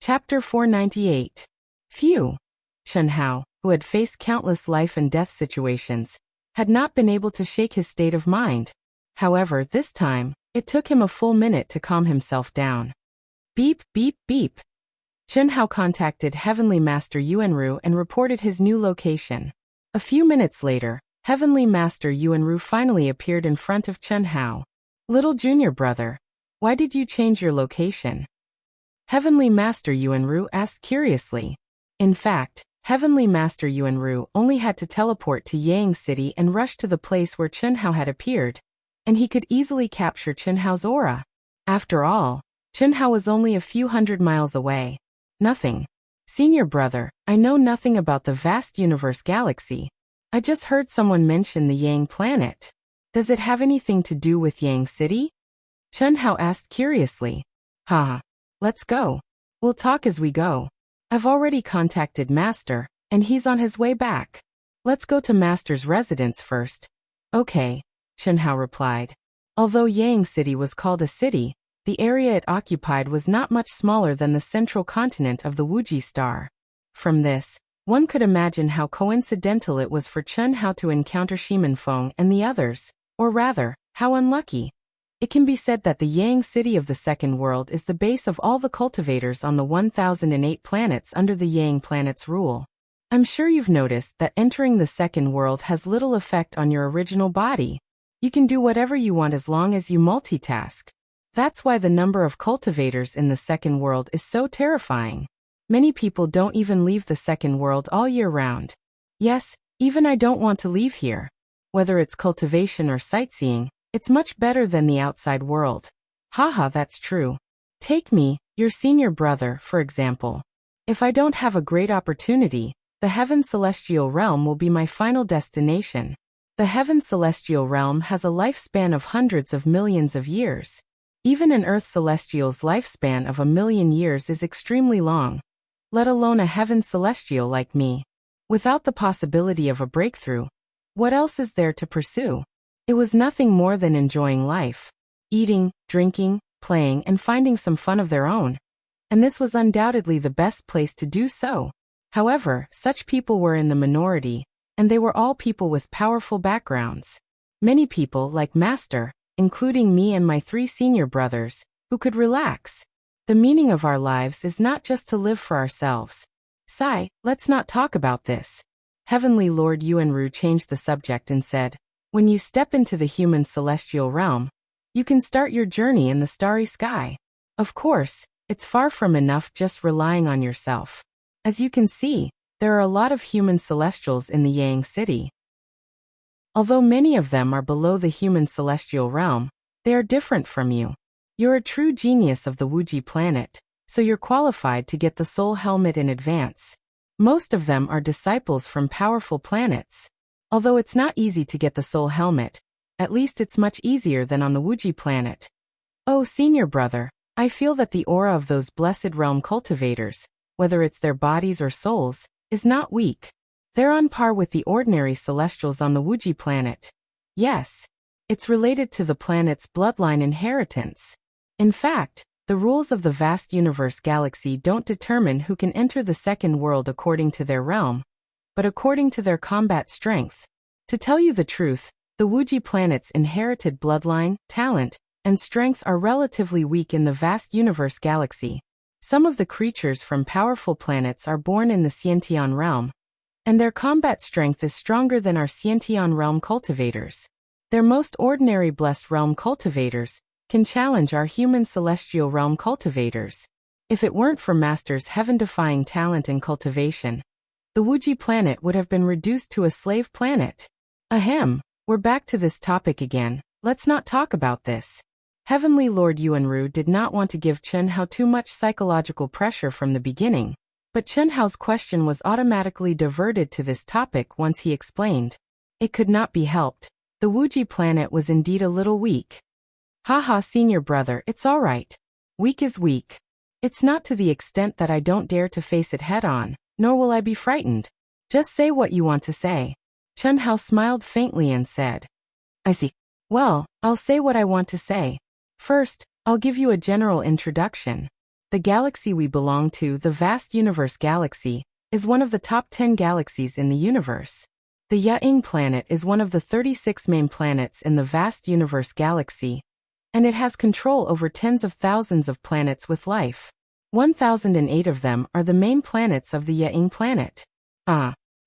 Chapter 498. Phew! Chen Hao, who had faced countless life and death situations, had not been able to shake his state of mind. However, this time, it took him a full minute to calm himself down. Beep, beep, beep. Chen Hao contacted Heavenly Master Yuanru and reported his new location. A few minutes later, Heavenly Master Yuanru finally appeared in front of Chen Hao. Little junior brother, why did you change your location? Heavenly Master Yuanru asked curiously. In fact, Heavenly Master Yuanru only had to teleport to Yang City and rush to the place where Chen Hao had appeared, and he could easily capture Chen Hao's aura. After all, Chen Hao was only a few hundred miles away. Nothing. Senior brother, I know nothing about the vast universe galaxy. I just heard someone mention the Yang planet. Does it have anything to do with Yang City? Chen Hao asked curiously. Haha. Let's go. We'll talk as we go. I've already contacted Master, and he's on his way back. Let's go to Master's residence first. Okay, Chen Hao replied. Although Yang City was called a city, the area it occupied was not much smaller than the central continent of the Wuxia star. From this, one could imagine how coincidental it was for Chen Hao to encounter Shimenfeng and the others, or rather, how unlucky. It can be said that the Yang City of the Second World is the base of all the cultivators on the 1008 planets under the Yang planet's rule. I'm sure you've noticed that entering the Second World has little effect on your original body. You can do whatever you want as long as you multitask. That's why the number of cultivators in the Second World is so terrifying. Many people don't even leave the Second World all year round. Yes, even I don't want to leave here. Whether it's cultivation or sightseeing, it's much better than the outside world. Haha, that's true. Take me, your senior brother, for example. If I don't have a great opportunity, the Heaven Celestial Realm will be my final destination. The Heaven Celestial Realm has a lifespan of hundreds of millions of years. Even an Earth Celestial's lifespan of 1,000,000 years is extremely long, let alone a Heaven Celestial like me. Without the possibility of a breakthrough, what else is there to pursue? It was nothing more than enjoying life. Eating, drinking, playing, and finding some fun of their own. And this was undoubtedly the best place to do so. However, such people were in the minority, and they were all people with powerful backgrounds. Many people, like Master, including me and my 3 senior brothers, who could relax. The meaning of our lives is not just to live for ourselves. Sigh, let's not talk about this. Heavenly Lord Yuanru changed the subject and said, when you step into the human celestial realm, you can start your journey in the starry sky. Of course, it's far from enough just relying on yourself. As you can see, there are a lot of human celestials in the Yang City. Although many of them are below the human celestial realm, they are different from you. You're a true genius of the Wuxia planet, so you're qualified to get the soul helmet in advance. Most of them are disciples from powerful planets. Although it's not easy to get the soul helmet, at least it's much easier than on the Wuxia planet. Oh, senior brother, I feel that the aura of those blessed realm cultivators, whether it's their bodies or souls, is not weak. They're on par with the ordinary celestials on the Wuxia planet. Yes, it's related to the planet's bloodline inheritance. In fact, the rules of the vast universe galaxy don't determine who can enter the second world according to their realm, but according to their combat strength. To tell you the truth, the Wuxia planet's inherited bloodline, talent, and strength are relatively weak in the vast universe galaxy. Some of the creatures from powerful planets are born in the Xiantian realm, and their combat strength is stronger than our Xiantian realm cultivators. Their most ordinary blessed realm cultivators can challenge our human celestial realm cultivators. If it weren't for Master's heaven-defying talent and cultivation, the Wuxia planet would have been reduced to a slave planet. Ahem, we're back to this topic again. Let's not talk about this. Heavenly Lord Yuanru did not want to give Chen Hao too much psychological pressure from the beginning, but Chen Hao's question was automatically diverted to this topic once he explained. It could not be helped. The Wuxia planet was indeed a little weak. Haha, senior brother, it's all right. Weak is weak. It's not to the extent that I don't dare to face it head-on, nor will I be frightened. Just say what you want to say. Chen Hao smiled faintly and said, I see. Well, I'll say what I want to say. First, I'll give you a general introduction. The galaxy we belong to, the vast universe galaxy, is one of the top 10 galaxies in the universe. The Yang planet is one of the 36 main planets in the vast universe galaxy, and it has control over tens of thousands of planets with life. 1,008 of them are the main planets of the Yang planet.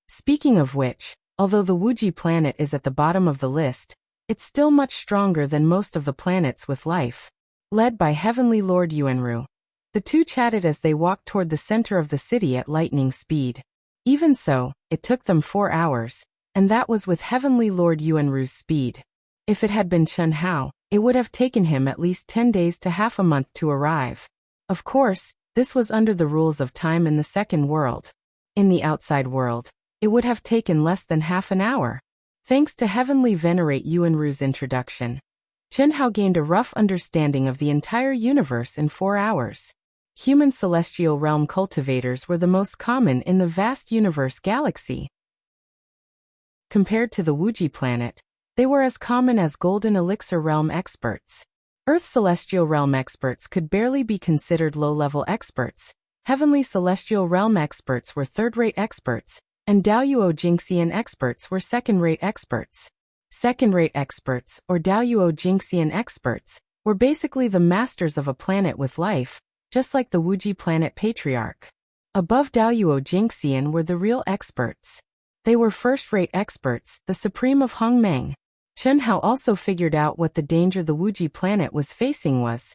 Speaking of which, although the Wuxia planet is at the bottom of the list, it's still much stronger than most of the planets with life. Led by Heavenly Lord Yuanru, the two chatted as they walked toward the center of the city at lightning speed. Even so, it took them 4 hours, and that was with Heavenly Lord Yuanru's speed. If it had been Chen Hao, it would have taken him at least 10 days to half a month to arrive. Of course, this was under the rules of time in the second world. In the outside world, it would have taken less than half an hour. Thanks to Heavenly Venerate Yuanru's introduction, Chen Hao gained a rough understanding of the entire universe in 4 hours. Human celestial realm cultivators were the most common in the vast universe galaxy. Compared to the Wuxia planet, they were as common as golden elixir realm experts. Earth celestial realm experts could barely be considered low-level experts. Heavenly celestial realm experts were third-rate experts, and Daoyuo Jingxian experts were second-rate experts. Second-rate experts, or Daoyuo Jingxian experts, were basically the masters of a planet with life, just like the Wuxia planet patriarch. Above Daoyuo Jingxian were the real experts. They were first-rate experts, the supreme of Hongmeng. Chen Hao also figured out what the danger the Wuxia planet was facing was.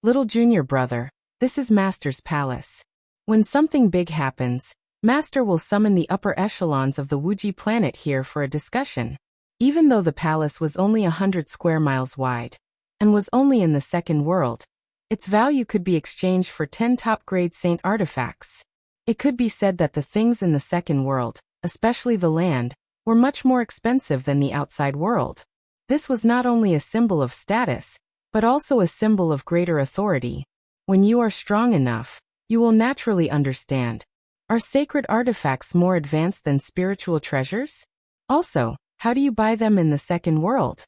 Little junior brother, this is Master's palace. When something big happens, Master will summon the upper echelons of the Wuxia planet here for a discussion. Even though the palace was only 100 square miles wide, and was only in the second world, its value could be exchanged for 10 top-grade saint artifacts. It could be said that the things in the second world, especially the land, were much more expensive than the outside world. This was not only a symbol of status, but also a symbol of greater authority. When you are strong enough, you will naturally understand. Are sacred artifacts more advanced than spiritual treasures? Also, how do you buy them in the second world?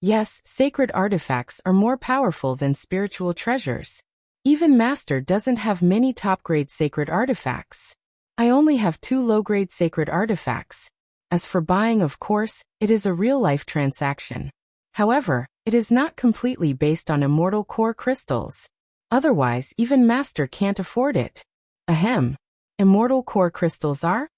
Yes, sacred artifacts are more powerful than spiritual treasures. Even Master doesn't have many top-grade sacred artifacts. I only have 2 low-grade sacred artifacts. As for buying, of course, it is a real-life transaction. However, it is not completely based on immortal core crystals. Otherwise, even Master can't afford it. Ahem. Immortal core crystals are?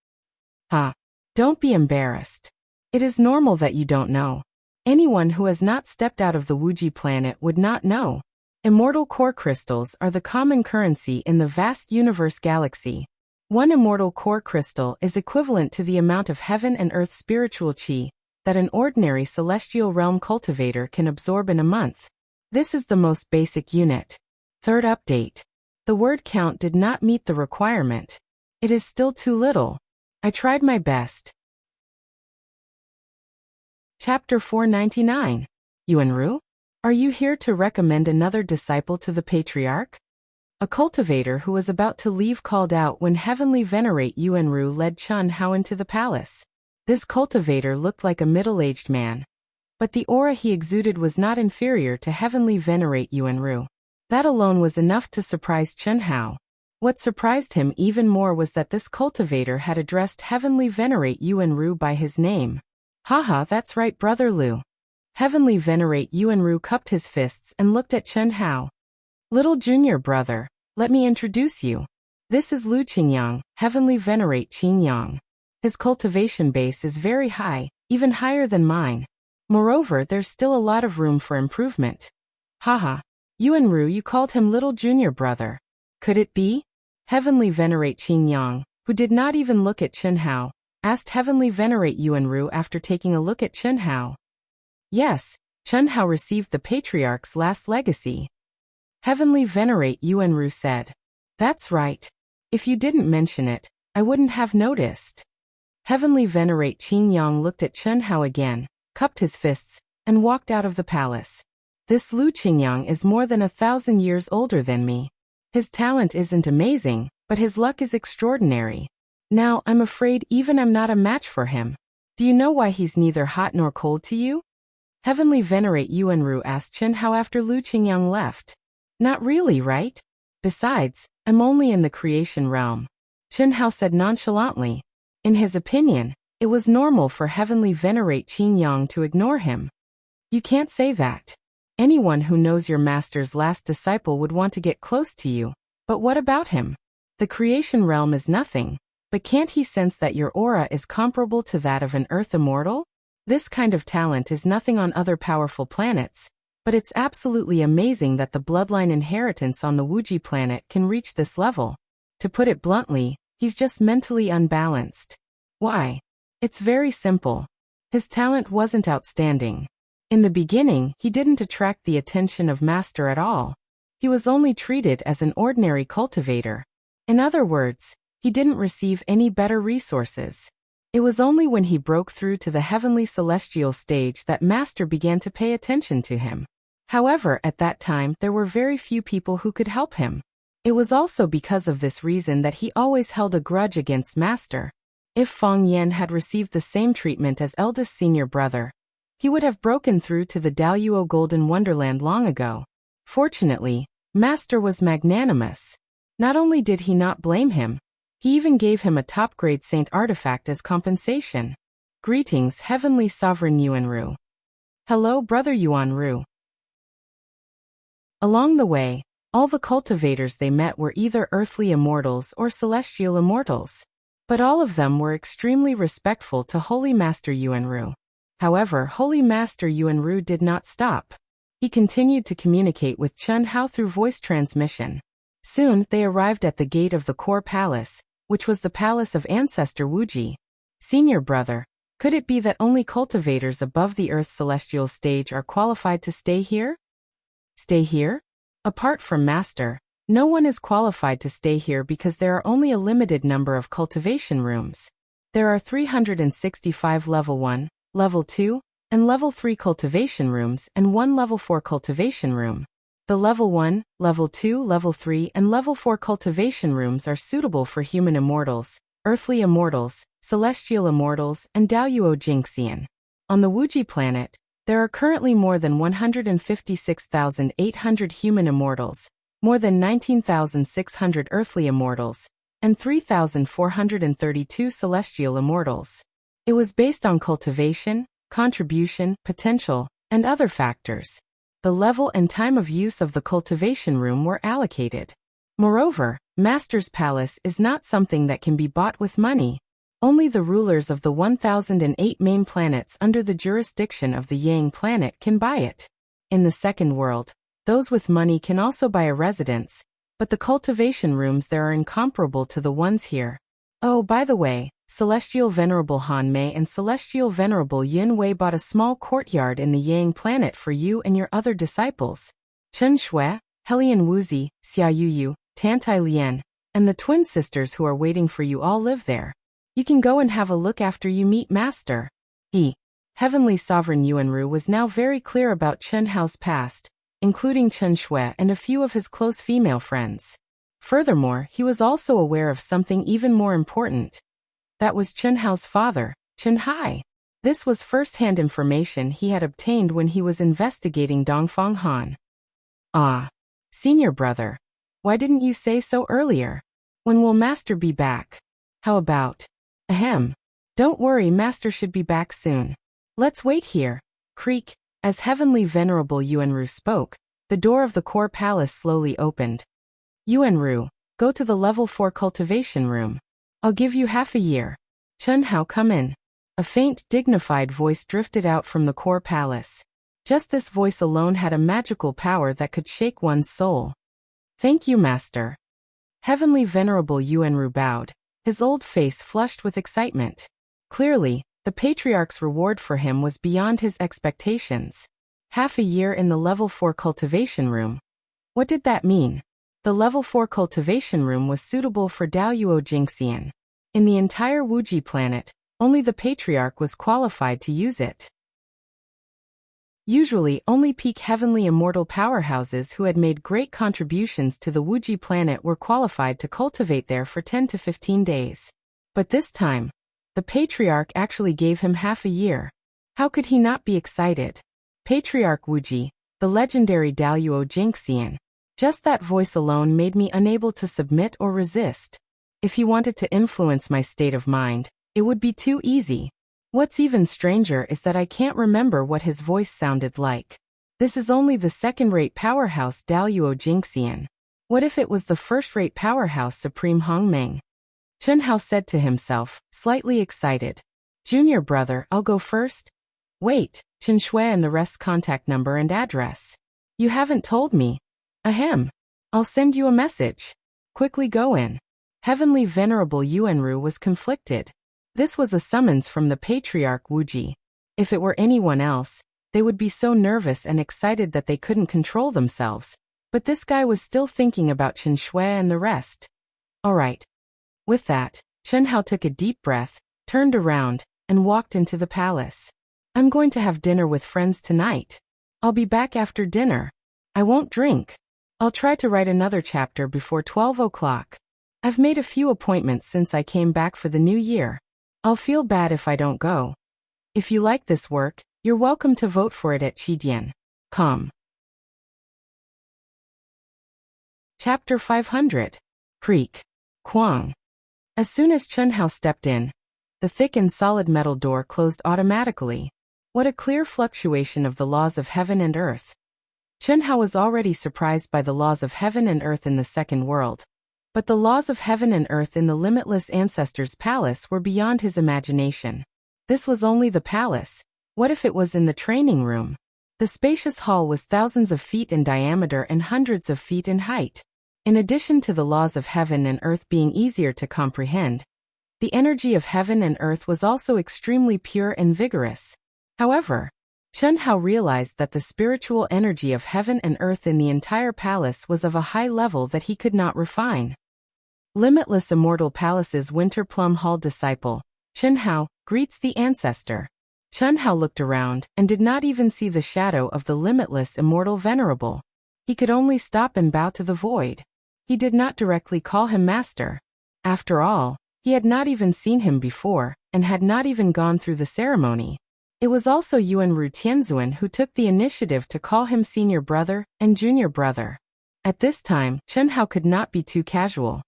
Don't be embarrassed. It is normal that you don't know. Anyone who has not stepped out of the Wuxia planet would not know. Immortal core crystals are the common currency in the vast universe galaxy. 1 immortal core crystal is equivalent to the amount of heaven and earth spiritual qi that an ordinary celestial realm cultivator can absorb in a month. This is the most basic unit. Third update. The word count did not meet the requirement. It is still too little. I tried my best. Chapter 499. Yuanru? Are you here to recommend another disciple to the patriarch? A cultivator who was about to leave called out when Heavenly Venerate Yuanru led Chen Hao into the palace. This cultivator looked like a middle-aged man, but the aura he exuded was not inferior to Heavenly Venerate Yuanru. That alone was enough to surprise Chen Hao. What surprised him even more was that this cultivator had addressed Heavenly Venerate Yuanru by his name. Haha, that's right, Brother Lu. Heavenly Venerate Yuanru cupped his fists and looked at Chen Hao. Little junior brother, let me introduce you. This is Lu Qingyang, Heavenly Venerate Qingyang. His cultivation base is very high, even higher than mine. Moreover, there's still a lot of room for improvement. Haha. Yuanru, you called him little junior brother. Could it be? Heavenly Venerate Qingyang, who did not even look at Chen Hao, asked Heavenly Venerate Yuanru after taking a look at Chen Hao. Yes, Chen Hao received the Patriarch's last legacy. Heavenly Venerate Yuanru said. That's right. If you didn't mention it, I wouldn't have noticed. Heavenly Venerate Qingyang looked at Chen Hao again, cupped his fists, and walked out of the palace. This Lu Qingyang is more than 1,000 years older than me. His talent isn't amazing, but his luck is extraordinary. Now, I'm afraid even I'm not a match for him. Do you know why he's neither hot nor cold to you? Heavenly Venerate Yuanru asked Chen Hao after Lu Qingyang left. Not really, right? Besides, I'm only in the creation realm, Chen Hao said nonchalantly. In his opinion, it was normal for Heavenly Venerate Qin Yang to ignore him. You can't say that. Anyone who knows your master's last disciple would want to get close to you. But what about him? The creation realm is nothing, but can't he sense that your aura is comparable to that of an Earth immortal? This kind of talent is nothing on other powerful planets, but it's absolutely amazing that the bloodline inheritance on the Wuxia planet can reach this level. To put it bluntly, he's just mentally unbalanced. Why? It's very simple. His talent wasn't outstanding. In the beginning, he didn't attract the attention of Master at all. He was only treated as an ordinary cultivator. In other words, he didn't receive any better resources. It was only when he broke through to the heavenly celestial stage that Master began to pay attention to him. However, at that time there were very few people who could help him. It was also because of this reason that he always held a grudge against Master. If Feng Yan had received the same treatment as eldest senior brother, he would have broken through to the Daoyuo Golden Wonderland long ago. Fortunately, Master was magnanimous. Not only did he not blame him, he even gave him a top-grade saint artifact as compensation. Greetings, Heavenly Sovereign Yuanru. Hello, Brother Yuanru. Along the way, all the cultivators they met were either earthly immortals or celestial immortals. But all of them were extremely respectful to Holy Master Yuanru. However, Holy Master Yuanru did not stop. He continued to communicate with Chen Hao through voice transmission. Soon, they arrived at the gate of the core palace, which was the palace of Ancestor Wuxia. Senior brother, could it be that only cultivators above the Earth's celestial stage are qualified to stay here? Stay here? Apart from Master, no one is qualified to stay here because there are only a limited number of cultivation rooms. There are 365 level 1, level 2, and level 3 cultivation rooms and 1 level 4 cultivation room. The level 1, level 2, level 3, and level 4 cultivation rooms are suitable for human immortals, earthly immortals, celestial immortals, and Daoyuo Jingxian. On the Wuxia planet, there are currently more than 156,800 human immortals, more than 19,600 earthly immortals, and 3,432 celestial immortals. It was based on cultivation, contribution, potential, and other factors. The level and time of use of the cultivation room were allocated. Moreover, Master's Palace is not something that can be bought with money. Only the rulers of the 1008 main planets under the jurisdiction of the Yang planet can buy it. In the second world, those with money can also buy a residence, but the cultivation rooms there are incomparable to the ones here. Oh, by the way, Celestial Venerable Han Mei and Celestial Venerable Yin Wei bought a small courtyard in the Yang planet for you and your other disciples. Chen Shui, Helian Wuzi, Xia Yuyu, Tantai Lian, and the twin sisters who are waiting for you all live there. You can go and have a look after you meet Master. Heavenly Sovereign Yuanru was now very clear about Chen Hao's past, including Chen Shui and a few of his close female friends. Furthermore, he was also aware of something even more important. That was Chen Hao's father, Chen Hai. This was first-hand information he had obtained when he was investigating Dongfang Han. Ah, senior brother, why didn't you say so earlier? When will Master be back? How about? Ahem. Don't worry, Master should be back soon. Let's wait here. Creak. As Heavenly Venerable Yuanru spoke, the door of the core palace slowly opened. Yuanru, go to the level 4 cultivation room. I'll give you half a year. Chen Hao, come in. A faint, dignified voice drifted out from the core palace. Just this voice alone had a magical power that could shake one's soul. Thank you, Master. Heavenly Venerable Yuanru bowed, his old face flushed with excitement. Clearly, the Patriarch's reward for him was beyond his expectations. Half a year in the level 4 cultivation room. What did that mean? The level 4 cultivation room was suitable for Daoyuo Jingxian. In the entire Wuxia planet, only the Patriarch was qualified to use it. Usually, only peak heavenly immortal powerhouses who had made great contributions to the Wuxia planet were qualified to cultivate there for 10 to 15 days. But this time, the Patriarch actually gave him half a year. How could he not be excited? Patriarch Wuxia, the legendary Daoyuo Jingxian. Just that voice alone made me unable to submit or resist. If he wanted to influence my state of mind, it would be too easy. What's even stranger is that I can't remember what his voice sounded like. This is only the second-rate powerhouse Daluo Jingxian. What if it was the first-rate powerhouse Supreme Hongmeng? Chen Hao said to himself, slightly excited. Junior brother, I'll go first? Wait, Chen Shui and the rest's contact number and address. You haven't told me. Ahem. I'll send you a message. Quickly go in. Heavenly Venerable Yuanru was conflicted. This was a summons from the Patriarch Wuji. If it were anyone else, they would be so nervous and excited that they couldn't control themselves. But this guy was still thinking about Chen Shui and the rest. All right. With that, Chen Hao took a deep breath, turned around, and walked into the palace. I'm going to have dinner with friends tonight. I'll be back after dinner. I won't drink. I'll try to write another chapter before 12 o'clock. I've made a few appointments since I came back for the new year. I'll feel bad if I don't go. If you like this work, you're welcome to vote for it at Qidian.com. Chapter 500. Creek. Kuang. As soon as Chen Hao stepped in, the thick and solid metal door closed automatically. What a clear fluctuation of the laws of heaven and earth. Chen Hao was already surprised by the laws of heaven and earth in the second world. But the laws of heaven and earth in the limitless ancestors' palace were beyond his imagination. This was only the palace. What if it was in the training room? The spacious hall was thousands of feet in diameter and hundreds of feet in height. In addition to the laws of heaven and earth being easier to comprehend, the energy of heaven and earth was also extremely pure and vigorous. However, Chen Hao realized that the spiritual energy of heaven and earth in the entire palace was of a high level that he could not refine. Limitless Immortal Palace's Winter Plum Hall disciple, Chen Hao, greets the ancestor. Chen Hao looked around and did not even see the shadow of the limitless immortal venerable. He could only stop and bow to the void. He did not directly call him master. After all, he had not even seen him before, and had not even gone through the ceremony. It was also Yuanru Tianzuan who took the initiative to call him senior brother and junior brother. At this time, Chen Hao could not be too casual.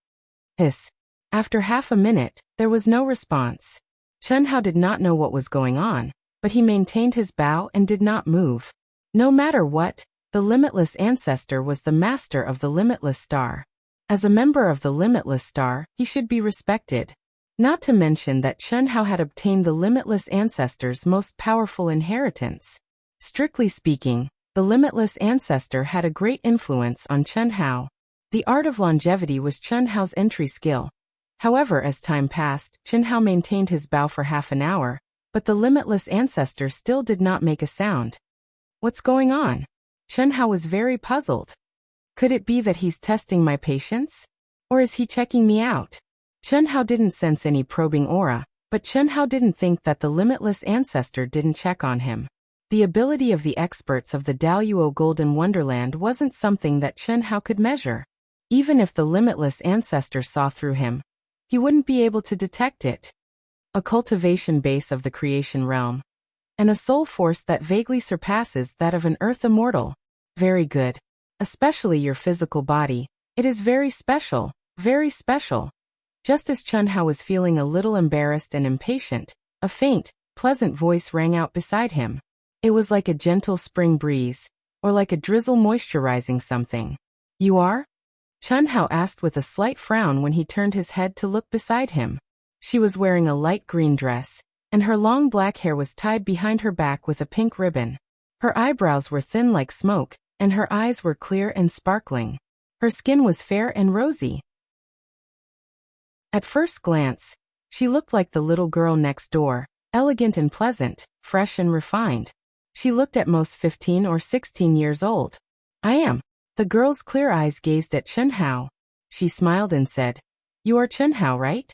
Hiss. After half a minute, there was no response. Chen Hao did not know what was going on, but he maintained his bow and did not move. No matter what, the limitless ancestor was the master of the limitless star. As a member of the limitless star, he should be respected. Not to mention that Chen Hao had obtained the limitless ancestor's most powerful inheritance. Strictly speaking, the limitless ancestor had a great influence on Chen Hao. The art of longevity was Chen Hao's entry skill. However, as time passed, Chen Hao maintained his bow for half an hour, but the limitless ancestor still did not make a sound. What's going on? Chen Hao was very puzzled. Could it be that he's testing my patience? Or is he checking me out? Chen Hao didn't sense any probing aura, but Chen Hao didn't think that the limitless ancestor didn't check on him. The ability of the experts of the Daluo Golden Wonderland wasn't something that Chen Hao could measure. Even if the limitless ancestor saw through him, he wouldn't be able to detect it. A cultivation base of the creation realm. And a soul force that vaguely surpasses that of an earth immortal. Very good. Especially your physical body. It is very special, very special. Just as Chen Hao was feeling a little embarrassed and impatient, a faint, pleasant voice rang out beside him. It was like a gentle spring breeze, or like a drizzle moisturizing something. You are? Chen Hao asked with a slight frown when he turned his head to look beside him. She was wearing a light green dress, and her long black hair was tied behind her back with a pink ribbon. Her eyebrows were thin like smoke, and her eyes were clear and sparkling. Her skin was fair and rosy. At first glance, she looked like the little girl next door, elegant and pleasant, fresh and refined. She looked at most 15 or 16 years old. I am. The girl's clear eyes gazed at Chen Hao. She smiled and said, You are Chen Hao, right?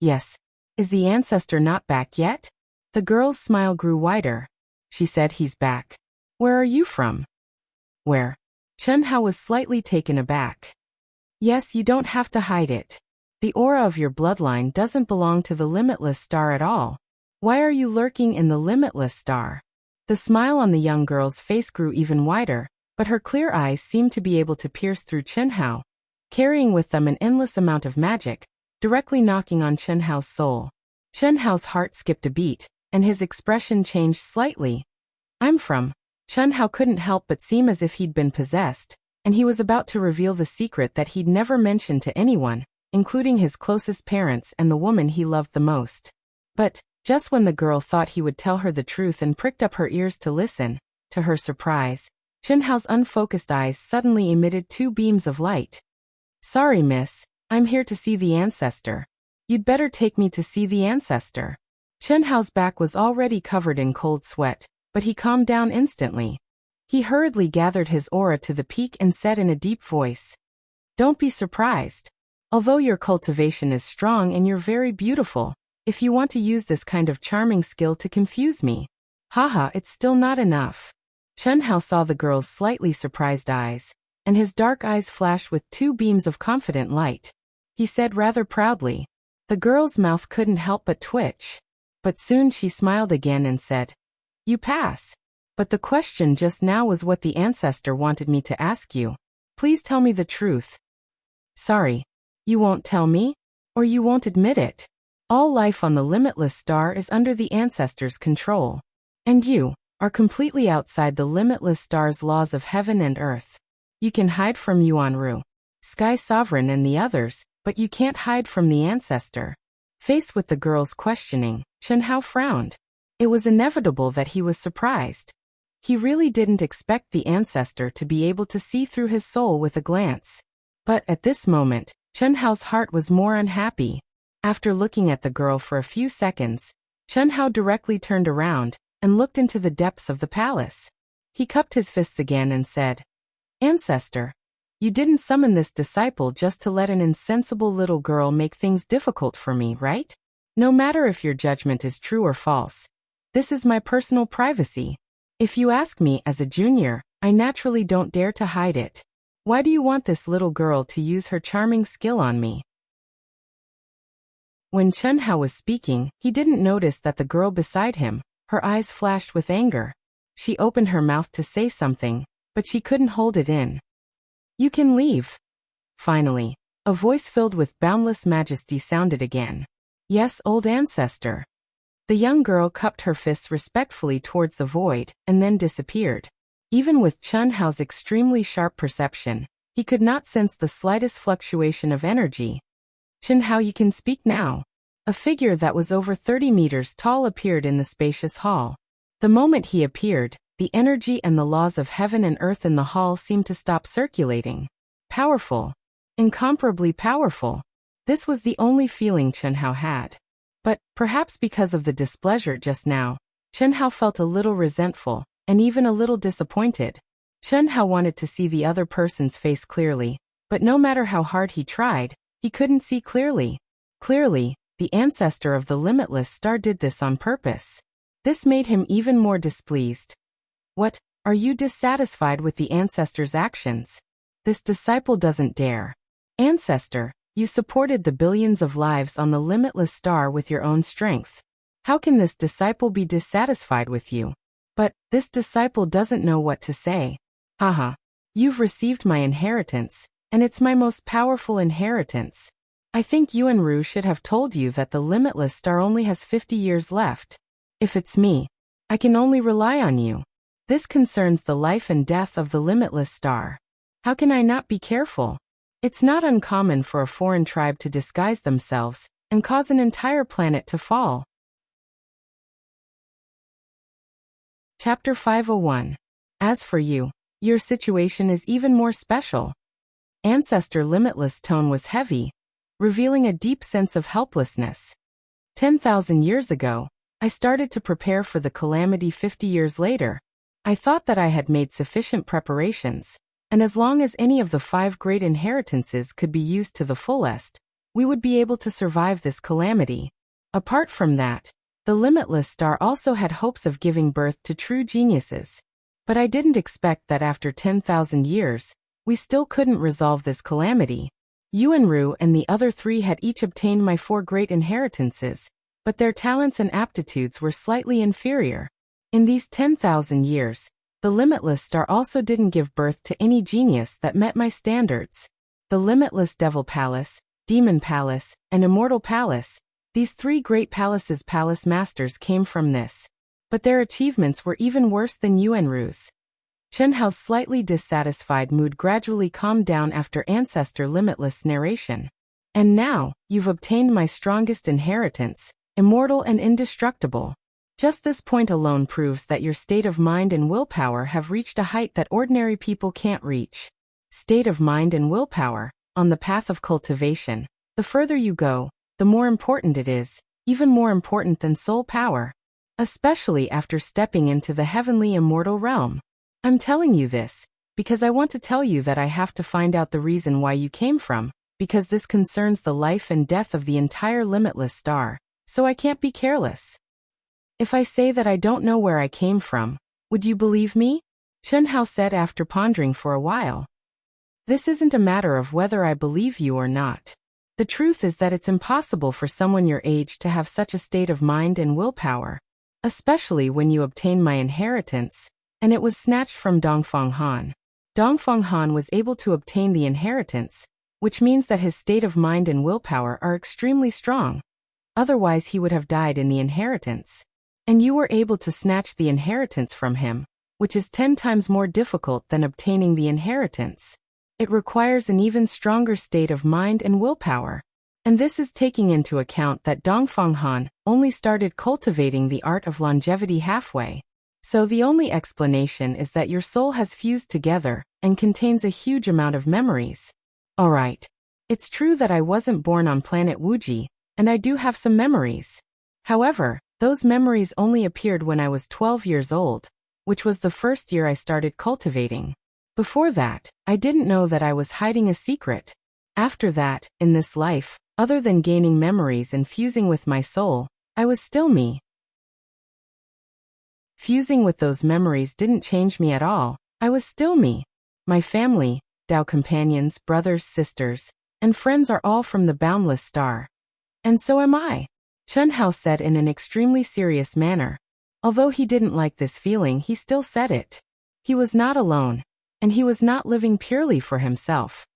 Yes. Is the ancestor not back yet? The girl's smile grew wider. She said, He's back. Where are you from? Where? Chen Hao was slightly taken aback. Yes, you don't have to hide it. The aura of your bloodline doesn't belong to the limitless star at all. Why are you lurking in the limitless star? The smile on the young girl's face grew even wider, but her clear eyes seemed to be able to pierce through Chen Hao, carrying with them an endless amount of magic, directly knocking on Chen Hao's soul. Chen Hao's heart skipped a beat, and his expression changed slightly. "I'm from." Chen Hao couldn't help but seem as if he'd been possessed, and he was about to reveal the secret that he'd never mentioned to anyone, including his closest parents and the woman he loved the most. But, just when the girl thought he would tell her the truth and pricked up her ears to listen, to her surprise, Chen Hao's unfocused eyes suddenly emitted 2 beams of light. "Sorry, miss, I'm here to see the ancestor. You'd better take me to see the ancestor." Chen Hao's back was already covered in cold sweat, but he calmed down instantly. He hurriedly gathered his aura to the peak and said in a deep voice, "Don't be surprised. Although your cultivation is strong and you're very beautiful, if you want to use this kind of charming skill to confuse me, haha, it's still not enough." Chen Hao saw the girl's slightly surprised eyes, and his dark eyes flashed with 2 beams of confident light. He said rather proudly. The girl's mouth couldn't help but twitch. But soon she smiled again and said, "You pass. But the question just now was what the ancestor wanted me to ask you. Please tell me the truth." "Sorry. You won't tell me? Or you won't admit it? All life on the limitless star is under the ancestor's control. And you are completely outside the limitless star's laws of heaven and earth. You can hide from Yuanru, Sky Sovereign and the others, but you can't hide from the ancestor." Faced with the girl's questioning, Chen Hao frowned. It was inevitable that he was surprised. He really didn't expect the ancestor to be able to see through his soul with a glance. But at this moment, Chen Hao's heart was more unhappy. After looking at the girl for a few seconds, Chen Hao directly turned around and looked into the depths of the palace. He cupped his fists again and said, "Ancestor, you didn't summon this disciple just to let an insensible little girl make things difficult for me, right? No matter if your judgment is true or false. This is my personal privacy. If you ask me as a junior, I naturally don't dare to hide it. Why do you want this little girl to use her charming skill on me?" When Chen Hao was speaking, he didn't notice that the girl beside him, her eyes flashed with anger. She opened her mouth to say something, but she couldn't hold it in. "You can leave." Finally, a voice filled with boundless majesty sounded again. "Yes, old ancestor." The young girl cupped her fists respectfully towards the void, and then disappeared. Even with Chen Hao's extremely sharp perception, he could not sense the slightest fluctuation of energy. "Chen Hao, you can speak now." A figure that was over 30 meters tall appeared in the spacious hall. The moment he appeared, the energy and the laws of heaven and earth in the hall seemed to stop circulating. Powerful. Incomparably powerful. This was the only feeling Chen Hao had. But, perhaps because of the displeasure just now, Chen Hao felt a little resentful, and even a little disappointed. Chen Hao wanted to see the other person's face clearly, but no matter how hard he tried, he couldn't see clearly. Clearly, the ancestor of the limitless star did this on purpose. This made him even more displeased. "What, are you dissatisfied with the ancestor's actions? This disciple doesn't dare. Ancestor, you supported the billions of lives on the limitless star with your own strength. How can this disciple be dissatisfied with you? But, this disciple doesn't know what to say. Haha. You've received my inheritance, and it's my most powerful inheritance. I think Yuanru should have told you that the limitless star only has 50 years left. If it's me, I can only rely on you. This concerns the life and death of the limitless star. How can I not be careful? It's not uncommon for a foreign tribe to disguise themselves and cause an entire planet to fall." Chapter 501. As for you, your situation is even more special. Ancestor Limitless' tone was heavy, revealing a deep sense of helplessness. 10,000 years ago, I started to prepare for the calamity 50 years later. I thought that I had made sufficient preparations, and as long as any of the 5 great inheritances could be used to the fullest, we would be able to survive this calamity. Apart from that, the limitless star also had hopes of giving birth to true geniuses. But I didn't expect that after 10,000 years, we still couldn't resolve this calamity. Yuanru and the other 3 had each obtained my 4 great inheritances, but their talents and aptitudes were slightly inferior. In these 10,000 years, The limitless star also didn't give birth to any genius that met my standards. The limitless Devil Palace, Demon Palace, and Immortal Palace, these three great palaces' palace masters came from this. But their achievements were even worse than Yuanru's. Chen Hao's slightly dissatisfied mood gradually calmed down after Ancestor Limitless' narration. And now, you've obtained my strongest inheritance, immortal and indestructible. Just this point alone proves that your state of mind and willpower have reached a height that ordinary people can't reach. State of mind and willpower, on the path of cultivation, the further you go, the more important it is, even more important than soul power. Especially after stepping into the heavenly immortal realm. I'm telling you this, because I want to tell you that I have to find out the reason why you came from, because this concerns the life and death of the entire limitless star, so I can't be careless. If I say that I don't know where I came from, would you believe me? Chen Hao said after pondering for a while. This isn't a matter of whether I believe you or not. The truth is that it's impossible for someone your age to have such a state of mind and willpower, especially when you obtain my inheritance, and it was snatched from Dongfang Han. Dongfang Han was able to obtain the inheritance, which means that his state of mind and willpower are extremely strong. Otherwise he would have died in the inheritance. And you were able to snatch the inheritance from him, which is 10 times more difficult than obtaining the inheritance. It requires an even stronger state of mind and willpower. And this is taking into account that Dongfang Han only started cultivating the art of longevity halfway. So the only explanation is that your soul has fused together and contains a huge amount of memories. Alright. It's true that I wasn't born on planet Wuji, and I do have some memories. However, those memories only appeared when I was 12 years old, which was the first year I started cultivating. Before that, I didn't know that I was hiding a secret. After that, in this life, other than gaining memories and fusing with my soul, I was still me. Fusing with those memories didn't change me at all, I was still me. My family, Dao companions, brothers, sisters, and friends are all from the boundless star. And so am I, Chen Hao said in an extremely serious manner. Although he didn't like this feeling, he still said it. He was not alone, and he was not living purely for himself.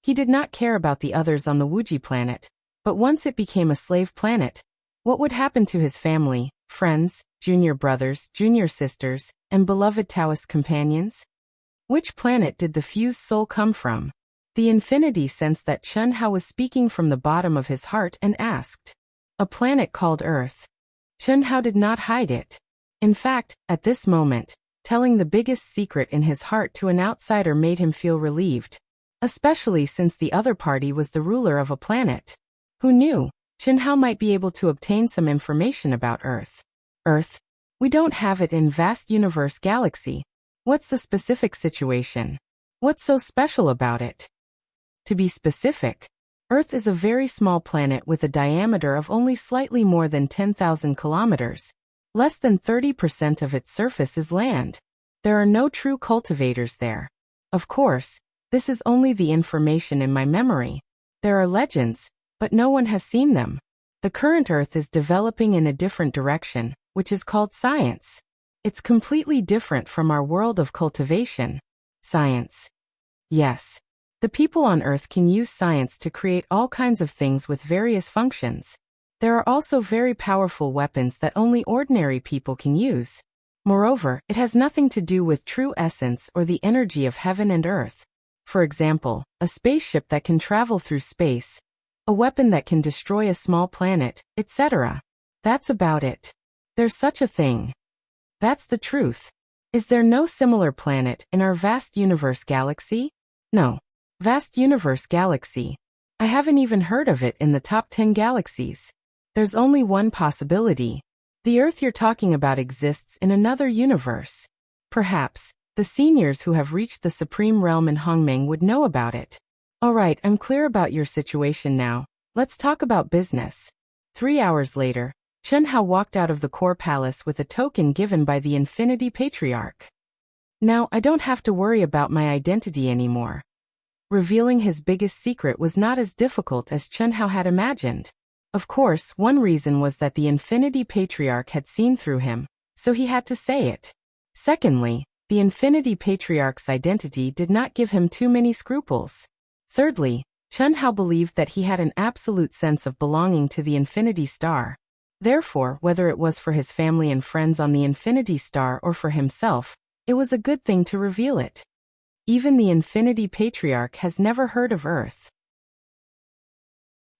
He did not care about the others on the Wuji planet, but once it became a slave planet, what would happen to his family, friends, junior brothers, junior sisters, and beloved Taoist companions? Which planet did the fused soul come from? The infinity sensed that Chen Hao was speaking from the bottom of his heart and asked. A planet called Earth. Chen Hao did not hide it. In fact, at this moment, telling the biggest secret in his heart to an outsider made him feel relieved. Especially since the other party was the ruler of a planet. Who knew? Chen Hao might be able to obtain some information about Earth. Earth? We don't have it in vast universe galaxy. What's the specific situation? What's so special about it? To be specific, Earth is a very small planet with a diameter of only slightly more than 10,000 kilometers. Less than 30% of its surface is land. There are no true cultivators there. Of course, this is only the information in my memory. There are legends, but no one has seen them. The current Earth is developing in a different direction, which is called science. It's completely different from our world of cultivation. Science. Yes. The people on Earth can use science to create all kinds of things with various functions. There are also very powerful weapons that only ordinary people can use. Moreover, it has nothing to do with true essence or the energy of heaven and earth. For example, a spaceship that can travel through space, a weapon that can destroy a small planet, etc. That's about it. There's such a thing. That's the truth. Is there no similar planet in our vast universe galaxy? No. Vast universe galaxy. I haven't even heard of it in the top 10 galaxies. There's only one possibility. The Earth you're talking about exists in another universe. Perhaps, the seniors who have reached the supreme realm in Hongmeng would know about it. Alright, I'm clear about your situation now. Let's talk about business. 3 hours later, Chen Hao walked out of the core palace with a token given by the Infinity Patriarch. Now I don't have to worry about my identity anymore. Revealing his biggest secret was not as difficult as Chen Hao had imagined. Of course, one reason was that the Infinity Patriarch had seen through him, so he had to say it. Secondly, the Infinity Patriarch's identity did not give him too many scruples. Thirdly, Chen Hao believed that he had an absolute sense of belonging to the Infinity Star. Therefore, whether it was for his family and friends on the Infinity Star or for himself, it was a good thing to reveal it. Even the Infinity Patriarch has never heard of Earth.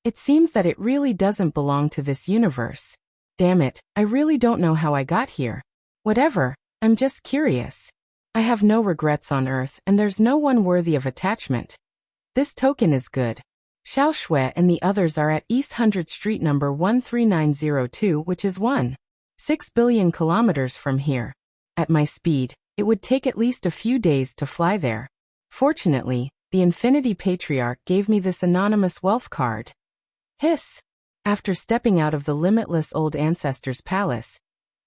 It seems that it really doesn't belong to this universe. Damn it, I really don't know how I got here. Whatever, I'm just curious. I have no regrets on Earth and there's no one worthy of attachment. This token is good. Xiao Shui and the others are at East 100 Street number 13902, which is 1.6 billion kilometers from here. At my speed, it would take at least a few days to fly there. Fortunately, the Infinity Patriarch gave me this anonymous wealth card. Hiss! After stepping out of the limitless old ancestor's palace,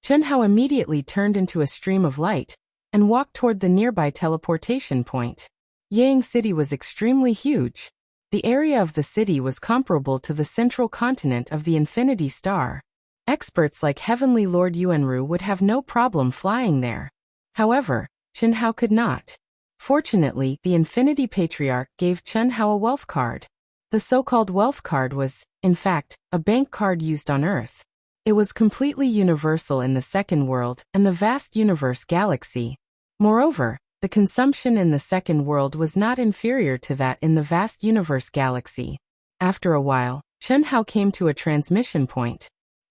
Chen Hao immediately turned into a stream of light and walked toward the nearby teleportation point. Yang City was extremely huge. The area of the city was comparable to the central continent of the Infinity Star. Experts like Heavenly Lord Yuanru would have no problem flying there. However, Chen Hao could not. Fortunately, the Infinity Patriarch gave Chen Hao a wealth card. The so-called wealth card was, in fact, a bank card used on Earth. It was completely universal in the second world and the vast universe galaxy. Moreover, the consumption in the second world was not inferior to that in the vast universe galaxy. After a while, Chen Hao came to a transmission point.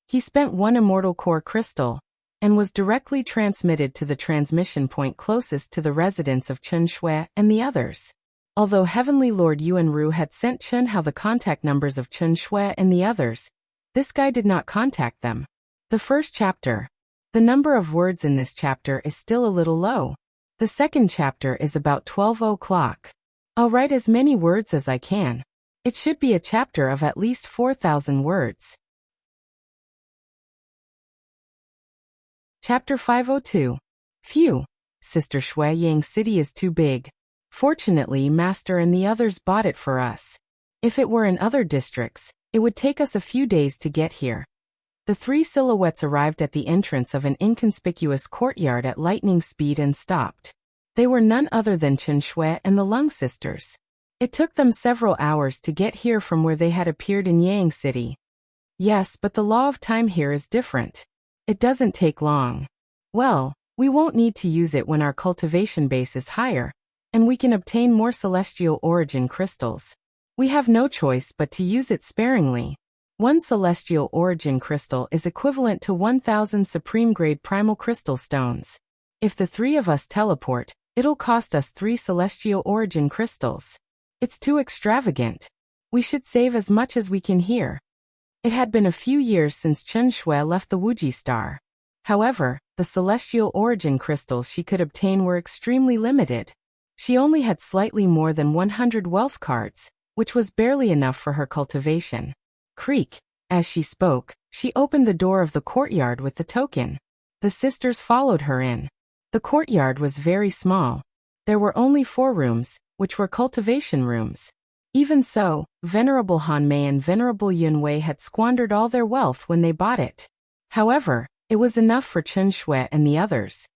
He spent one immortal core crystal and was directly transmitted to the transmission point closest to the residence of Chen Shui and the others. Although Heavenly Lord Yuanru had sent Chen Hao the contact numbers of Chen Shui and the others, this guy did not contact them. The first chapter. The number of words in this chapter is still a little low. The second chapter is about 12 o'clock. I'll write as many words as I can. It should be a chapter of at least 4,000 words. Chapter 502. Phew. Sister Shui, Yang City is too big. Fortunately, Master and the others bought it for us. If it were in other districts, it would take us a few days to get here. The three silhouettes arrived at the entrance of an inconspicuous courtyard at lightning speed and stopped. They were none other than Chen Shui and the Lung sisters. It took them several hours to get here from where they had appeared in Yang City. Yes, but the law of time here is different. It doesn't take long. Well, we won't need to use it when our cultivation base is higher, and we can obtain more celestial origin crystals. We have no choice but to use it sparingly. One celestial origin crystal is equivalent to 1,000 supreme-grade primal crystal stones. If the three of us teleport, it'll cost us 3 celestial origin crystals. It's too extravagant. We should save as much as we can here. It had been a few years since Chen Shui left the Wuxia star. However, the celestial origin crystals she could obtain were extremely limited. She only had slightly more than 100 wealth cards, which was barely enough for her cultivation. Creak. As she spoke, she opened the door of the courtyard with the token. The sisters followed her in. The courtyard was very small. There were only 4 rooms, which were cultivation rooms. Even so, Venerable Han Mei and Venerable Yun Wei had squandered all their wealth when they bought it. However, it was enough for Chen Shui and the others.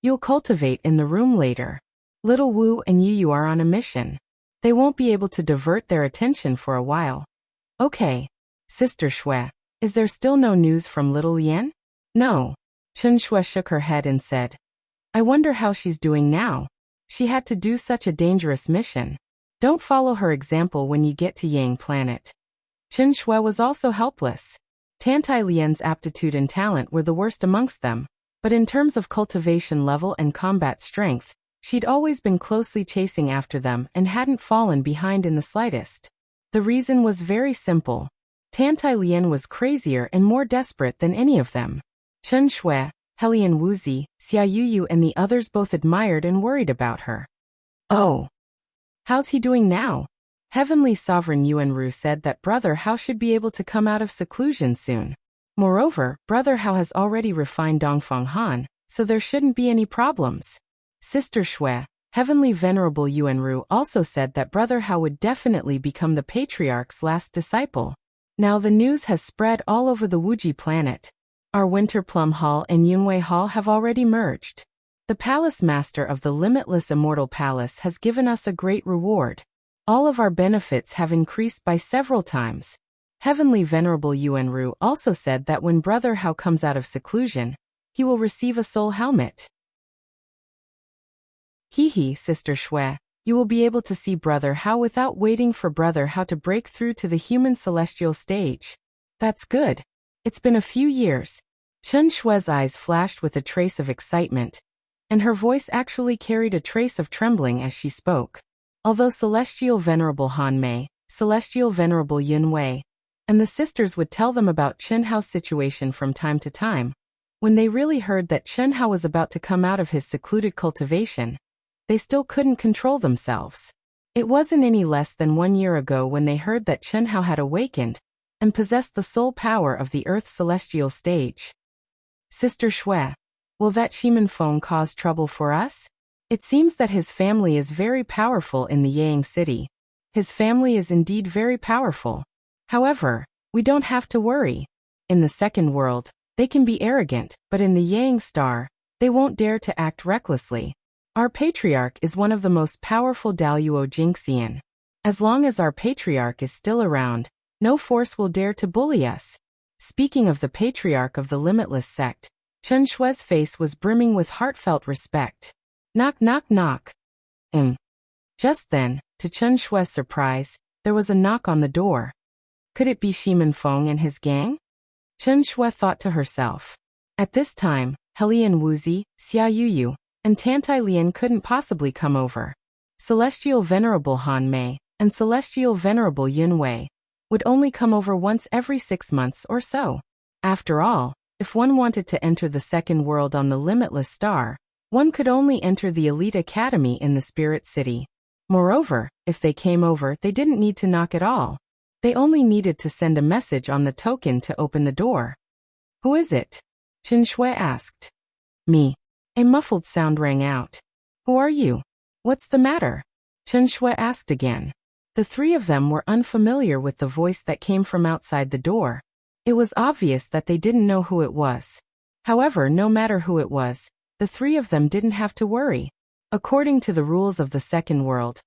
You'll cultivate in the room later. Little Wu and Yu are on a mission. They won't be able to divert their attention for a while. Okay. Sister Shui, is there still no news from Little Yan? No. Chen Shui shook her head and said, I wonder how she's doing now. She had to do such a dangerous mission. Don't follow her example when you get to Yang Planet. Chen Shui was also helpless. Tantai Lian's aptitude and talent were the worst amongst them, but in terms of cultivation level and combat strength, she'd always been closely chasing after them and hadn't fallen behind in the slightest. The reason was very simple. Tantai Lian was crazier and more desperate than any of them. Chen Shui, Helian Wuzi, Xia Yuyu and the others both admired and worried about her. Oh. How's he doing now? Heavenly Sovereign Yuanru said that Brother Hao should be able to come out of seclusion soon. Moreover, Brother Hao has already refined Dongfang Han, so there shouldn't be any problems. Sister Shui, Heavenly Venerable Yuanru also said that Brother Hao would definitely become the Patriarch's last disciple. Now the news has spread all over the Wuxia planet. Our Winter Plum Hall and Yunwei Hall have already merged. The palace master of the limitless immortal palace has given us a great reward. All of our benefits have increased by several times. Heavenly Venerable Yuanru also said that when Brother Hao comes out of seclusion, he will receive a soul helmet. Hee, Sister Shui, you will be able to see Brother Hao without waiting for Brother Hao to break through to the human celestial stage. That's good. It's been a few years. Chen Shui's eyes flashed with a trace of excitement, and her voice actually carried a trace of trembling as she spoke. Although Celestial Venerable Han Mei, Celestial Venerable Yun Wei, and the sisters would tell them about Chen Hao's situation from time to time, when they really heard that Chen Hao was about to come out of his secluded cultivation, they still couldn't control themselves. It wasn't any less than 1 year ago when they heard that Chen Hao had awakened and possessed the soul power of the Earth's celestial stage. Sister Shui, will that Shimen Feng cause trouble for us? It seems that his family is very powerful in the Yang city. His family is indeed very powerful. However, we don't have to worry. In the second world, they can be arrogant, but in the Yang star, they won't dare to act recklessly. Our patriarch is one of the most powerful Daluo Jingxian. As long as our patriarch is still around, no force will dare to bully us. Speaking of the patriarch of the limitless sect, Chen Shui's face was brimming with heartfelt respect. Knock, knock, knock. Just then, to Chen Shui's surprise, there was a knock on the door. Could it be Shimen Feng and his gang? Chen Shui thought to herself. At this time, Helian Wuzi, Xia Yuyu, and Tantai Lian couldn't possibly come over. Celestial Venerable Han Mei and Celestial Venerable Yun Wei would only come over once every 6 months or so. After all, if one wanted to enter the second world on the limitless star, one could only enter the elite academy in the Spirit City. Moreover, if they came over, they didn't need to knock at all. They only needed to send a message on the token to open the door. Who is it? Chen Shui asked. Me. A muffled sound rang out. Who are you? What's the matter? Chen Shui asked again. The three of them were unfamiliar with the voice that came from outside the door. It was obvious that they didn't know who it was. However, no matter who it was, the three of them didn't have to worry. According to the rules of the second world,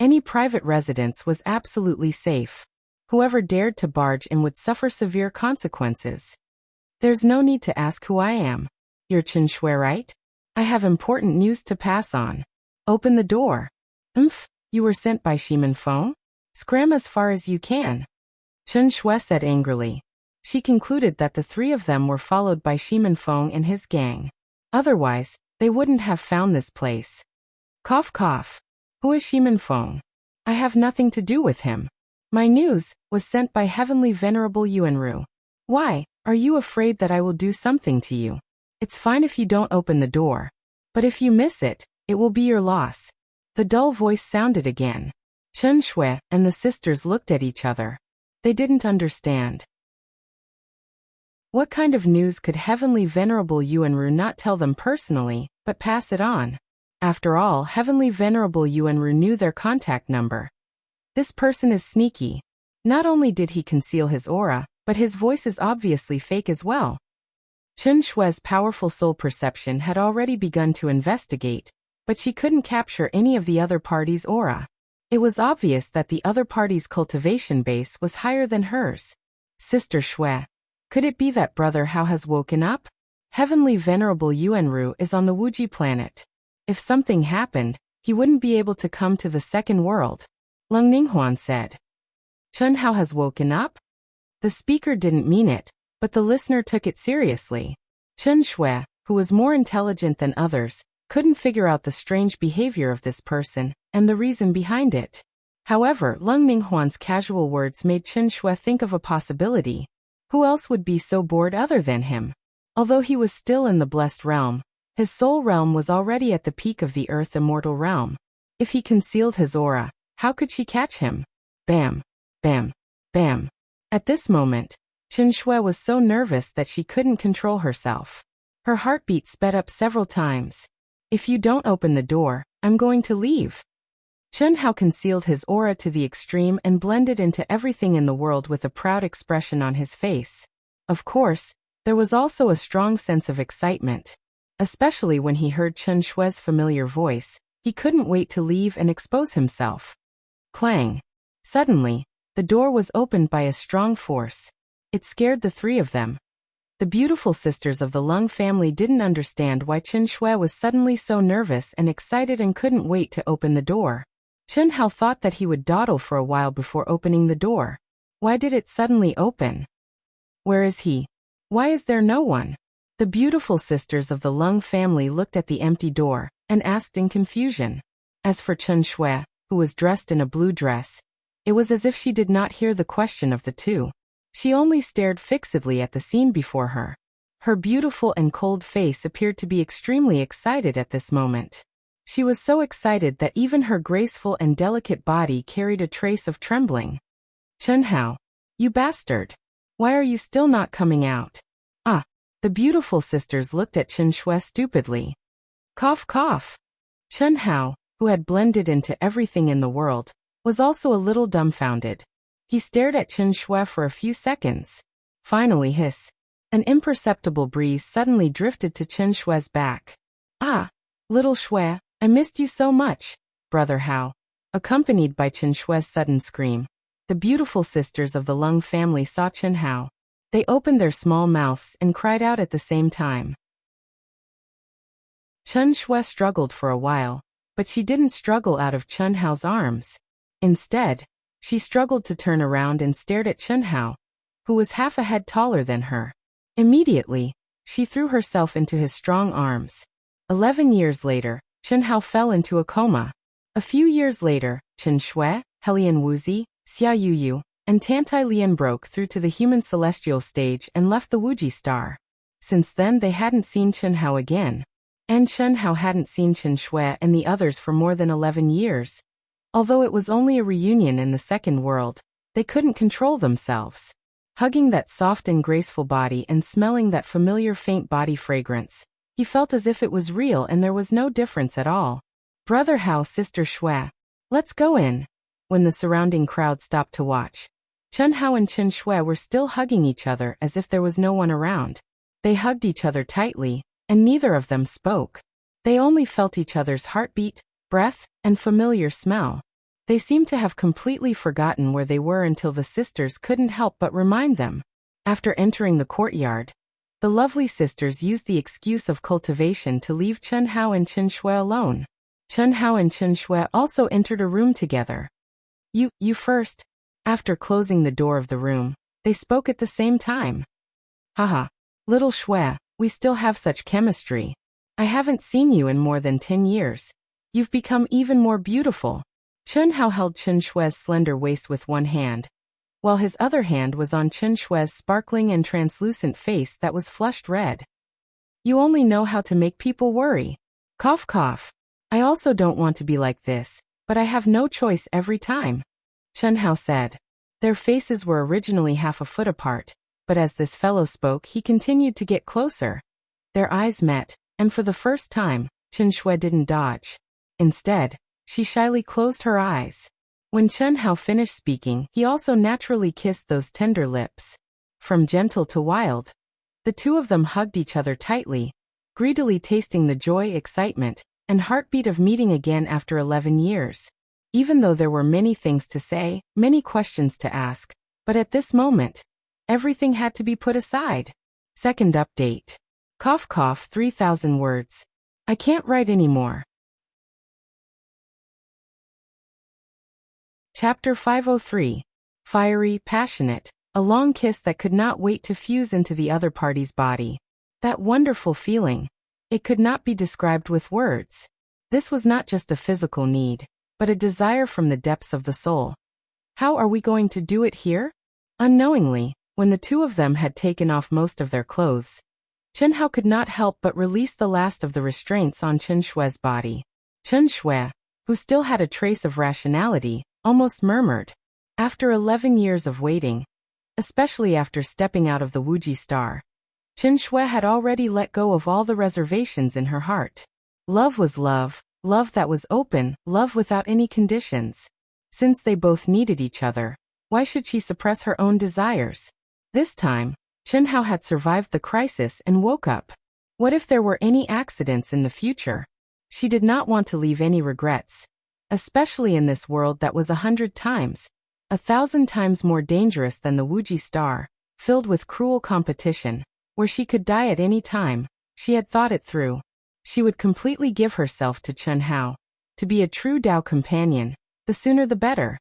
any private residence was absolutely safe. Whoever dared to barge in would suffer severe consequences. There's no need to ask who I am. You're Chen Shui, right? I have important news to pass on. Open the door. You were sent by Shimen Feng? Scram as far as you can. Chen Shui said angrily. She concluded that the three of them were followed by Shimen Feng and his gang. Otherwise, they wouldn't have found this place. Cough, cough. Who is Shimen Feng? I have nothing to do with him. My news was sent by Heavenly Venerable Yuanru. Why, are you afraid that I will do something to you? It's fine if you don't open the door. But if you miss it, it will be your loss. The dull voice sounded again. Chen Shui and the sisters looked at each other. They didn't understand. What kind of news could Heavenly Venerable Yuanru not tell them personally, but pass it on? After all, Heavenly Venerable Yuanru knew their contact number. This person is sneaky. Not only did he conceal his aura, but his voice is obviously fake as well. Chen Shui's powerful soul perception had already begun to investigate, but she couldn't capture any of the other party's aura. It was obvious that the other party's cultivation base was higher than hers. Sister Shui, could it be that Brother Hao has woken up? Heavenly Venerable Yuanru is on the Wuji planet. If something happened, he wouldn't be able to come to the second world. Lung Ninghuan said. Chen Hao has woken up? The speaker didn't mean it, but the listener took it seriously. Chen Shui, who was more intelligent than others, couldn't figure out the strange behavior of this person and the reason behind it. However, Lung Ninghuan's casual words made Chen Shui think of a possibility. Who else would be so bored other than him? Although he was still in the blessed realm, his soul realm was already at the peak of the earth immortal realm. If he concealed his aura, how could she catch him? Bam, bam, bam. At this moment, Chen Shui was so nervous that she couldn't control herself. Her heartbeat sped up several times. If you don't open the door, I'm going to leave. Chen Hao concealed his aura to the extreme and blended into everything in the world with a proud expression on his face. Of course, there was also a strong sense of excitement. especially when he heard Chen Shui's familiar voice. He couldn't wait to leave and expose himself. Clang. Suddenly, the door was opened by a strong force. It scared the three of them. The beautiful sisters of the Lung family didn't understand why Chen Shui was suddenly so nervous and excited and couldn't wait to open the door. Chen Hao thought that he would dawdle for a while before opening the door. Why did it suddenly open? Where is he? Why is there no one? The beautiful sisters of the Lung family looked at the empty door and asked in confusion. As for Chen Shui, who was dressed in a blue dress, it was as if she did not hear the question of the two. She only stared fixedly at the scene before her. Her beautiful and cold face appeared to be extremely excited at this moment. She was so excited that even her graceful and delicate body carried a trace of trembling. Chen Hao, you bastard! Why are you still not coming out? Ah! The beautiful sisters looked at Chen Shui stupidly. Cough cough! Chen Hao, who had blended into everything in the world, was also a little dumbfounded. He stared at Chen Shui for a few seconds. Finally hiss. An imperceptible breeze suddenly drifted to Chen Shui's back. Ah! Little Shui, I missed you so much, brother Hao. Accompanied by Chen Shui's sudden scream, the beautiful sisters of the Lung family saw Chen Hao. They opened their small mouths and cried out at the same time. Chen Shui struggled for a while, but she didn't struggle out of Chen Hao's arms. Instead, she struggled to turn around and stared at Chen Hao, who was half a head taller than her. Immediately, she threw herself into his strong arms. 11 years later, Chen Hao fell into a coma. A few years later, Chen Shui, Helian Wuxia, Xia Yuyu, and Tantai Lian broke through to the human celestial stage and left the Wuji star. Since then they hadn't seen Chen Hao again. And Chen Hao hadn't seen Chen Shui and the others for more than 11 years. Although it was only a reunion in the second world, they couldn't control themselves. Hugging that soft and graceful body and smelling that familiar faint body fragrance, he felt as if it was real and there was no difference at all. Brother Hao, sister Shui, let's go in. When the surrounding crowd stopped to watch, Chen Hao and Chen Shui were still hugging each other as if there was no one around. They hugged each other tightly, and neither of them spoke. They only felt each other's heartbeat, breath, and familiar smell. They seemed to have completely forgotten where they were until the sisters couldn't help but remind them. After entering the courtyard, the lovely sisters used the excuse of cultivation to leave Chen Hao and Chen Shui alone. Chen Hao and Chen Shui also entered a room together. You first. After closing the door of the room, they spoke at the same time. Haha. Little Shui, we still have such chemistry. I haven't seen you in more than 10 years. You've become even more beautiful. Chen Hao held Chen Shui's slender waist with one hand, while his other hand was on Chen Shui's sparkling and translucent face that was flushed red. You only know how to make people worry. Cough cough. I also don't want to be like this, but I have no choice every time. Chen Hao said. Their faces were originally half a foot apart, but as this fellow spoke he continued to get closer. Their eyes met, and for the first time, Chen Shui didn't dodge. Instead, she shyly closed her eyes. When Chen Hao finished speaking, he also naturally kissed those tender lips. From gentle to wild, the two of them hugged each other tightly, greedily tasting the joy, excitement, and heartbeat of meeting again after 11 years. Even though there were many things to say, many questions to ask, but at this moment, everything had to be put aside. Second update. Cough cough 3,000 words. I can't write anymore. Chapter 503. Fiery, passionate, a long kiss that could not wait to fuse into the other party's body. That wonderful feeling. It could not be described with words. This was not just a physical need, but a desire from the depths of the soul. How are we going to do it here? Unknowingly, when the two of them had taken off most of their clothes, Chen Hao could not help but release the last of the restraints on Chen Shui's body. Chen Shui, who still had a trace of rationality, almost murmured. After 11 years of waiting, especially after stepping out of the Wuji star, Chen Shui had already let go of all the reservations in her heart. Love was love, love that was open, love without any conditions. Since they both needed each other, why should she suppress her own desires? This time, Chen Hao had survived the crisis and woke up. What if there were any accidents in the future? She did not want to leave any regrets, especially in this world that was 100 times, 1,000 times more dangerous than the Wuxia star, filled with cruel competition, where she could die at any time. She had thought it through. She would completely give herself to Chen Hao. To be a true Dao companion, the sooner the better.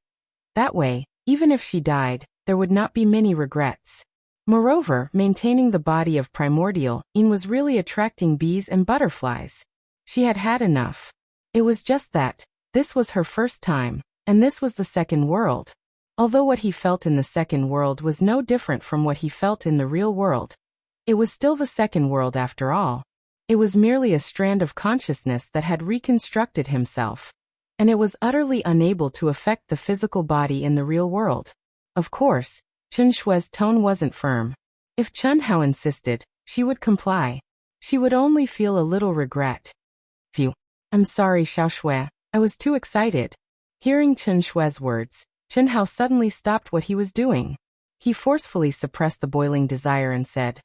That way, even if she died, there would not be many regrets. Moreover, maintaining the body of primordial Yin was really attracting bees and butterflies. She had had enough. It was just that, this was her first time, and this was the second world. Although what he felt in the second world was no different from what he felt in the real world, it was still the second world after all. It was merely a strand of consciousness that had reconstructed himself, and it was utterly unable to affect the physical body in the real world. Of course, Chen Shui's tone wasn't firm. If Chen Hao insisted, she would comply. She would only feel a little regret. Phew. I'm sorry, Xiao Shui. I was too excited. Hearing Chen Shui's words, Chen Hao suddenly stopped what he was doing. He forcefully suppressed the boiling desire and said,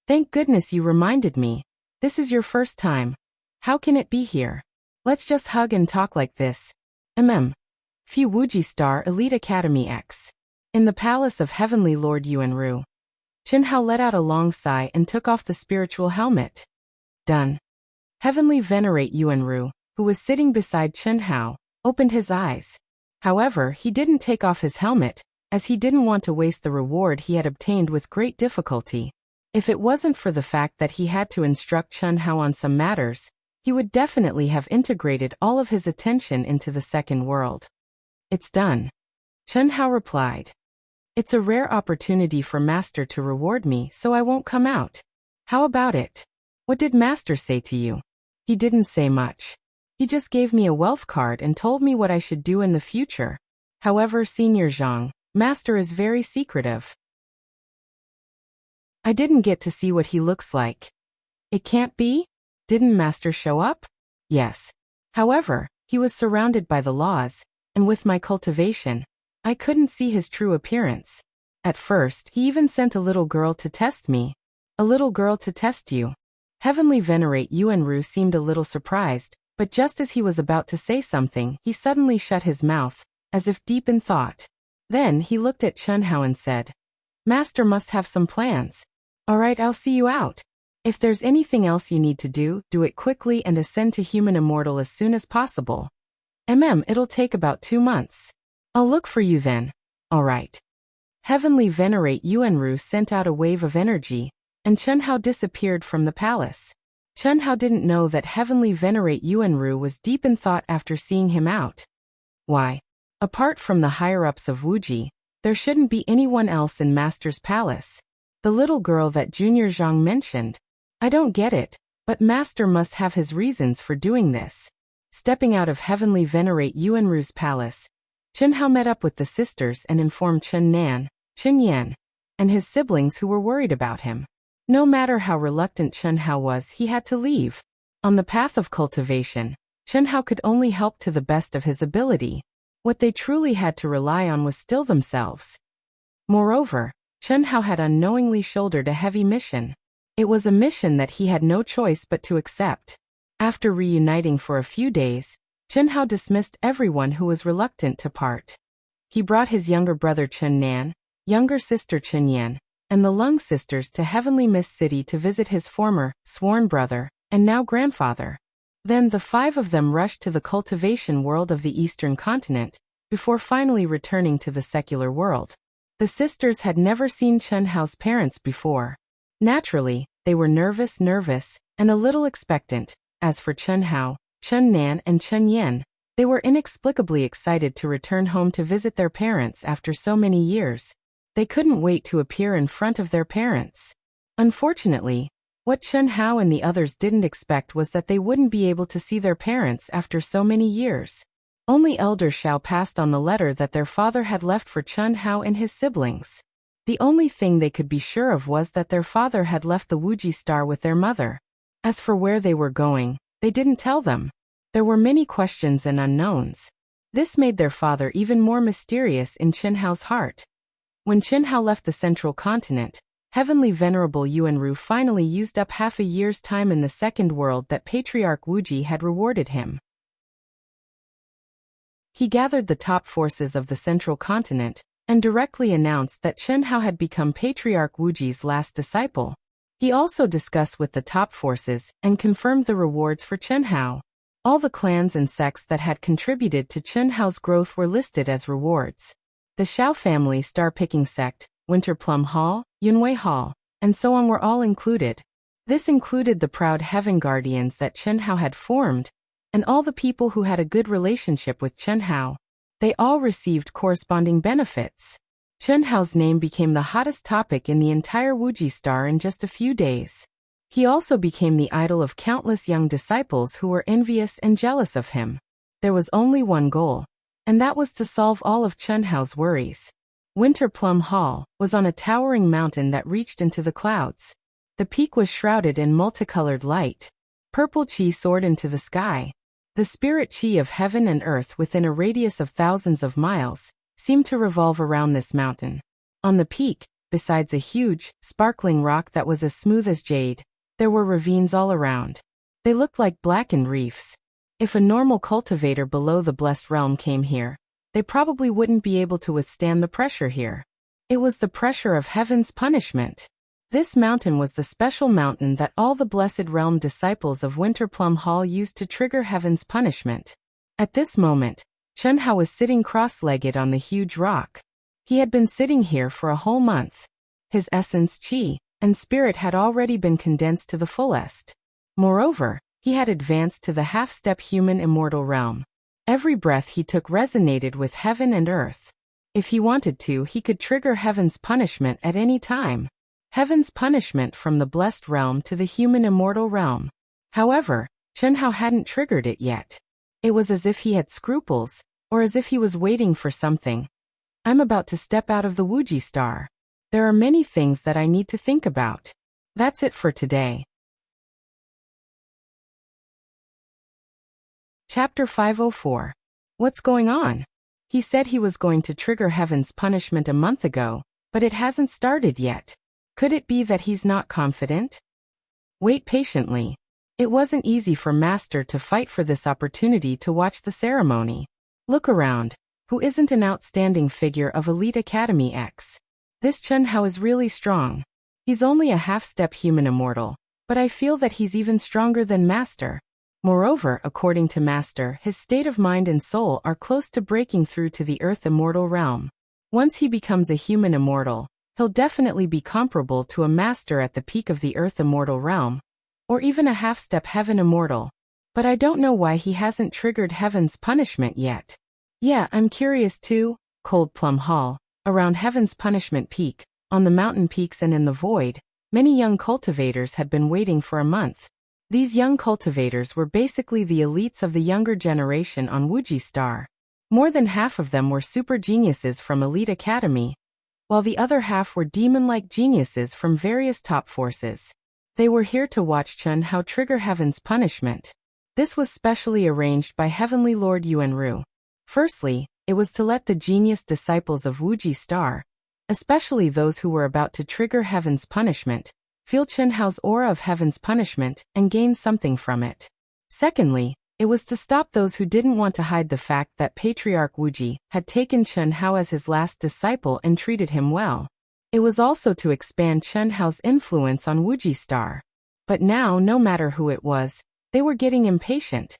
"Thank goodness you reminded me. This is your first time. How can it be here? Let's just hug and talk like this. Fu Wuji Star Elite Academy X. In the palace of Heavenly Lord Yuanru." Chen Hao let out a long sigh and took off the spiritual helmet. Done. Heavenly Venerate Yuanru, who was sitting beside Chen Hao, opened his eyes. However, he didn't take off his helmet, as he didn't want to waste the reward he had obtained with great difficulty. If it wasn't for the fact that he had to instruct Chen Hao on some matters, he would definitely have integrated all of his attention into the second world. It's done. Chen Hao replied. It's a rare opportunity for Master to reward me, so I won't come out. How about it? What did Master say to you? He didn't say much. He just gave me a wealth card and told me what I should do in the future. However, Senior Zhang, Master is very secretive. I didn't get to see what he looks like. It can't be? Didn't Master show up? Yes. However, he was surrounded by the laws, and with my cultivation, I couldn't see his true appearance. At first, he even sent a little girl to test me. A little girl to test you. Heavenly Venerate Yuanru seemed a little surprised, but just as he was about to say something, he suddenly shut his mouth, as if deep in thought. Then he looked at Chen Hao and said, Master must have some plans. Alright, I'll see you out. If there's anything else you need to do it quickly and ascend to human immortal as soon as possible. It'll take about 2 months. I'll look for you then. Alright. Heavenly Venerate Yuanru sent out a wave of energy, and Chen Hao disappeared from the palace. Chen Hao didn't know that Heavenly Venerate Yuanru was deep in thought after seeing him out. Why? Apart from the higher-ups of Wuji, there shouldn't be anyone else in Master's palace. The little girl that Junior Zhang mentioned. I don't get it, but Master must have his reasons for doing this. Stepping out of Heavenly Venerate Yuanru's palace, Chen Hao met up with the sisters and informed Chen Nan, Chen Yan, and his siblings who were worried about him. No matter how reluctant Chen Hao was, he had to leave. On the path of cultivation, Chen Hao could only help to the best of his ability. What they truly had to rely on was still themselves. Moreover, Chen Hao had unknowingly shouldered a heavy mission. It was a mission that he had no choice but to accept. After reuniting for a few days, Chen Hao dismissed everyone who was reluctant to part. He brought his younger brother Chen Nan, younger sister Chen Yan, and the Lung sisters to Heavenly Mist City to visit his former, sworn brother, and now grandfather. Then the 5 of them rushed to the cultivation world of the Eastern continent, before finally returning to the secular world. The sisters had never seen Chen Hao's parents before. Naturally, they were nervous, and a little expectant. As for Chen Hao, Chen Nan and Chen Yan, they were inexplicably excited to return home to visit their parents after so many years. They couldn't wait to appear in front of their parents. Unfortunately, what Chen Hao and the others didn't expect was that they wouldn't be able to see their parents after so many years. Only Elder Xiao passed on the letter that their father had left for Chen Hao and his siblings. The only thing they could be sure of was that their father had left the Wuji Star with their mother. As for where they were going, they didn't tell them. There were many questions and unknowns. This made their father even more mysterious in Chen Hao's heart. When Chen Hao left the central continent, Heavenly Venerable Yuanru finally used up half a year's time in the second world that Patriarch Wuji had rewarded him. He gathered the top forces of the central continent and directly announced that Chen Hao had become Patriarch Wuji's last disciple. He also discussed with the top forces and confirmed the rewards for Chen Hao. All the clans and sects that had contributed to Chen Hao's growth were listed as rewards. The Xiao family star-picking sect, Winter Plum Hall, Yunwei Hall, and so on were all included. This included the proud heaven guardians that Chen Hao had formed, and all the people who had a good relationship with Chen Hao. They all received corresponding benefits. Chen Hao's name became the hottest topic in the entire Wuji Star in just a few days. He also became the idol of countless young disciples who were envious and jealous of him. There was only one goal, and that was to solve all of Chen Hao's worries. Winter Plum Hall was on a towering mountain that reached into the clouds. The peak was shrouded in multicolored light. Purple qi soared into the sky. The spirit qi of heaven and earth within a radius of thousands of miles seemed to revolve around this mountain. On the peak, besides a huge, sparkling rock that was as smooth as jade, there were ravines all around. They looked like blackened reefs. If a normal cultivator below the blessed realm came here, they probably wouldn't be able to withstand the pressure here. It was the pressure of heaven's punishment. This mountain was the special mountain that all the blessed realm disciples of Winter Plum Hall used to trigger heaven's punishment. At this moment, Chen Hao was sitting cross-legged on the huge rock. He had been sitting here for a whole month. His essence, qi, and spirit had already been condensed to the fullest. Moreover, he had advanced to the half-step human immortal realm. Every breath he took resonated with heaven and earth. If he wanted to, he could trigger heaven's punishment at any time. Heaven's punishment from the blessed realm to the human immortal realm. However, Chen Hao hadn't triggered it yet. It was as if he had scruples, or as if he was waiting for something. I'm about to step out of the Wuji Star. There are many things that I need to think about. That's it for today. Chapter 504. What's going on? He said he was going to trigger heaven's punishment a month ago, but it hasn't started yet. Could it be that he's not confident? Wait patiently. It wasn't easy for Master to fight for this opportunity to watch the ceremony. Look around. Who isn't an outstanding figure of Elite Academy X? This Chen Hao is really strong. He's only a half-step human immortal, but I feel that he's even stronger than Master. Moreover, according to Master, his state of mind and soul are close to breaking through to the Earth Immortal realm. Once he becomes a human immortal, he'll definitely be comparable to a Master at the peak of the Earth Immortal realm, or even a half-step Heaven Immortal. But I don't know why he hasn't triggered Heaven's punishment yet. Yeah, I'm curious too. Cold Plum Hall, around Heaven's punishment peak, on the mountain peaks and in the void, many young cultivators had been waiting for a month. These young cultivators were basically the elites of the younger generation on Wuji Star. More than half of them were super geniuses from Elite Academy, while the other half were demon-like geniuses from various top forces. They were here to watch Chen Hao trigger Heaven's punishment. This was specially arranged by Heavenly Lord Yuanru. Firstly, it was to let the genius disciples of Wuji Star, especially those who were about to trigger Heaven's punishment, feel Chen Hao's aura of Heaven's punishment and gain something from it. Secondly, it was to stop those who didn't want to hide the fact that Patriarch Wuji had taken Chen Hao as his last disciple and treated him well. It was also to expand Chen Hao's influence on Wuji Star. But now, no matter who it was, they were getting impatient.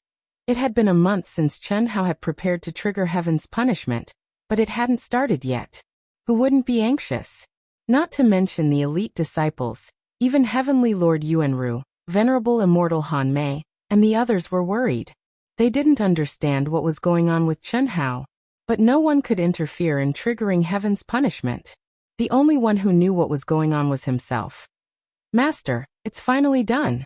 It had been a month since Chen Hao had prepared to trigger Heaven's punishment, but it hadn't started yet. Who wouldn't be anxious? Not to mention the elite disciples. Even Heavenly Lord Yuanru, Venerable Immortal Han Mei, and the others were worried. They didn't understand what was going on with Chen Hao, but no one could interfere in triggering Heaven's punishment. The only one who knew what was going on was himself. Master, it's finally done.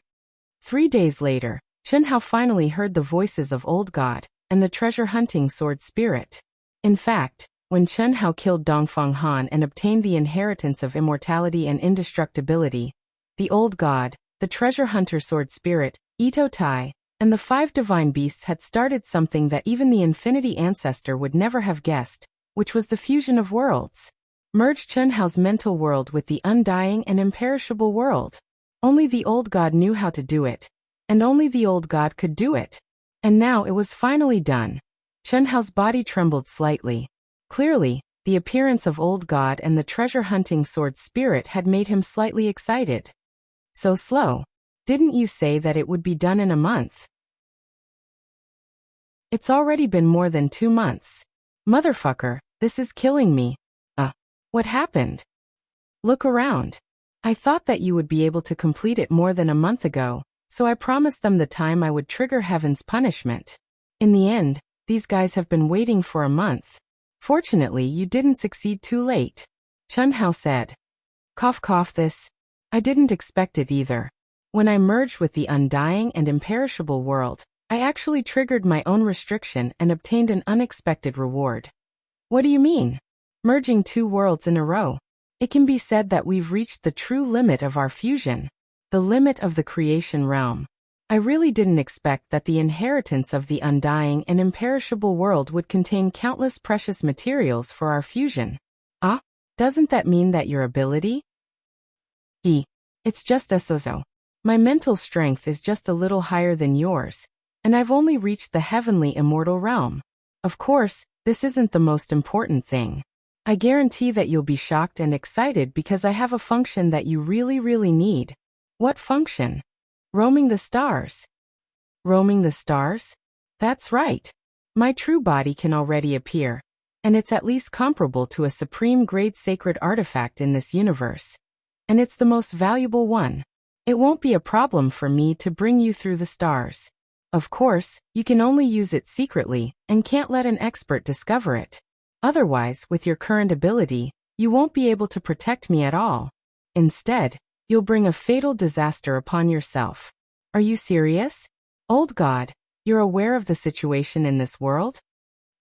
3 days later, Chen Hao finally heard the voices of Old God and the treasure-hunting sword spirit. In fact, when Chen Hao killed Dongfang Han and obtained the inheritance of immortality and indestructibility, the Old God, the treasure hunter sword spirit, Ito Tai, and the 5 divine beasts had started something that even the Infinity Ancestor would never have guessed, which was the fusion of worlds. Merge Chunhao's mental world with the undying and imperishable world. Only the old god knew how to do it. And only the old god could do it. And now it was finally done. Chunhao's body trembled slightly. Clearly, the appearance of old god and the treasure-hunting sword spirit had made him slightly excited. So slow. Didn't you say that it would be done in a month? It's already been more than 2 months. Motherfucker, this is killing me. What happened? Look around. I thought that you would be able to complete it more than a month ago, so I promised them the time I would trigger heaven's punishment. In the end, these guys have been waiting for a month. Fortunately, you didn't succeed too late. Chunhao said. Cough cough this. I didn't expect it either. When I merged with the undying and imperishable world, I actually triggered my own restriction and obtained an unexpected reward. What do you mean? Merging 2 worlds in a row. It can be said that we've reached the true limit of our fusion. The limit of the creation realm. I really didn't expect that the inheritance of the undying and imperishable world would contain countless precious materials for our fusion. Doesn't that mean that your ability? It's just so. My mental strength is just a little higher than yours, and I've only reached the heavenly immortal realm. Of course, this isn't the most important thing. I guarantee that you'll be shocked and excited because I have a function that you really need. What function? Roaming the stars. Roaming the stars? That's right. My true body can already appear, and it's at least comparable to a supreme-grade sacred artifact in this universe. And it's the most valuable one. It won't be a problem for me to bring you through the stars. Of course, you can only use it secretly and can't let an expert discover it. Otherwise, with your current ability, you won't be able to protect me at all. Instead, you'll bring a fatal disaster upon yourself. Are you serious? Old God, you're aware of the situation in this world?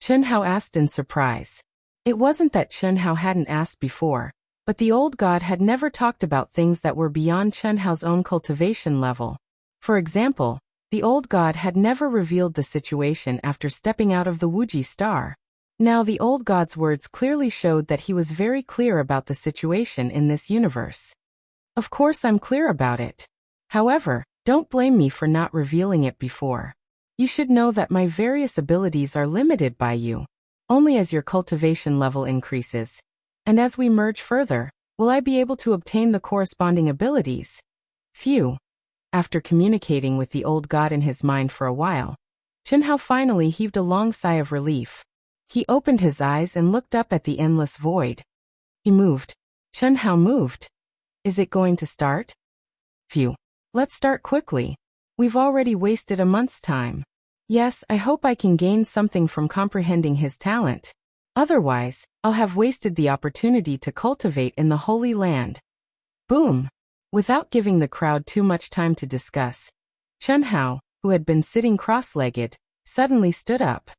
Chunhao asked in surprise. It wasn't that Chunhao hadn't asked before, but the old god had never talked about things that were beyond Chunhao's own cultivation level. For example, the old god had never revealed the situation after stepping out of the Wuxia star. Now the old god's words clearly showed that he was very clear about the situation in this universe. Of course I'm clear about it. However, don't blame me for not revealing it before. You should know that my various abilities are limited by you, only as your cultivation level increases. And as we merge further, will I be able to obtain the corresponding abilities? Phew. After communicating with the old god in his mind for a while, Chunhao finally heaved a long sigh of relief. He opened his eyes and looked up at the endless void. He moved. Chunhao moved. Is it going to start? Phew. Let's start quickly. We've already wasted a month's time. Yes, I hope I can gain something from comprehending his talent. Otherwise, I'll have wasted the opportunity to cultivate in the Holy Land. Boom. Without giving the crowd too much time to discuss, Chunhao, who had been sitting cross-legged, suddenly stood up.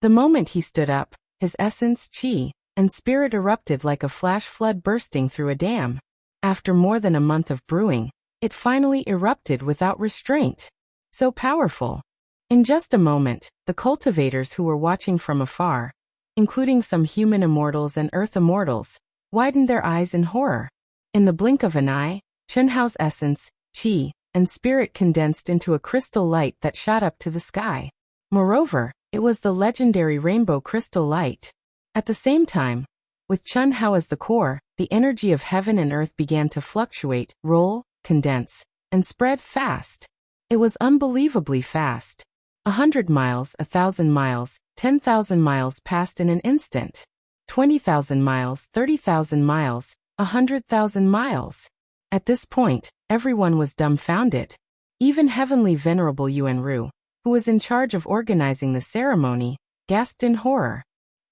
The moment he stood up, his essence, qi, and spirit erupted like a flash flood bursting through a dam. After more than a month of brewing, it finally erupted without restraint. So powerful. In just a moment, the cultivators who were watching from afar, including some human immortals and earth immortals, widened their eyes in horror. In the blink of an eye, Chunhao's essence, qi, and spirit condensed into a crystal light that shot up to the sky. Moreover, it was the legendary rainbow crystal light. At the same time, with Chunhao as the core, the energy of heaven and earth began to fluctuate, roll, condense, and spread fast. It was unbelievably fast. 100 miles, 1,000 miles, 10,000 miles passed in an instant. 20,000 miles, 30,000 miles, 100,000 miles. At this point, everyone was dumbfounded. Even Heavenly Venerable Yuanru, who was in charge of organizing the ceremony, gasped in horror.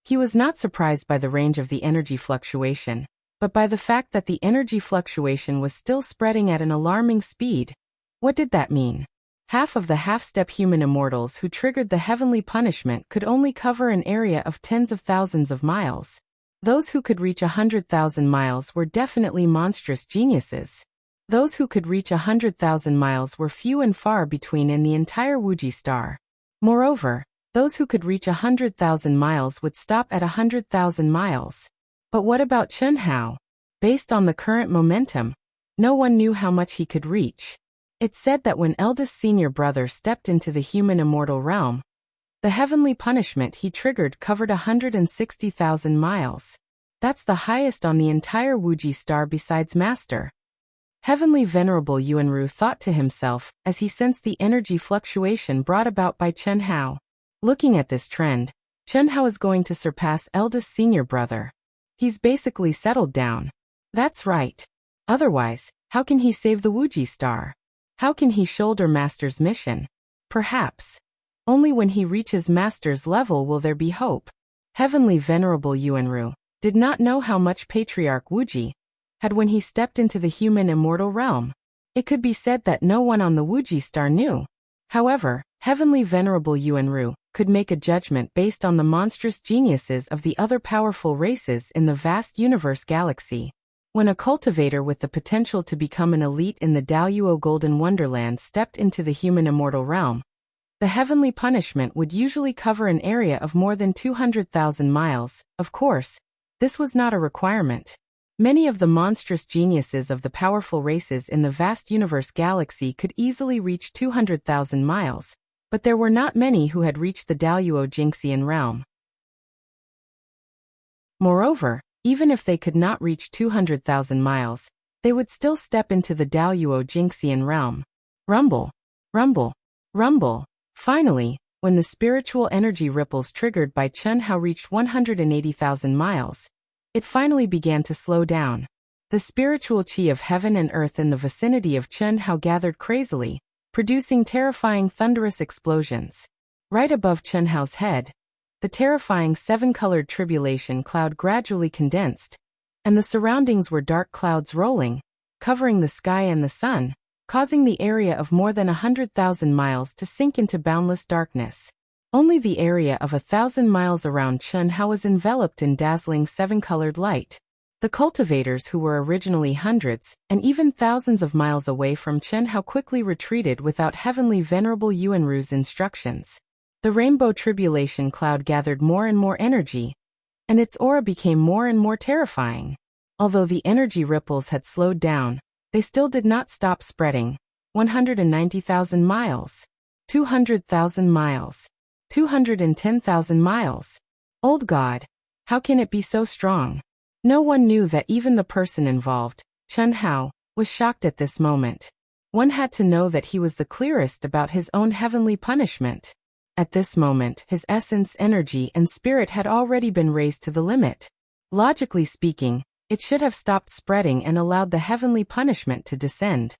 He was not surprised by the range of the energy fluctuation, but by the fact that the energy fluctuation was still spreading at an alarming speed. What did that mean? Half of the half-step human immortals who triggered the heavenly punishment could only cover an area of tens of thousands of miles. Those who could reach 100,000 miles were definitely monstrous geniuses. Those who could reach 100,000 miles were few and far between in the entire Wuxia star. Moreover, Those who could reach 100,000 miles would stop at 100,000 miles. But what about Chen Hao? Based on the current momentum, no one knew how much he could reach. It's said that when eldest senior brother stepped into the human immortal realm, the heavenly punishment he triggered covered 160,000 miles. That's the highest on the entire Wuji star besides Master. Heavenly Venerable Yuanru thought to himself as he sensed the energy fluctuation brought about by Chen Hao. Looking at this trend, Chen Hao is going to surpass eldest senior brother. He's basically settled down. That's right. Otherwise, how can he save the Wuji star? How can he shoulder Master's mission? Perhaps. Only when he reaches Master's level will there be hope. Heavenly Venerable Yuanru did not know how much Patriarch Wuji had when he stepped into the human immortal realm. It could be said that no one on the Wuji star knew. However, Heavenly Venerable Yuanru could make a judgment based on the monstrous geniuses of the other powerful races in the vast universe galaxy. When a cultivator with the potential to become an elite in the Daoyuo Golden Wonderland stepped into the human immortal realm, the heavenly punishment would usually cover an area of more than 200,000 miles. Of course, this was not a requirement. Many of the monstrous geniuses of the powerful races in the vast universe galaxy could easily reach 200,000 miles, but there were not many who had reached the Daoyuo Jingxian realm. Moreover, even if they could not reach 200,000 miles, they would still step into the Daoyuo Jingxian realm. Rumble, rumble, rumble. Finally, when the spiritual energy ripples triggered by Chen Hao reached 180,000 miles, it finally began to slow down. The spiritual chi of heaven and earth in the vicinity of Chen Hao gathered crazily, producing terrifying thunderous explosions. Right above Chen Hao's head, the terrifying seven-colored tribulation cloud gradually condensed, and the surroundings were dark clouds rolling, covering the sky and the sun, causing the area of more than 100,000 miles to sink into boundless darkness. Only the area of 1,000 miles around Chen Hao was enveloped in dazzling seven-colored light. The cultivators who were originally hundreds and even thousands of miles away from Chen Hao quickly retreated without Heavenly Venerable Yuanru's instructions. The rainbow tribulation cloud gathered more and more energy, and its aura became more and more terrifying. Although the energy ripples had slowed down, they still did not stop spreading. 190,000 miles. 200,000 miles. 210,000 miles. Old God, how can it be so strong? No one knew that even the person involved, Chen Hao, was shocked at this moment. One had to know that he was the clearest about his own heavenly punishment. At this moment, his essence, energy, and spirit had already been raised to the limit. Logically speaking, it should have stopped spreading and allowed the heavenly punishment to descend.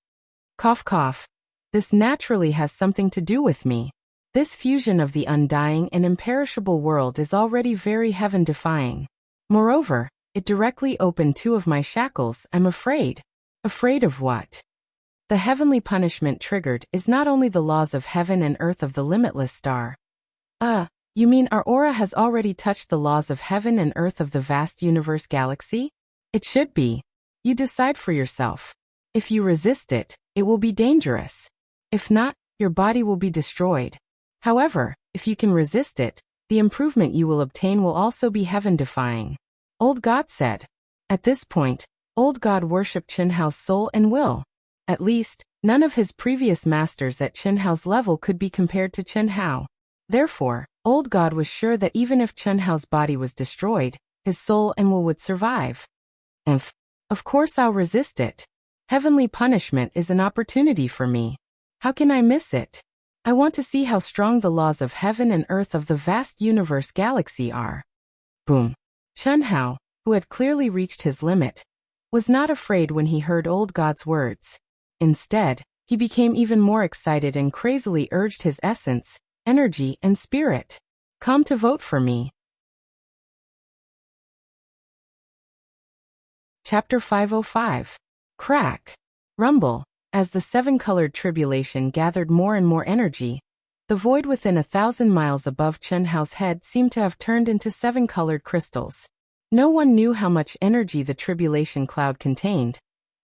Cough cough. This naturally has something to do with me. This fusion of the undying and imperishable world is already very heaven-defying. Moreover, it directly opened two of my shackles. I'm afraid. Afraid of what? The heavenly punishment triggered is not only the laws of heaven and earth of the limitless star. You mean our aura has already touched the laws of heaven and earth of the vast universe galaxy? It should be. You decide for yourself. If you resist it, it will be dangerous. If not, your body will be destroyed. However, if you can resist it, the improvement you will obtain will also be heaven-defying. Old God said. At this point, Old God worshipped Chen Hao's soul and will. At least, none of his previous masters at Chen Hao's level could be compared to Chen Hao. Therefore, Old God was sure that even if Chen Hao's body was destroyed, his soul and will would survive. Of course I'll resist it. Heavenly punishment is an opportunity for me. How can I miss it? I want to see how strong the laws of heaven and earth of the vast universe galaxy are. Boom. Chen Hao, who had clearly reached his limit, was not afraid when he heard Old God's words. Instead, he became even more excited and crazily urged his essence, energy, and spirit. Come to vote for me. Chapter 505. Crack. Rumble. As the seven-colored tribulation gathered more and more energy, the void within 1,000 miles above Chen Hao's head seemed to have turned into seven-colored crystals. No one knew how much energy the tribulation cloud contained,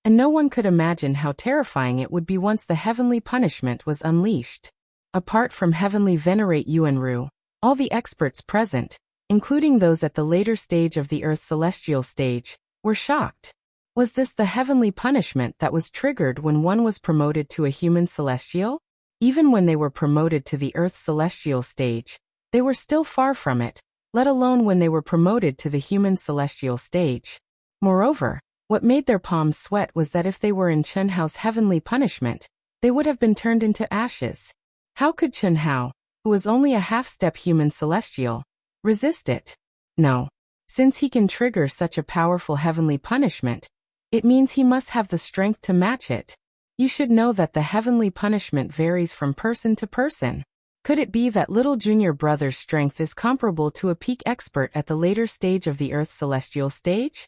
and no one could imagine how terrifying it would be once the heavenly punishment was unleashed. Apart from Heavenly Venerate Yuanru, All the experts present, including those at the later stage of the Earth's celestial stage, were shocked. Was this the heavenly punishment that was triggered when one was promoted to a human celestial? Even when they were promoted to the Earth's celestial stage, they were still far from it, let alone when they were promoted to the human celestial stage. Moreover, what made their palms sweat was that if they were in Chen Hao's heavenly punishment, they would have been turned into ashes. How could Chen Hao, who was only a half-step human celestial, resist it? No. Since he can trigger such a powerful heavenly punishment, it means he must have the strength to match it. You should know that the heavenly punishment varies from person to person. Could it be that little junior brother's strength is comparable to a peak expert at the later stage of the Earth's celestial stage?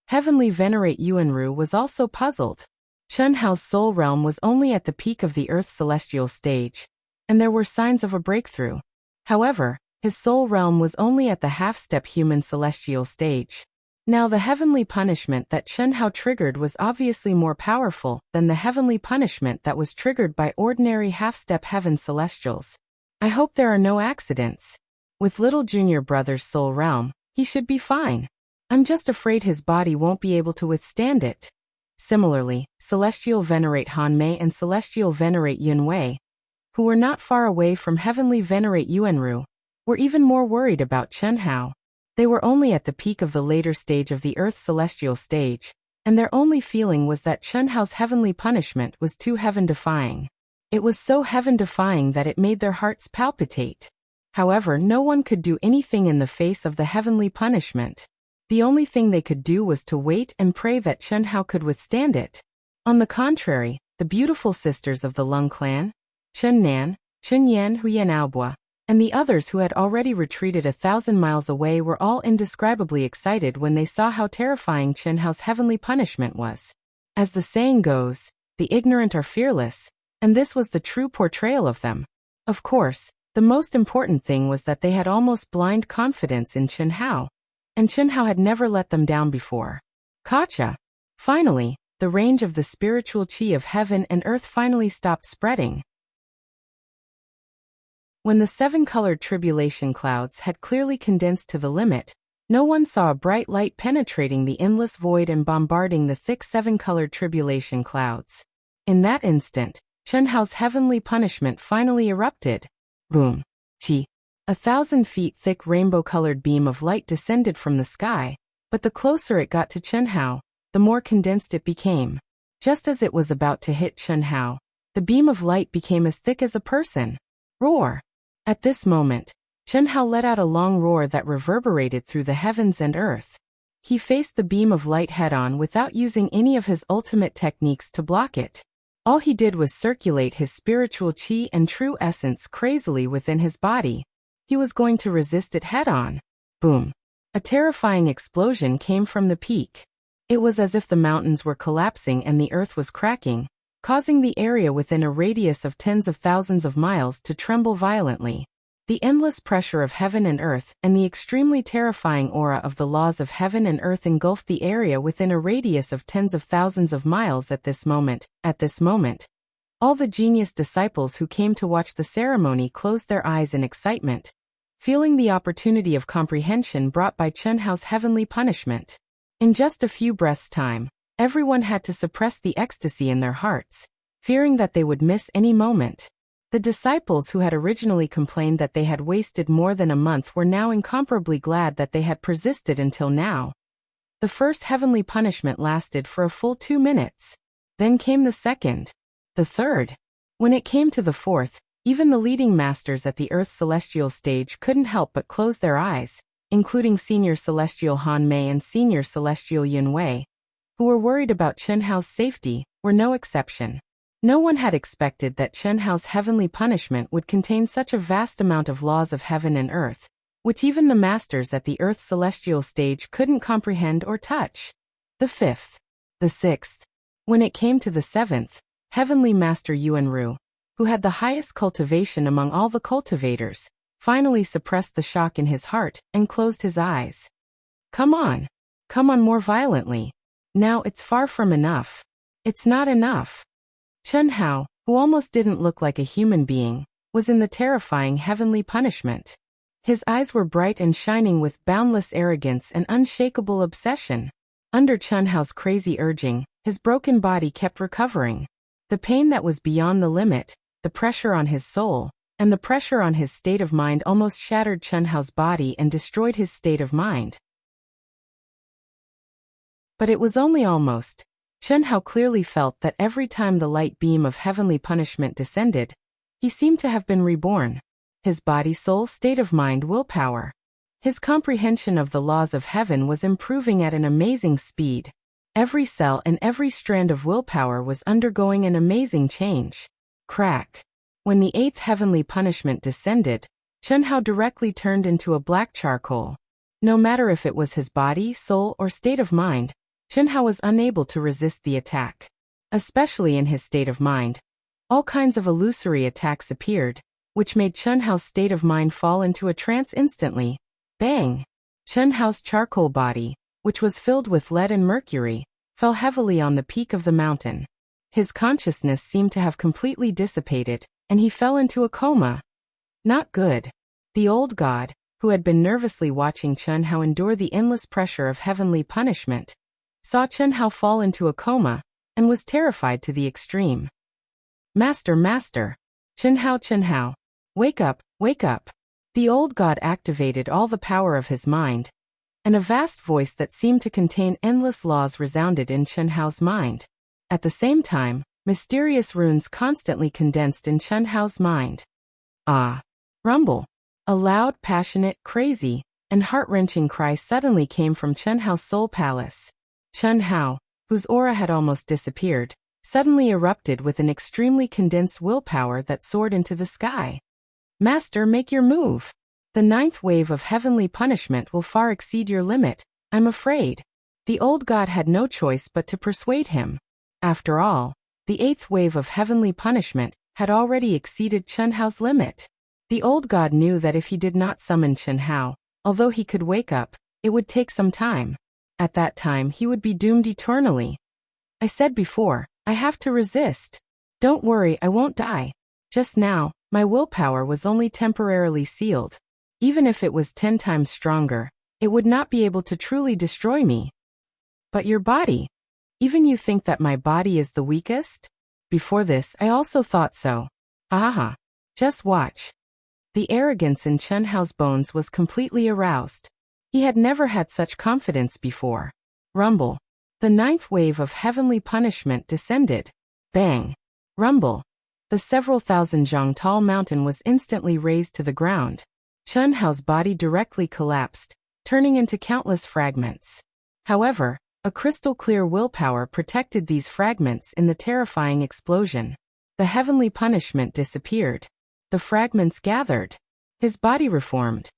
Heavenly Venerate Yuanru was also puzzled. Chen Hao's soul realm was only at the peak of the Earth's celestial stage, and there were signs of a breakthrough. However, his soul realm was only at the half-step human celestial stage. Now the heavenly punishment that Chen Hao triggered was obviously more powerful than the heavenly punishment that was triggered by ordinary half-step heaven celestials. I hope there are no accidents. With little junior brother's soul realm, he should be fine. I'm just afraid his body won't be able to withstand it. Similarly, Celestial Venerate Han Mei and Celestial Venerate Yun Wei, who were not far away from Heavenly Venerate Yuanru, were even more worried about Chen Hao. They were only at the peak of the later stage of the Earth's celestial stage, and their only feeling was that Chen Hao's heavenly punishment was too heaven-defying. It was so heaven-defying that it made their hearts palpitate. However, no one could do anything in the face of the heavenly punishment. The only thing they could do was to wait and pray that Chen Hao could withstand it. On the contrary, the beautiful sisters of the Lung clan, Chen Nan, Chen Yan Huyen Aobua, and the others who had already retreated 1,000 miles away were all indescribably excited when they saw how terrifying Chen Hao's heavenly punishment was. As the saying goes, the ignorant are fearless, and this was the true portrayal of them. Of course, the most important thing was that they had almost blind confidence in Chen Hao, and Chen Hao had never let them down before. Gotcha! Finally, the range of the spiritual qi of heaven and earth finally stopped spreading. When the 7-colored tribulation clouds had clearly condensed to the limit, no one saw a bright light penetrating the endless void and bombarding the thick 7-colored tribulation clouds. In that instant, Chen Hao's heavenly punishment finally erupted. Boom! Qi! 1,000 feet thick rainbow-colored beam of light descended from the sky, but the closer it got to Chen Hao, the more condensed it became. Just as it was about to hit Chen Hao, the beam of light became as thick as a person. Roar! At this moment, Chen Hao let out a long roar that reverberated through the heavens and earth. He faced the beam of light head-on without using any of his ultimate techniques to block it. All he did was circulate his spiritual qi and true essence crazily within his body. He was going to resist it head-on. Boom! A terrifying explosion came from the peak. It was as if the mountains were collapsing and the earth was cracking, causing the area within a radius of tens of thousands of miles to tremble violently. The endless pressure of heaven and earth and the extremely terrifying aura of the laws of heaven and earth engulfed the area within a radius of tens of thousands of miles at this moment. All the genius disciples who came to watch the ceremony closed their eyes in excitement, feeling the opportunity of comprehension brought by Chen Hao's heavenly punishment. In just a few breaths' time, everyone had to suppress the ecstasy in their hearts, fearing that they would miss any moment. The disciples who had originally complained that they had wasted more than a month were now incomparably glad that they had persisted until now. The first heavenly punishment lasted for a full 2 minutes. Then came the second, the third. When it came to the fourth, even the leading masters at the Earth's celestial stage couldn't help but close their eyes, including Senior Celestial Han Mei and Senior Celestial Yun Wei, who were worried about Chen Hao's safety, were no exception. No one had expected that Chen Hao's heavenly punishment would contain such a vast amount of laws of heaven and earth, which even the masters at the Earth's celestial stage couldn't comprehend or touch. The fifth, the sixth. When it came to the seventh, Heavenly Master Yuanru, who had the highest cultivation among all the cultivators, finally suppressed the shock in his heart and closed his eyes. Come on more violently. Now it's far from enough. It's not enough. Chen Hao, who almost didn't look like a human being, was in the terrifying heavenly punishment. His eyes were bright and shining with boundless arrogance and unshakable obsession. Under Chun Hao's crazy urging, his broken body kept recovering. The pain that was beyond the limit, the pressure on his soul, and the pressure on his state of mind almost shattered Chun Hao's body and destroyed his state of mind. But it was only almost. Chun Hao clearly felt that every time the light beam of heavenly punishment descended, he seemed to have been reborn. His body, soul, state of mind, willpower. His comprehension of the laws of heaven was improving at an amazing speed. Every cell and every strand of willpower was undergoing an amazing change. Crack. When the 8th heavenly punishment descended, Chun Hao directly turned into a black charcoal. No matter if it was his body, soul, or state of mind, Chun Hao was unable to resist the attack. Especially in his state of mind. All kinds of illusory attacks appeared, which made Chun Hao's state of mind fall into a trance instantly. Bang! Chun Hao's charcoal body, which was filled with lead and mercury, fell heavily on the peak of the mountain. His consciousness seemed to have completely dissipated, and he fell into a coma. Not good. The old god, who had been nervously watching Chun Hao endure the endless pressure of heavenly punishment, saw Chun Hao fall into a coma, and was terrified to the extreme. Master, master! Chun Hao, wake up, wake up! The old god activated all the power of his mind, and a vast voice that seemed to contain endless laws resounded in Chun Hao's mind. At the same time, mysterious runes constantly condensed in Chun Hao's mind. Ah! Rumble! A loud, passionate, crazy, and heart-wrenching cry suddenly came from Chun Hao's soul palace. Chun Hao, whose aura had almost disappeared, suddenly erupted with an extremely condensed willpower that soared into the sky. Master, make your move! The 9th wave of heavenly punishment will far exceed your limit, I'm afraid. The old god had no choice but to persuade him. After all, the 8th wave of heavenly punishment had already exceeded Chun Hao's limit. The old god knew that if he did not summon Chun Hao, although he could wake up, it would take some time. At that time he would be doomed eternally. I said before, I have to resist. Don't worry, I won't die. Just now, my willpower was only temporarily sealed. Even if it was 10 times stronger, it would not be able to truly destroy me. But your body? Even you think that my body is the weakest? Before this, I also thought so. Ha ha ha. Just watch. The arrogance in Chun Hao's bones was completely aroused. He had never had such confidence before. Rumble. The 9th wave of heavenly punishment descended. Bang. Rumble. The several thousand zhang tall mountain was instantly razed to the ground. Chun Hao's body directly collapsed, turning into countless fragments. However, a crystal-clear willpower protected these fragments in the terrifying explosion. The heavenly punishment disappeared. The fragments gathered. His body reformed.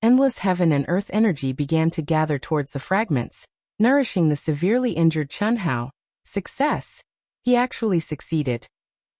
Endless heaven and earth energy began to gather towards the fragments, nourishing the severely injured Chun Hao. Success! He actually succeeded.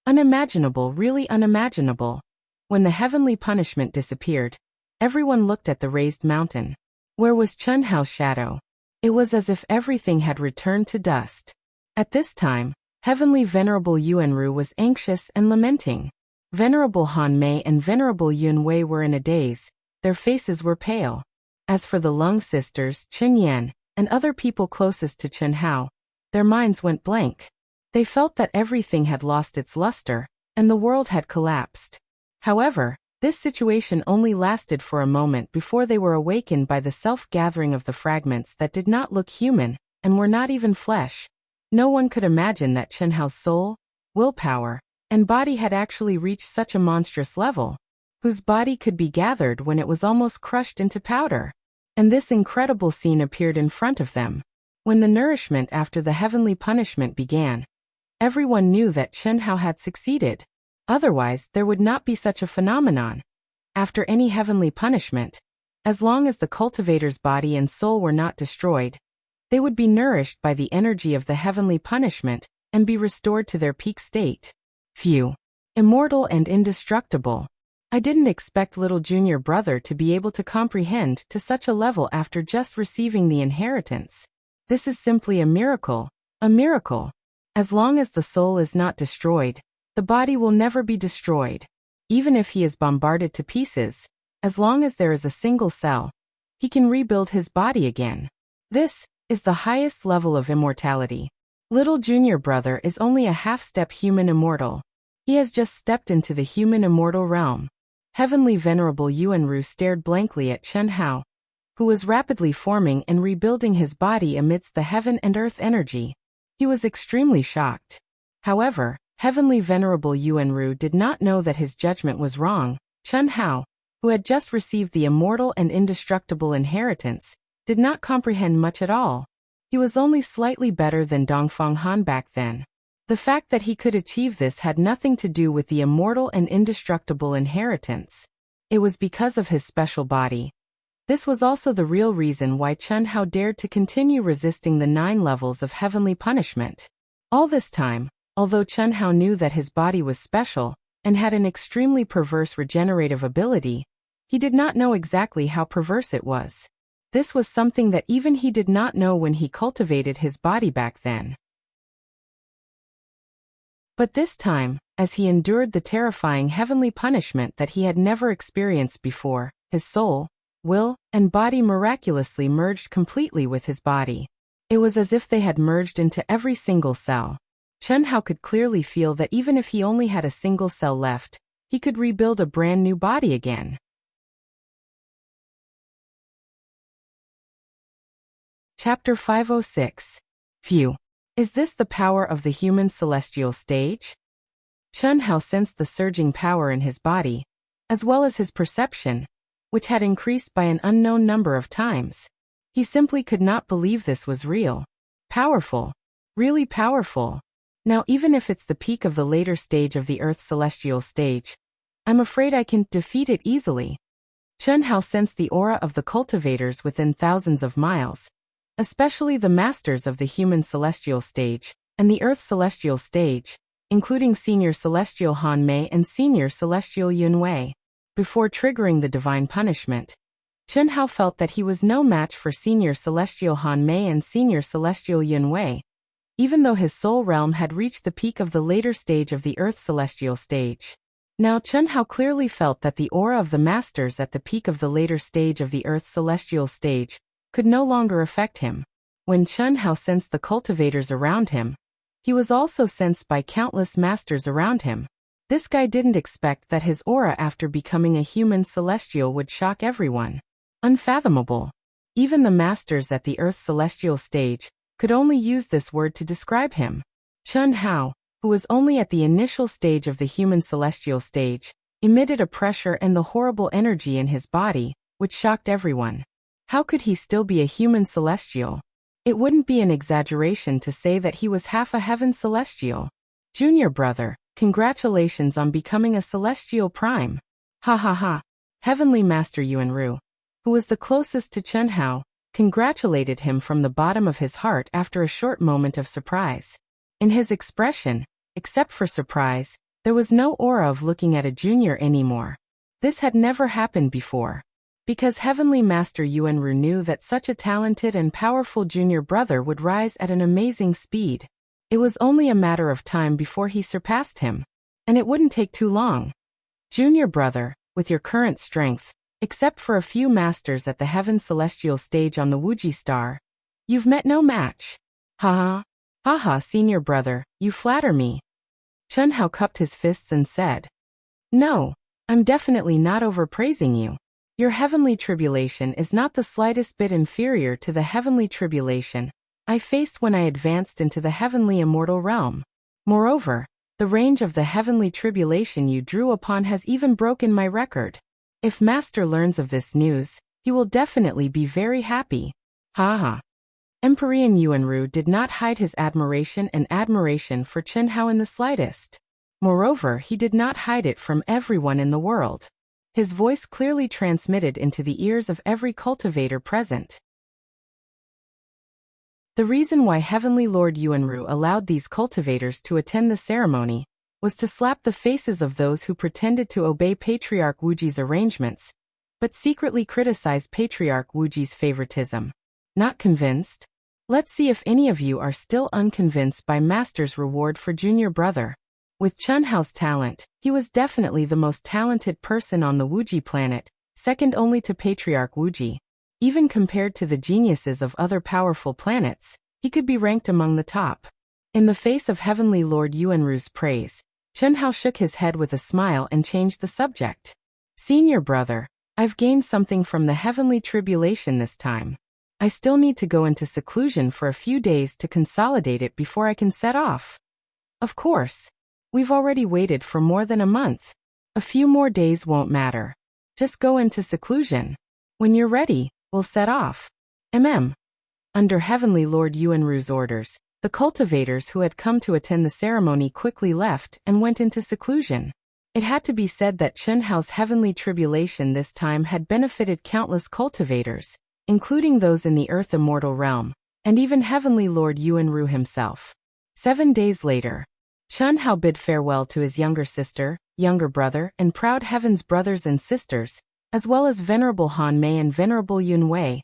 Unimaginable, really unimaginable. When the heavenly punishment disappeared, everyone looked at the raised mountain. Where was Chun Hao's shadow? It was as if everything had returned to dust. At this time, Heavenly Venerable Yuanru was anxious and lamenting. Venerable Han Mei and Venerable Yun Wei were in a daze. Their faces were pale. As for the Lung sisters, Chun Yan, and other people closest to Chun Hao, their minds went blank. They felt that everything had lost its luster, and the world had collapsed. However, this situation only lasted for a moment before they were awakened by the self-gathering of the fragments that did not look human, and were not even flesh. No one could imagine that Chun Hao's soul, willpower, and body had actually reached such a monstrous level, whose body could be gathered when it was almost crushed into powder. And this incredible scene appeared in front of them. When the nourishment after the heavenly punishment began, everyone knew that Chun Hao had succeeded. Otherwise, there would not be such a phenomenon. After any heavenly punishment, as long as the cultivator's body and soul were not destroyed, they would be nourished by the energy of the heavenly punishment and be restored to their peak state. Phew. Immortal and indestructible. I didn't expect little junior brother to be able to comprehend to such a level after just receiving the inheritance. This is simply a miracle. A miracle. As long as the soul is not destroyed, the body will never be destroyed. Even if he is bombarded to pieces, as long as there is a single cell, he can rebuild his body again. This is the highest level of immortality. Little junior brother is only a half-step human immortal. He has just stepped into the human immortal realm. Heavenly Venerable Yuanru stared blankly at Chen Hao, who was rapidly forming and rebuilding his body amidst the heaven and earth energy. He was extremely shocked. However, Heavenly Venerable Yuanru did not know that his judgment was wrong. Chen Hao, who had just received the immortal and indestructible inheritance, did not comprehend much at all. He was only slightly better than Dongfang Han back then. The fact that he could achieve this had nothing to do with the immortal and indestructible inheritance. It was because of his special body. This was also the real reason why Chen Hao dared to continue resisting the 9 levels of heavenly punishment. All this time, although Chen Hao knew that his body was special and had an extremely perverse regenerative ability, he did not know exactly how perverse it was. This was something that even he did not know when he cultivated his body back then. But this time, as he endured the terrifying heavenly punishment that he had never experienced before, his soul, will, and body miraculously merged completely with his body. It was as if they had merged into every single cell. Chen Hao could clearly feel that even if he only had a single cell left, he could rebuild a brand new body again. Chapter 506. Phew. Is this the power of the human celestial stage? Chen Hao sensed the surging power in his body, as well as his perception, which had increased by an unknown number of times. He simply could not believe this was real. Powerful. Really powerful. Now even if it's the peak of the later stage of the Earth's celestial stage, I'm afraid I can defeat it easily. Chen Hao sensed the aura of the cultivators within thousands of miles, especially the masters of the human celestial stage and the Earth celestial stage, including Senior Celestial Han Mei and Senior Celestial Yun Wei. Before triggering the divine punishment, Chen Hao felt that he was no match for Senior Celestial Han Mei and Senior Celestial Yun Wei, even though his soul realm had reached the peak of the later stage of the Earth celestial stage. Now Chen Hao clearly felt that the aura of the masters at the peak of the later stage of the Earth celestial stage could no longer affect him. When Chen Hao sensed the cultivators around him, he was also sensed by countless masters around him. This guy didn't expect that his aura after becoming a human celestial would shock everyone. Unfathomable. Even the masters at the Earth celestial stage could only use this word to describe him. Chen Hao, who was only at the initial stage of the human celestial stage, emitted a pressure and the horrible energy in his body, which shocked everyone. How could he still be a human celestial? It wouldn't be an exaggeration to say that he was half a heaven celestial. Junior brother, congratulations on becoming a celestial prime. Ha ha ha. Heavenly Master Yuanru, who was the closest to Chen Hao, congratulated him from the bottom of his heart after a short moment of surprise. In his expression, except for surprise, there was no aura of looking at a junior anymore. This had never happened before. Because Heavenly Master Yuanru knew that such a talented and powerful junior brother would rise at an amazing speed. It was only a matter of time before he surpassed him. And it wouldn't take too long. Junior brother, with your current strength, except for a few masters at the heaven celestial stage on the Wuxia star, you've met no match. Ha ha, senior brother, you flatter me. Chen Hao cupped his fists and said, No, I'm definitely not overpraising you. Your heavenly tribulation is not the slightest bit inferior to the heavenly tribulation I faced when I advanced into the heavenly immortal realm. Moreover, the range of the heavenly tribulation you drew upon has even broken my record. If Master learns of this news, he will definitely be very happy. Ha ha. Emperor Yuanru did not hide his admiration for Chen Hao in the slightest. Moreover, he did not hide it from everyone in the world. His voice clearly transmitted into the ears of every cultivator present. The reason why Heavenly Lord Yuanru allowed these cultivators to attend the ceremony was to slap the faces of those who pretended to obey Patriarch Wuji's arrangements, but secretly criticized Patriarch Wuji's favoritism. Not convinced? Let's see if any of you are still unconvinced by Master's reward for junior brother. With Chen Hao's talent, he was definitely the most talented person on the Wuji planet, second only to Patriarch Wuji. Even compared to the geniuses of other powerful planets, he could be ranked among the top. In the face of Heavenly Lord Yuanru's praise, Chen Hao shook his head with a smile and changed the subject. Senior brother, I've gained something from the heavenly tribulation this time. I still need to go into seclusion for a few days to consolidate it before I can set off. Of course. We've already waited for more than a month. A few more days won't matter. Just go into seclusion. When you're ready, we'll set off. Under Heavenly Lord Yuanru's orders, the cultivators who had come to attend the ceremony quickly left and went into seclusion. It had to be said that Chen Hao's heavenly tribulation this time had benefited countless cultivators, including those in the Earth Immortal Realm, and even Heavenly Lord Yuanru himself. 7 days later, Chen Hao bid farewell to his younger sister, younger brother, and proud Heaven's brothers and sisters, as well as Venerable Han Mei and Venerable Yun Wei,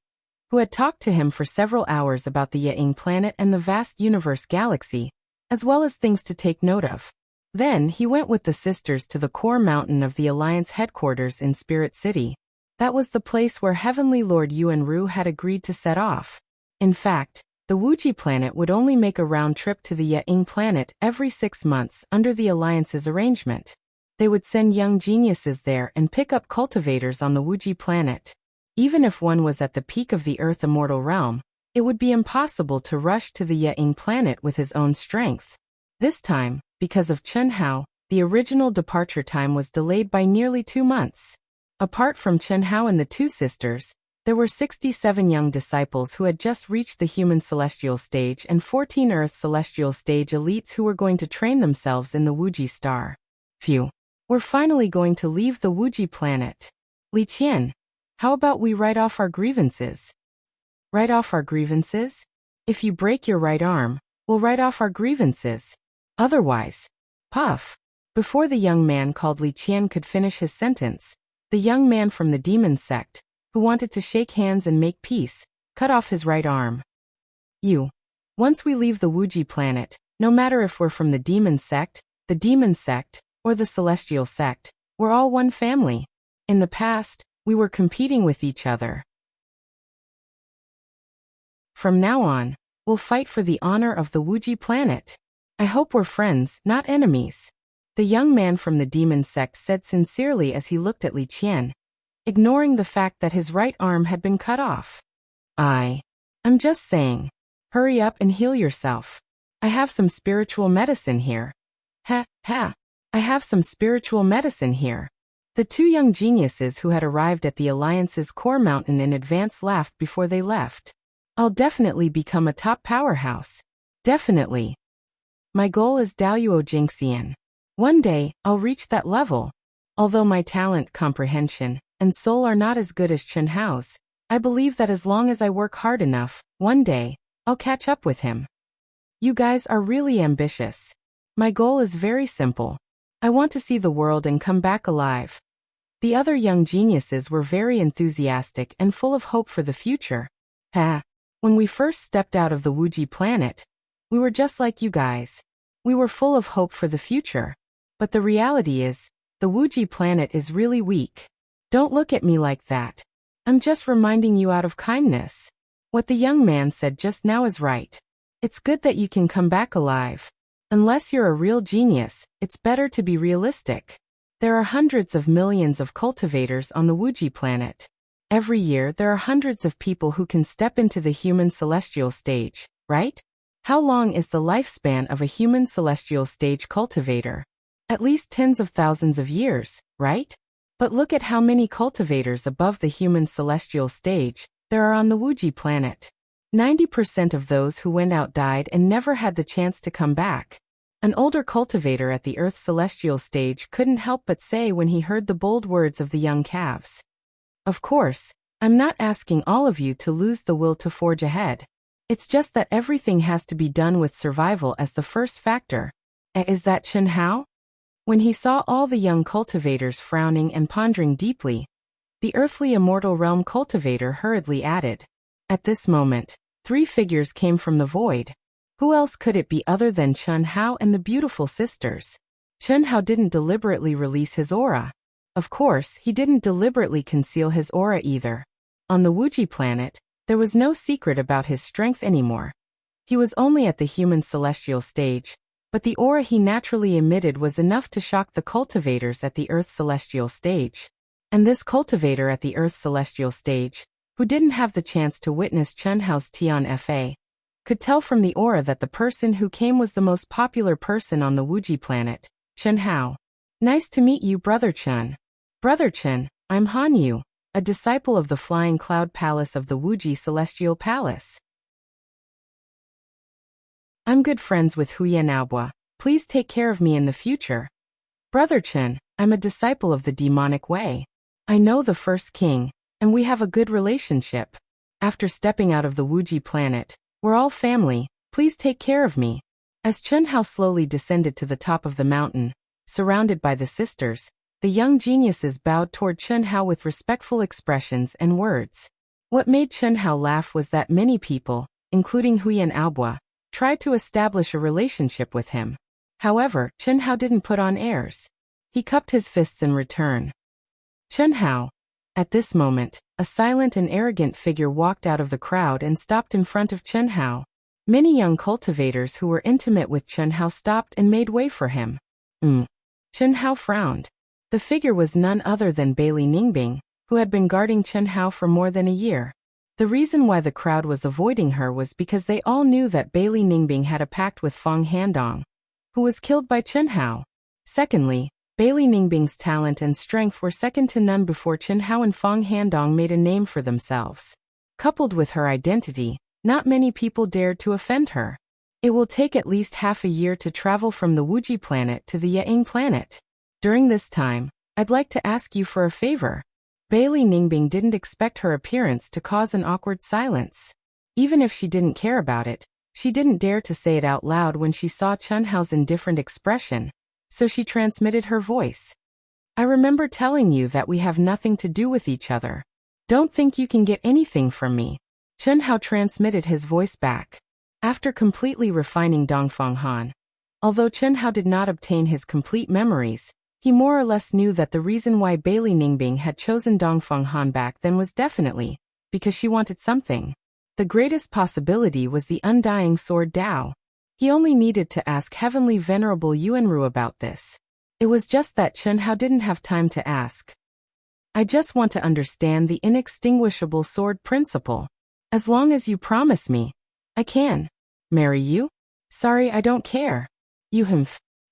who had talked to him for several hours about the Ying planet and the vast universe galaxy, as well as things to take note of. Then he went with the sisters to the core mountain of the Alliance headquarters in Spirit City. That was the place where Heavenly Lord Yuanru had agreed to set off. In fact, the Wuji planet would only make a round trip to the Ying planet every 6 months under the Alliance's arrangement. They would send young geniuses there and pick up cultivators on the Wuji planet. Even if one was at the peak of the Earth Immortal Realm, it would be impossible to rush to the Ying planet with his own strength. This time, because of Chen Hao, the original departure time was delayed by nearly 2 months. Apart from Chen Hao and the 2 sisters, there were 67 young disciples who had just reached the human celestial stage and 14 Earth celestial stage elites who were going to train themselves in the Wuji star. Phew. We're finally going to leave the Wuji planet. Li Qian, how about we write off our grievances? Write off our grievances? If you break your right arm, we'll write off our grievances. Otherwise, puff. Before the young man called Li Qian could finish his sentence, the young man from the demon sect, who wanted to shake hands and make peace, cut off his right arm. Once we leave the Wuji planet, no matter if we're from the demon sect, or the celestial sect, we're all one family. In the past, we were competing with each other. From now on, we'll fight for the honor of the Wuji planet. I hope we're friends, not enemies. The young man from the demon sect said sincerely as he looked at Li Qian, ignoring the fact that his right arm had been cut off. I'm just saying. Hurry up and heal yourself. I have some spiritual medicine here. I have some spiritual medicine here. The 2 young geniuses who had arrived at the Alliance's core mountain in advance laughed before they left. I'll definitely become a top powerhouse. Definitely. My goal is Daoyuo Jingxian. One day, I'll reach that level. Although my talent, comprehension, and soul are not as good as Chen Hao's, I believe that as long as I work hard enough, one day, I'll catch up with him. You guys are really ambitious. My goal is very simple. I want to see the world and come back alive. The other young geniuses were very enthusiastic and full of hope for the future. When we first stepped out of the Wuji planet, we were just like you guys. We were full of hope for the future. But the reality is, the Wuji planet is really weak. Don't look at me like that. I'm just reminding you out of kindness. What the young man said just now is right. It's good that you can come back alive. Unless you're a real genius, it's better to be realistic. There are hundreds of millions of cultivators on the Wuji planet. Every year there are hundreds of people who can step into the human celestial stage, right? How long is the lifespan of a human celestial stage cultivator? At least tens of thousands of years, right? But look at how many cultivators above the human celestial stage there are on the Wuji planet. 90% of those who went out died and never had the chance to come back. An older cultivator at the Earth celestial stage couldn't help but say when he heard the bold words of the young calves. Of course, I'm not asking all of you to lose the will to forge ahead. It's just that everything has to be done with survival as the first factor. Is that Chen Hao? When he saw all the young cultivators frowning and pondering deeply, the earthly immortal realm cultivator hurriedly added. At this moment, 3 figures came from the void. Who else could it be other than Chen Hao and the beautiful sisters? Chen Hao didn't deliberately release his aura. Of course, he didn't deliberately conceal his aura either. On the Wuxia planet, there was no secret about his strength anymore. He was only at the human celestial stage, but the aura he naturally emitted was enough to shock the cultivators at the Earth celestial stage. And this cultivator at the Earth celestial stage, who didn't have the chance to witness Chen Hao's Tian Fa, could tell from the aura that the person who came was the most popular person on the Wuxia planet, Chen Hao. Nice to meet you, Brother Chen. Brother Chen, I'm Han Yu, a disciple of the Flying Cloud Palace of the Wuxia Celestial Palace. I'm good friends with Huyan Aobua. Please take care of me in the future. Brother Chen, I'm a disciple of the demonic way. I know the first king, and we have a good relationship. After stepping out of the Wuxia planet, we're all family. Please take care of me. As Chen Hao slowly descended to the top of the mountain, surrounded by the sisters, the young geniuses bowed toward Chen Hao with respectful expressions and words. What made Chen Hao laugh was that many people, including Huyan Aobua, tried to establish a relationship with him. However, Chen Hao didn't put on airs. He cupped his fists in return. Chen Hao. At this moment, a silent and arrogant figure walked out of the crowd and stopped in front of Chen Hao. Many young cultivators who were intimate with Chen Hao stopped and made way for him. Chen Hao frowned. The figure was none other than Bailey Ningbing, who had been guarding Chen Hao for more than a year. The reason why the crowd was avoiding her was because they all knew that Bailey Ningbing had a pact with Fang Handong, who was killed by Chen Hao. Secondly, Bailey Ningbing's talent and strength were second to none before Chen Hao and Fang Handong made a name for themselves. Coupled with her identity, not many people dared to offend her. It will take at least half a year to travel from the Wuxia planet to the Yaing planet. During this time, I'd like to ask you for a favor. Bailey Ningbing didn't expect her appearance to cause an awkward silence. Even if she didn't care about it, she didn't dare to say it out loud when she saw Chen Hao's indifferent expression, so she transmitted her voice. I remember telling you that we have nothing to do with each other. Don't think you can get anything from me. Chen Hao transmitted his voice back. After completely refining Dongfang Han, although Chen Hao did not obtain his complete memories, he more or less knew that the reason why Bailey Ningbing had chosen Dongfang Han back then was definitely because she wanted something. The greatest possibility was the undying sword Dao. He only needed to ask Heavenly Venerable Yuanru about this. It was just that Chen Hao didn't have time to ask. I just want to understand the inextinguishable sword principle. As long as you promise me, I can marry you? Sorry, I don't care.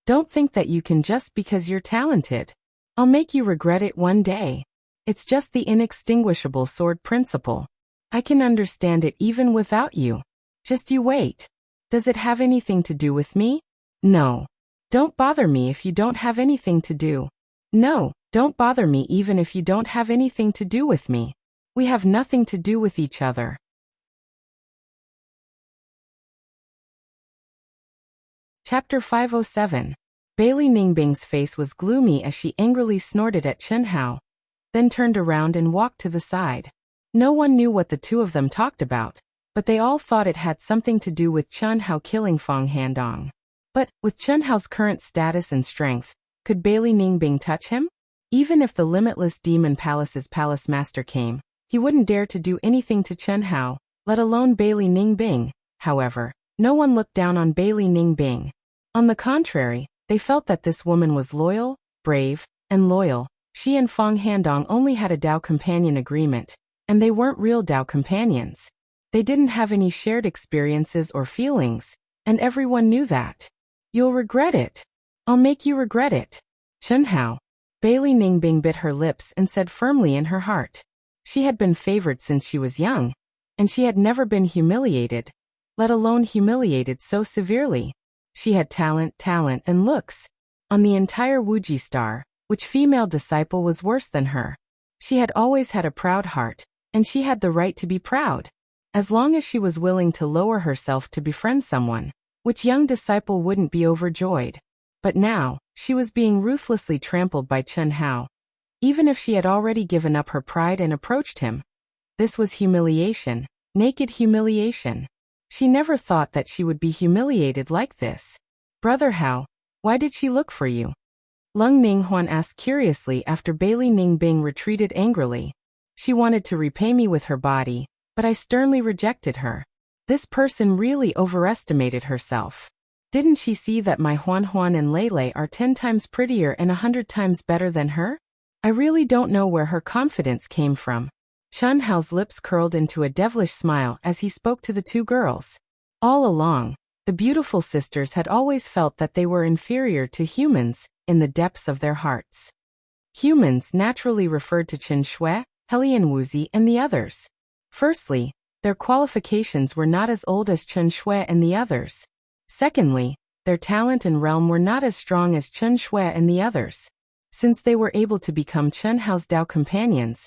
Don't think that you can just because you're talented. I'll make you regret it one day. It's just the inextinguishable sword principle. I can understand it even without you. Just you wait. Does it have anything to do with me? No. Don't bother me if you don't have anything to do. No, don't bother me even if you don't have anything to do with me. We have nothing to do with each other. Chapter 507. Bailey Ningbing's face was gloomy as she angrily snorted at Chen Hao, then turned around and walked to the side. No one knew what the two of them talked about, but they all thought it had something to do with Chen Hao killing Fang Handong. But, with Chen Hao's current status and strength, could Bailey Ningbing touch him? Even if the limitless Demon Palace's palace master came, he wouldn't dare to do anything to Chen Hao, let alone Bailey Ningbing. However, no one looked down on Bailey Ningbing. On the contrary, they felt that this woman was loyal, brave, and loyal. She and Fang Handong only had a Dao companion agreement, and they weren't real Dao companions. They didn't have any shared experiences or feelings, and everyone knew that. You'll regret it. I'll make you regret it. Chen Hao. Bailey Ningbing bit her lips and said firmly in her heart. She had been favored since she was young, and she had never been humiliated, let alone humiliated so severely. She had talent, and looks. On the entire Wuxia star, which female disciple was worse than her? She had always had a proud heart, and she had the right to be proud. As long as she was willing to lower herself to befriend someone, which young disciple wouldn't be overjoyed? But now, she was being ruthlessly trampled by Chen Hao. Even if she had already given up her pride and approached him. This was humiliation, naked humiliation. She never thought that she would be humiliated like this. Brother Hao, Why did she look for you? Lung Ninghuan asked curiously after Bailey Ningbing retreated angrily. She wanted to repay me with her body, but I sternly rejected her. This person really overestimated herself. Didn't she see that my Huan Huan and Lei are 10 times prettier and 100 times better than her? I really don't know where her confidence came from. Chen Hao's lips curled into a devilish smile as he spoke to the two girls. All along, the beautiful sisters had always felt that they were inferior to humans in the depths of their hearts. Humans naturally referred to Chen Shui, Helian Wuxia, and the others. Firstly, their qualifications were not as old as Chen Shui and the others. Secondly, their talent and realm were not as strong as Chen Shui and the others. Since they were able to become Chen Hao's Dao companions,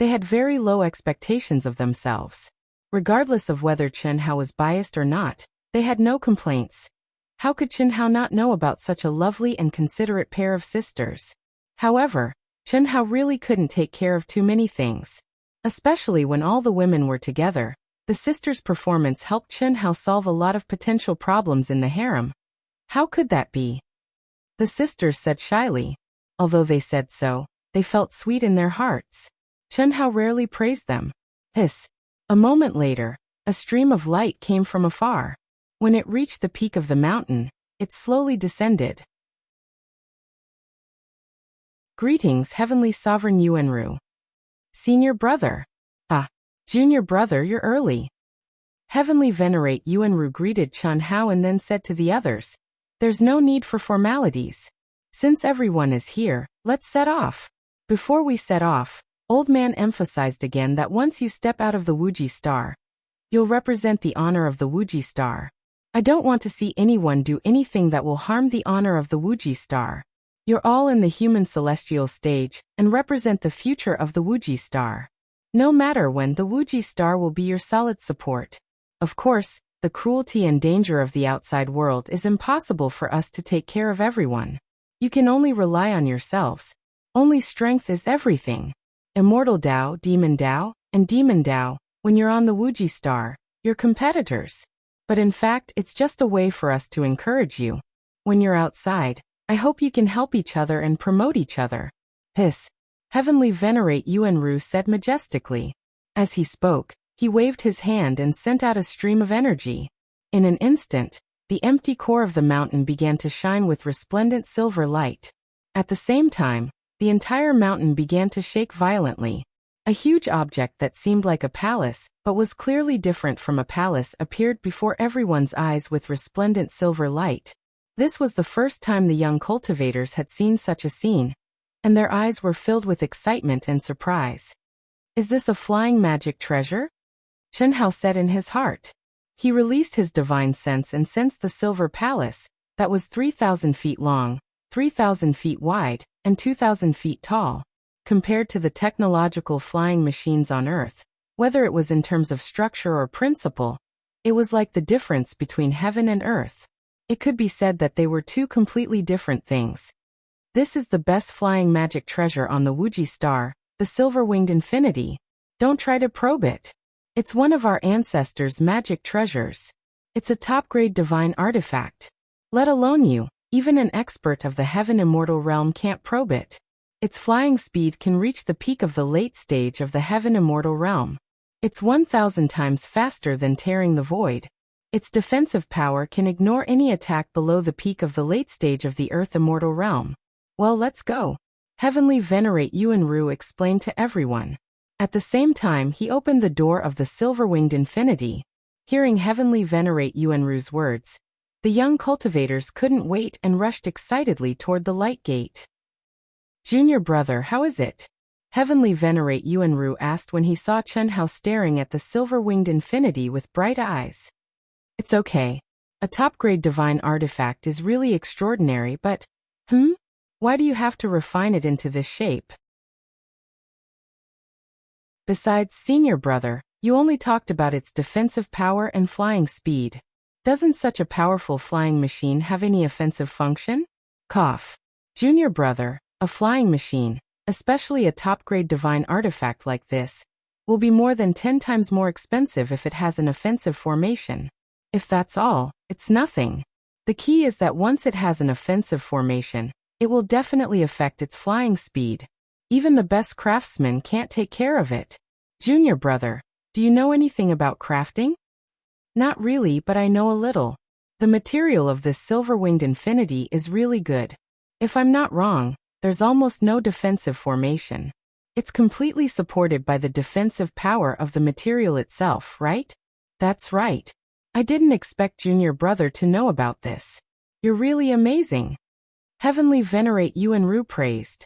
they had very low expectations of themselves. Regardless of whether Chen Hao was biased or not, they had no complaints. How could Chen Hao not know about such a lovely and considerate pair of sisters? However, Chen Hao really couldn't take care of too many things. Especially when all the women were together, the sisters' performance helped Chen Hao solve a lot of potential problems in the harem. How could that be? The sisters said shyly. Although they said so, they felt sweet in their hearts. Chen Hao rarely praised them. Hiss. A moment later, a stream of light came from afar. When it reached the peak of the mountain, it slowly descended. Greetings, Heavenly Sovereign Yuanru. Senior brother. Ah, junior brother, you're early. Heavenly Venerate Yuanru greeted Chen Hao and then said to the others, there's no need for formalities. Since everyone is here, let's set off. Before we set off, Old Man emphasized again that once you step out of the Wuxia star, you'll represent the honor of the Wuxia star. I don't want to see anyone do anything that will harm the honor of the Wuxia star. You're all in the human celestial stage and represent the future of the Wuxia star. No matter when, the Wuxia star will be your solid support. Of course, the cruelty and danger of the outside world is impossible for us to take care of everyone. You can only rely on yourselves. Only strength is everything. Immortal Dao, Demon Dao, and Demon Dao, when you're on the Wuxia star, you're competitors. But in fact, it's just a way for us to encourage you. When you're outside, I hope you can help each other and promote each other. Hiss. Heavenly Venerate Yuanru said majestically. As he spoke, he waved his hand and sent out a stream of energy. In an instant, the empty core of the mountain began to shine with resplendent silver light. At the same time, the entire mountain began to shake violently. A huge object that seemed like a palace, but was clearly different from a palace, appeared before everyone's eyes with resplendent silver light. This was the first time the young cultivators had seen such a scene, and their eyes were filled with excitement and surprise. Is this a flying magic treasure? Chen Hao said in his heart. He released his divine sense and sensed the silver palace, that was 3,000 feet long, 3,000 feet wide, and 2,000 feet tall. Compared to the technological flying machines on Earth, whether it was in terms of structure or principle, it was like the difference between heaven and earth. It could be said that they were two completely different things. This is the best flying magic treasure on the Wuxia star, the silver-winged infinity. Don't try to probe it. It's one of our ancestors' magic treasures. It's a top-grade divine artifact. Let alone you, even an expert of the heaven immortal realm can't probe it. Its flying speed can reach the peak of the late stage of the heaven immortal realm. It's 1,000 times faster than tearing the void. Its defensive power can ignore any attack below the peak of the late stage of the earth immortal realm. Well, let's go. Heavenly Venerate Yuanru explained to everyone. At the same time, he opened the door of the silver-winged infinity. Hearing Heavenly Venerate Yuanru's words, the young cultivators couldn't wait and rushed excitedly toward the light gate. Junior brother, how is it? Heavenly Venerate Yuanru asked when he saw Chen Hao staring at the silver-winged infinity with bright eyes. It's okay. A top-grade divine artifact is really extraordinary, but, why do you have to refine it into this shape? Besides, senior brother, you only talked about its defensive power and flying speed. Doesn't such a powerful flying machine have any offensive function? Cough. Junior brother, a flying machine, especially a top-grade divine artifact like this, will be more than 10 times more expensive if it has an offensive formation. If that's all, it's nothing. The key is that once it has an offensive formation, it will definitely affect its flying speed. Even the best craftsman can't take care of it. Junior brother, do you know anything about crafting? Not really, but I know a little. The material of this silver-winged infinity is really good. If I'm not wrong, there's almost no defensive formation. It's completely supported by the defensive power of the material itself, right? That's right. I didn't expect Junior brother to know about this. You're really amazing. Heavenly Venerate Yuanru praised.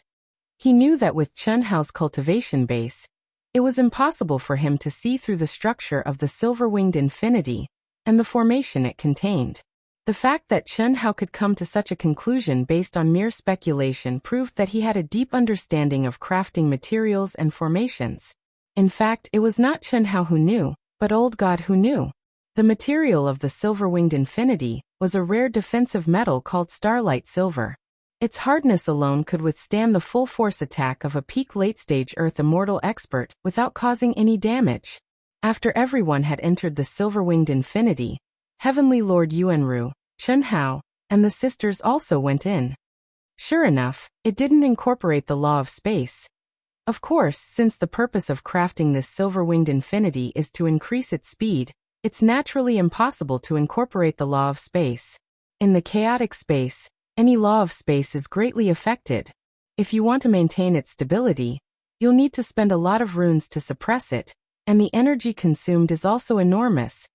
He knew that with Chen Hao's cultivation base, it was impossible for him to see through the structure of the silver-winged infinity and the formation it contained. The fact that Chen Hao could come to such a conclusion based on mere speculation proved that he had a deep understanding of crafting materials and formations. In fact, it was not Chen Hao who knew, but Old God who knew. The material of the silver-winged infinity was a rare defensive metal called starlight silver. Its hardness alone could withstand the full force attack of a peak late-stage Earth Immortal expert without causing any damage. After everyone had entered the silver-winged infinity, Heavenly Lord Yuanru, Chen Hao, and the sisters also went in. Sure enough, it didn't incorporate the law of space. Of course, since the purpose of crafting this silver-winged infinity is to increase its speed, it's naturally impossible to incorporate the law of space. In the chaotic space, any law of space is greatly affected. If you want to maintain its stability, you'll need to spend a lot of runes to suppress it, and the energy consumed is also enormous.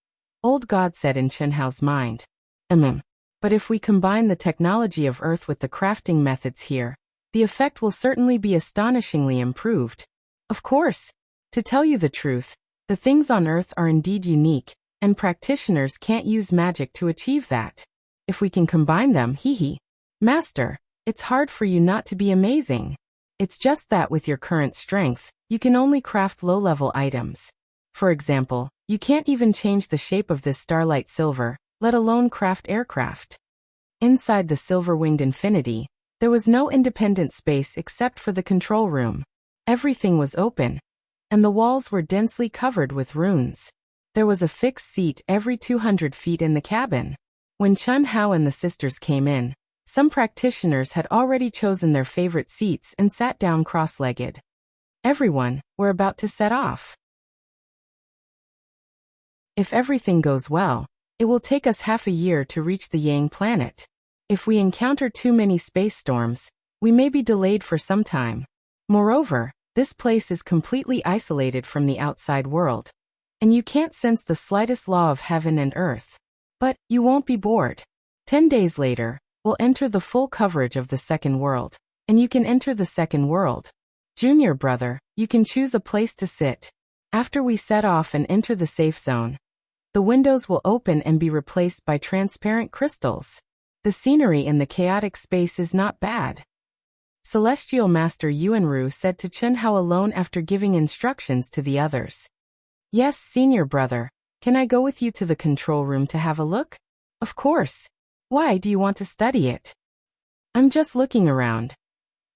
Old God said in Chen Hao's mind. But if we combine the technology of Earth with the crafting methods here, the effect will certainly be astonishingly improved. Of course, to tell you the truth, the things on Earth are indeed unique, and practitioners can't use magic to achieve that. If we can combine them, Master, it's hard for you not to be amazing. It's just that with your current strength, you can only craft low-level items. For example, you can't even change the shape of this starlight silver, let alone craft aircraft. Inside the silver-winged infinity, there was no independent space except for the control room. Everything was open, and the walls were densely covered with runes. There was a fixed seat every 200 feet in the cabin. When Chen Hao and the sisters came in, some practitioners had already chosen their favorite seats and sat down cross-legged. Everyone were about to set off. If everything goes well, it will take us half a year to reach the Yang planet. If we encounter too many space storms, we may be delayed for some time. Moreover, this place is completely isolated from the outside world, and you can't sense the slightest law of heaven and earth. But you won't be bored. 10 days later, we'll enter the full coverage of the second world, and you can enter the second world. Junior brother, you can choose a place to sit. After we set off and enter the safe zone, the windows will open and be replaced by transparent crystals. The scenery in the chaotic space is not bad. Celestial Master Yuanru said to Chen Hao alone after giving instructions to the others. Yes, senior brother, can I go with you to the control room to have a look? Of course. Why do you want to study it? I'm just looking around.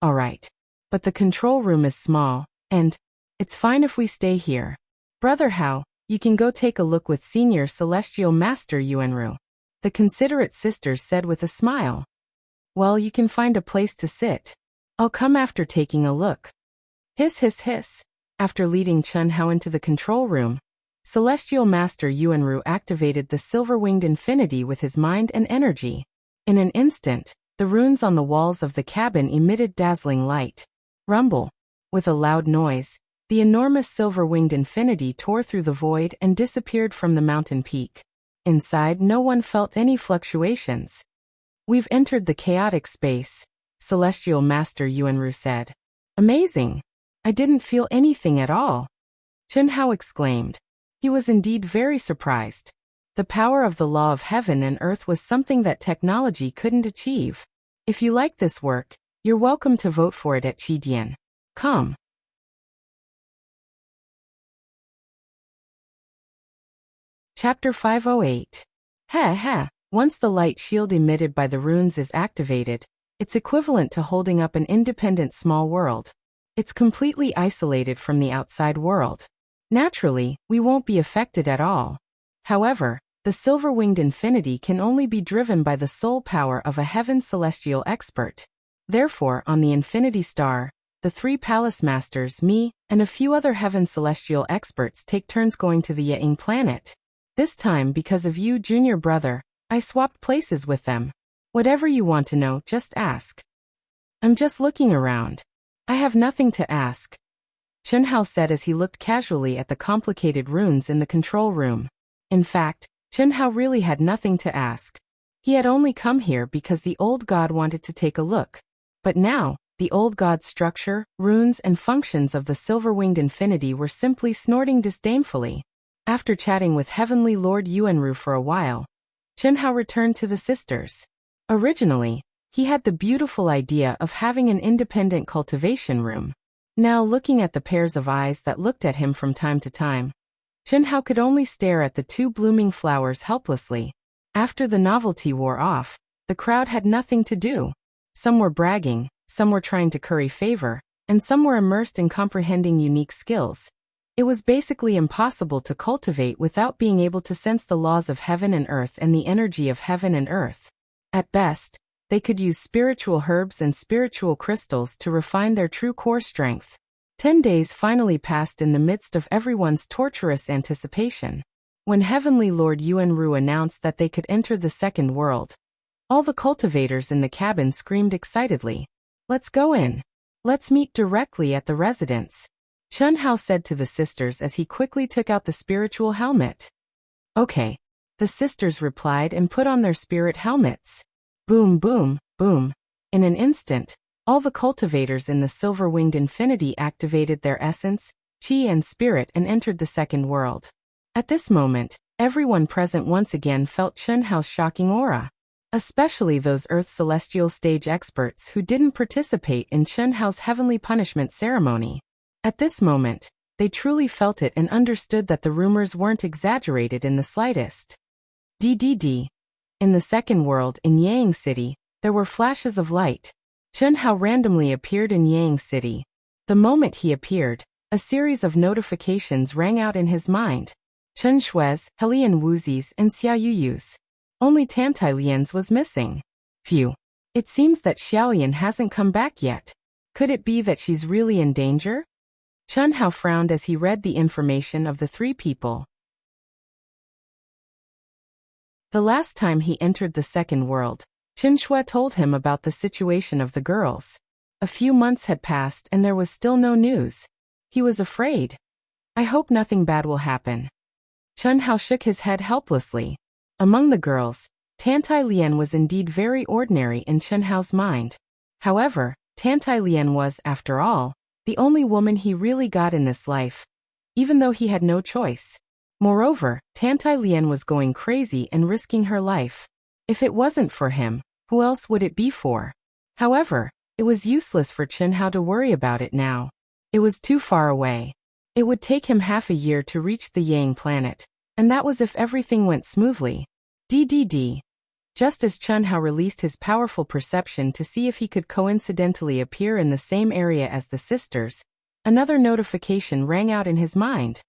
All right. But the control room is small, and it's fine if we stay here. Brother Hao, you can go take a look with Senior Celestial Master Yuanru. The considerate sisters said with a smile. Well, you can find a place to sit. I'll come after taking a look. Hiss hiss hiss. After leading Chen Hao into the control room, Celestial Master Yuanru activated the silver-winged infinity with his mind and energy. In an instant, the runes on the walls of the cabin emitted dazzling light. Rumble. With a loud noise, the enormous silver-winged infinity tore through the void and disappeared from the mountain peak. Inside, no one felt any fluctuations. We've entered the chaotic space, Celestial Master Yuanru said. Amazing! I didn't feel anything at all. Chen Hao exclaimed. He was indeed very surprised. The power of the law of heaven and earth was something that technology couldn't achieve. If you like this work, you're welcome to vote for it at Qidian. Come. Chapter 508. Once the light shield emitted by the runes is activated, it's equivalent to holding up an independent small world. It's completely isolated from the outside world. Naturally, we won't be affected at all. However, The silver-winged infinity can only be driven by the soul power of a heaven celestial expert. Therefore, on the infinity star, the 3 palace masters, me, and a few other heaven celestial experts take turns going to the Ying planet. This time, because of you, junior brother, I swapped places with them. Whatever you want to know, just ask. I'm just looking around. I have nothing to ask, Chunhao said as he looked casually at the complicated runes in the control room. In fact, Chunhao really had nothing to ask. He had only come here because the old god wanted to take a look. But now, the old god's structure, runes and functions of the silver-winged infinity were simply snorting disdainfully. After chatting with Heavenly Lord Yuanru for a while, Chunhao returned to the sisters. Originally, he had the beautiful idea of having an independent cultivation room. Now, looking at the pairs of eyes that looked at him from time to time, Chunhao could only stare at the 2 blooming flowers helplessly. After the novelty wore off, the crowd had nothing to do. Some were bragging, some were trying to curry favor, and some were immersed in comprehending unique skills. It was basically impossible to cultivate without being able to sense the laws of heaven and earth and the energy of heaven and earth. At best, they could use spiritual herbs and spiritual crystals to refine their true core strength. 10 days finally passed in the midst of everyone's torturous anticipation. When Heavenly Lord Yuanru announced that they could enter the second world, all the cultivators in the cabin screamed excitedly, "Let's go in. Let's meet directly at the residence," Chunhao said to the sisters as he quickly took out the spiritual helmet. "Okay," the sisters replied and put on their spirit helmets. Boom, boom, boom. In an instant, all the cultivators in the silver-winged infinity activated their essence, chi and spirit and entered the second world. At this moment, everyone present once again felt Chunhao's shocking aura. Especially those Earth celestial stage experts who didn't participate in Chunhao's heavenly punishment ceremony. At this moment, they truly felt it and understood that the rumors weren't exaggerated in the slightest. DDD. In the second world in Yang City, there were flashes of light. Chunhao randomly appeared in Yang City. The moment he appeared, a series of notifications rang out in his mind. Chen Shui's, Helian Wuzi's, and Xia Yuyu's. Only Tantai Lian's was missing. Phew. It seems that Xiaoyan hasn't come back yet. Could it be that she's really in danger? Chunhao frowned as he read the information of the 3 people. The last time he entered the second world, Chen Shui told him about the situation of the girls. A few months had passed and there was still no news. He was afraid. I hope nothing bad will happen. Chunhao shook his head helplessly. Among the girls, Tantai Lian was indeed very ordinary in Chunhao's mind. However, Tantai Lian was, after all, the only woman he really got in this life, even though he had no choice. Moreover, Tantai Lian was going crazy and risking her life. If it wasn't for him, who else would it be for? However, it was useless for Chunhao to worry about it now. It was too far away. It would take him half a year to reach the Yang planet, and that was if everything went smoothly. DDD. Just as Chunhao released his powerful perception to see if he could coincidentally appear in the same area as the sisters, another notification rang out in his mind.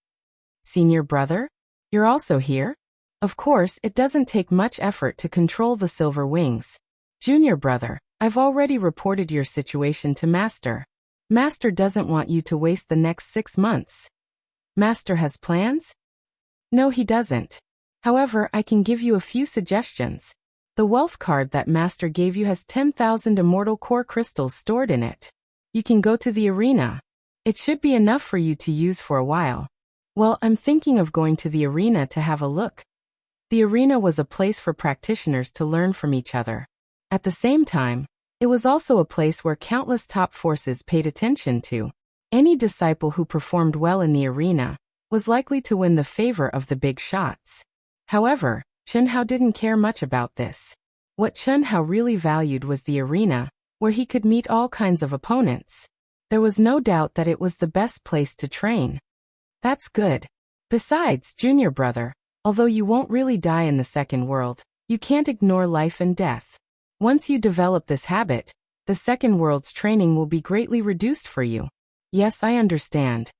Senior brother? You're also here? Of course, it doesn't take much effort to control the silver wings. Junior brother, I've already reported your situation to Master. Master doesn't want you to waste the next 6 months. Master has plans? No, he doesn't. However, I can give you a few suggestions. The wealth card that Master gave you has 10,000 immortal core crystals stored in it. You can go to the arena. It should be enough for you to use for a while. Well, I'm thinking of going to the arena to have a look. The arena was a place for practitioners to learn from each other. At the same time, it was also a place where countless top forces paid attention to. Any disciple who performed well in the arena was likely to win the favor of the big shots. However, Chunhao didn't care much about this. What Chunhao really valued was the arena, where he could meet all kinds of opponents. There was no doubt that it was the best place to train. That's good. Besides, junior brother, although you won't really die in the second world, you can't ignore life and death. Once you develop this habit, the second world's training will be greatly reduced for you. Yes, I understand.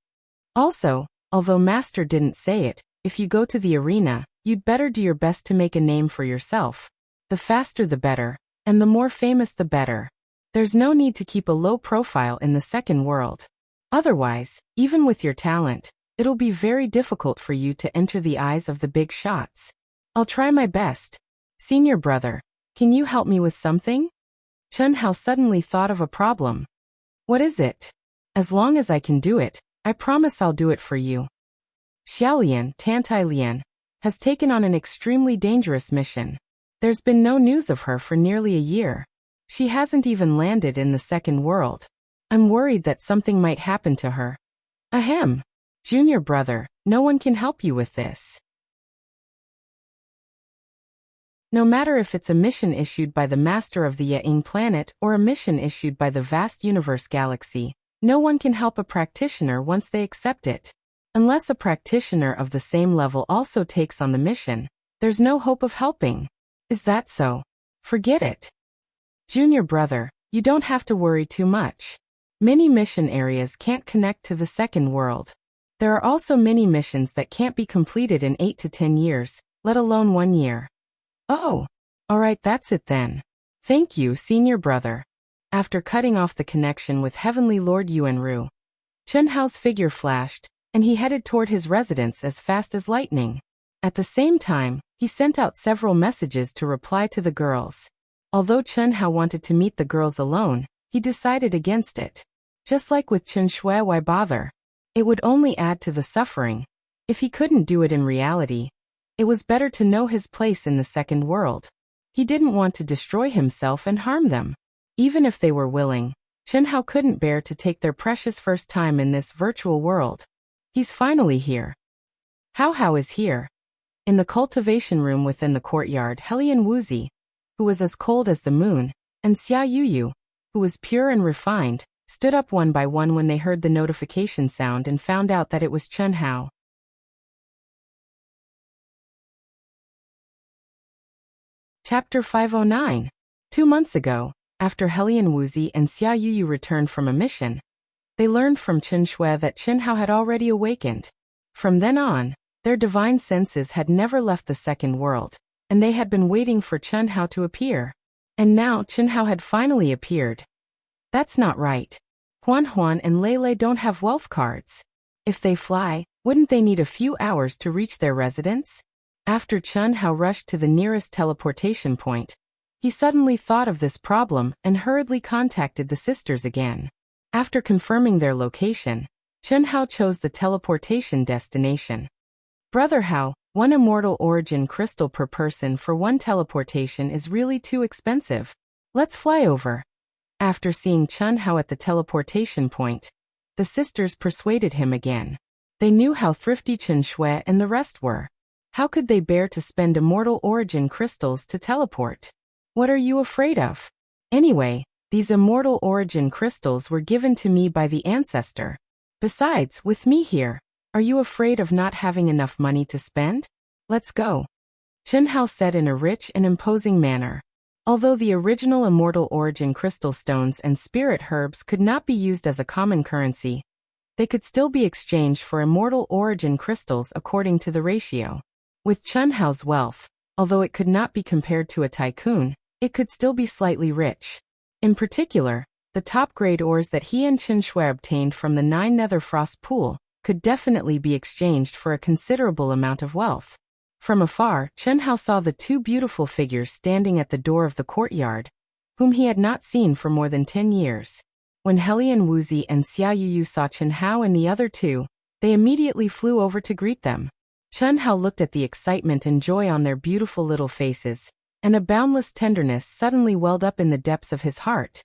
Also, although Master didn't say it, if you go to the arena, you'd better do your best to make a name for yourself. The faster the better, and the more famous the better. There's no need to keep a low profile in the second world. Otherwise, even with your talent, it'll be very difficult for you to enter the eyes of the big shots. I'll try my best. Senior brother, can you help me with something? Chen Hao suddenly thought of a problem. What is it? As long as I can do it, I promise I'll do it for you. Xiaolian, Tantai Lian, has taken on an extremely dangerous mission. There's been no news of her for nearly a year. She hasn't even landed in the second world. I'm worried that something might happen to her. Ahem. Junior brother, no one can help you with this. No matter if it's a mission issued by the master of the Ying planet or a mission issued by the vast universe galaxy, no one can help a practitioner once they accept it. Unless a practitioner of the same level also takes on the mission, there's no hope of helping. Is that so? Forget it. Junior brother, you don't have to worry too much. Many mission areas can't connect to the second world. There are also many missions that can't be completed in 8 to 10 years, let alone 1 year. Oh, alright, that's it then. Thank you, senior brother. After cutting off the connection with Heavenly Lord Yuanru, Chen Hao's figure flashed, and he headed toward his residence as fast as lightning. At the same time, he sent out several messages to reply to the girls. Although Chen Hao wanted to meet the girls alone, he decided against it. Just like with Chen Shui, why bother? It would only add to the suffering. If he couldn't do it in reality, it was better to know his place in the second world. He didn't want to destroy himself and harm them. Even if they were willing, Chen Hao couldn't bear to take their precious first time in this virtual world. He's finally here. Hao is here. In the cultivation room within the courtyard, Helian Wuxia, who was as cold as the moon, and Xia Yuyu, who was pure and refined, stood up one by one when they heard the notification sound and found out that it was Chen Hao. Chapter 509. 2 months ago, after Helian Wuxia and Xia Yuyu returned from a mission, they learned from Chen Shui that Chen Hao had already awakened. From then on, their divine senses had never left the second world, and they had been waiting for Chen Hao to appear. And now Chen Hao had finally appeared. That's not right. Huan and Lei don't have wealth cards. If they fly, wouldn't they need a few hours to reach their residence? After Chen Hao rushed to the nearest teleportation point, he suddenly thought of this problem and hurriedly contacted the sisters again. After confirming their location, Chen Hao chose the teleportation destination. Brother Hao, 1 immortal origin crystal per person for 1 teleportation is really too expensive. Let's fly over. After seeing Chen Hao at the teleportation point, the sisters persuaded him again. They knew how thrifty Chen Shui and the rest were. How could they bear to spend immortal origin crystals to teleport? What are you afraid of? Anyway, these immortal origin crystals were given to me by the ancestor. Besides, with me here, are you afraid of not having enough money to spend? Let's go. Chen Hao said in a rich and imposing manner. Although the original immortal origin crystal stones and spirit herbs could not be used as a common currency, they could still be exchanged for immortal origin crystals according to the ratio. With Chen Hao's wealth, although it could not be compared to a tycoon, it could still be slightly rich. In particular, the top-grade ores that he and Chen Shui obtained from the 9 Nether Frost pool could definitely be exchanged for a considerable amount of wealth. From afar, Chen Hao saw the 2 beautiful figures standing at the door of the courtyard, whom he had not seen for more than 10 years. When Helian Wuxia and Xia Yuyu saw Chen Hao and the other 2, they immediately flew over to greet them. Chen Hao looked at the excitement and joy on their beautiful little faces, and a boundless tenderness suddenly welled up in the depths of his heart.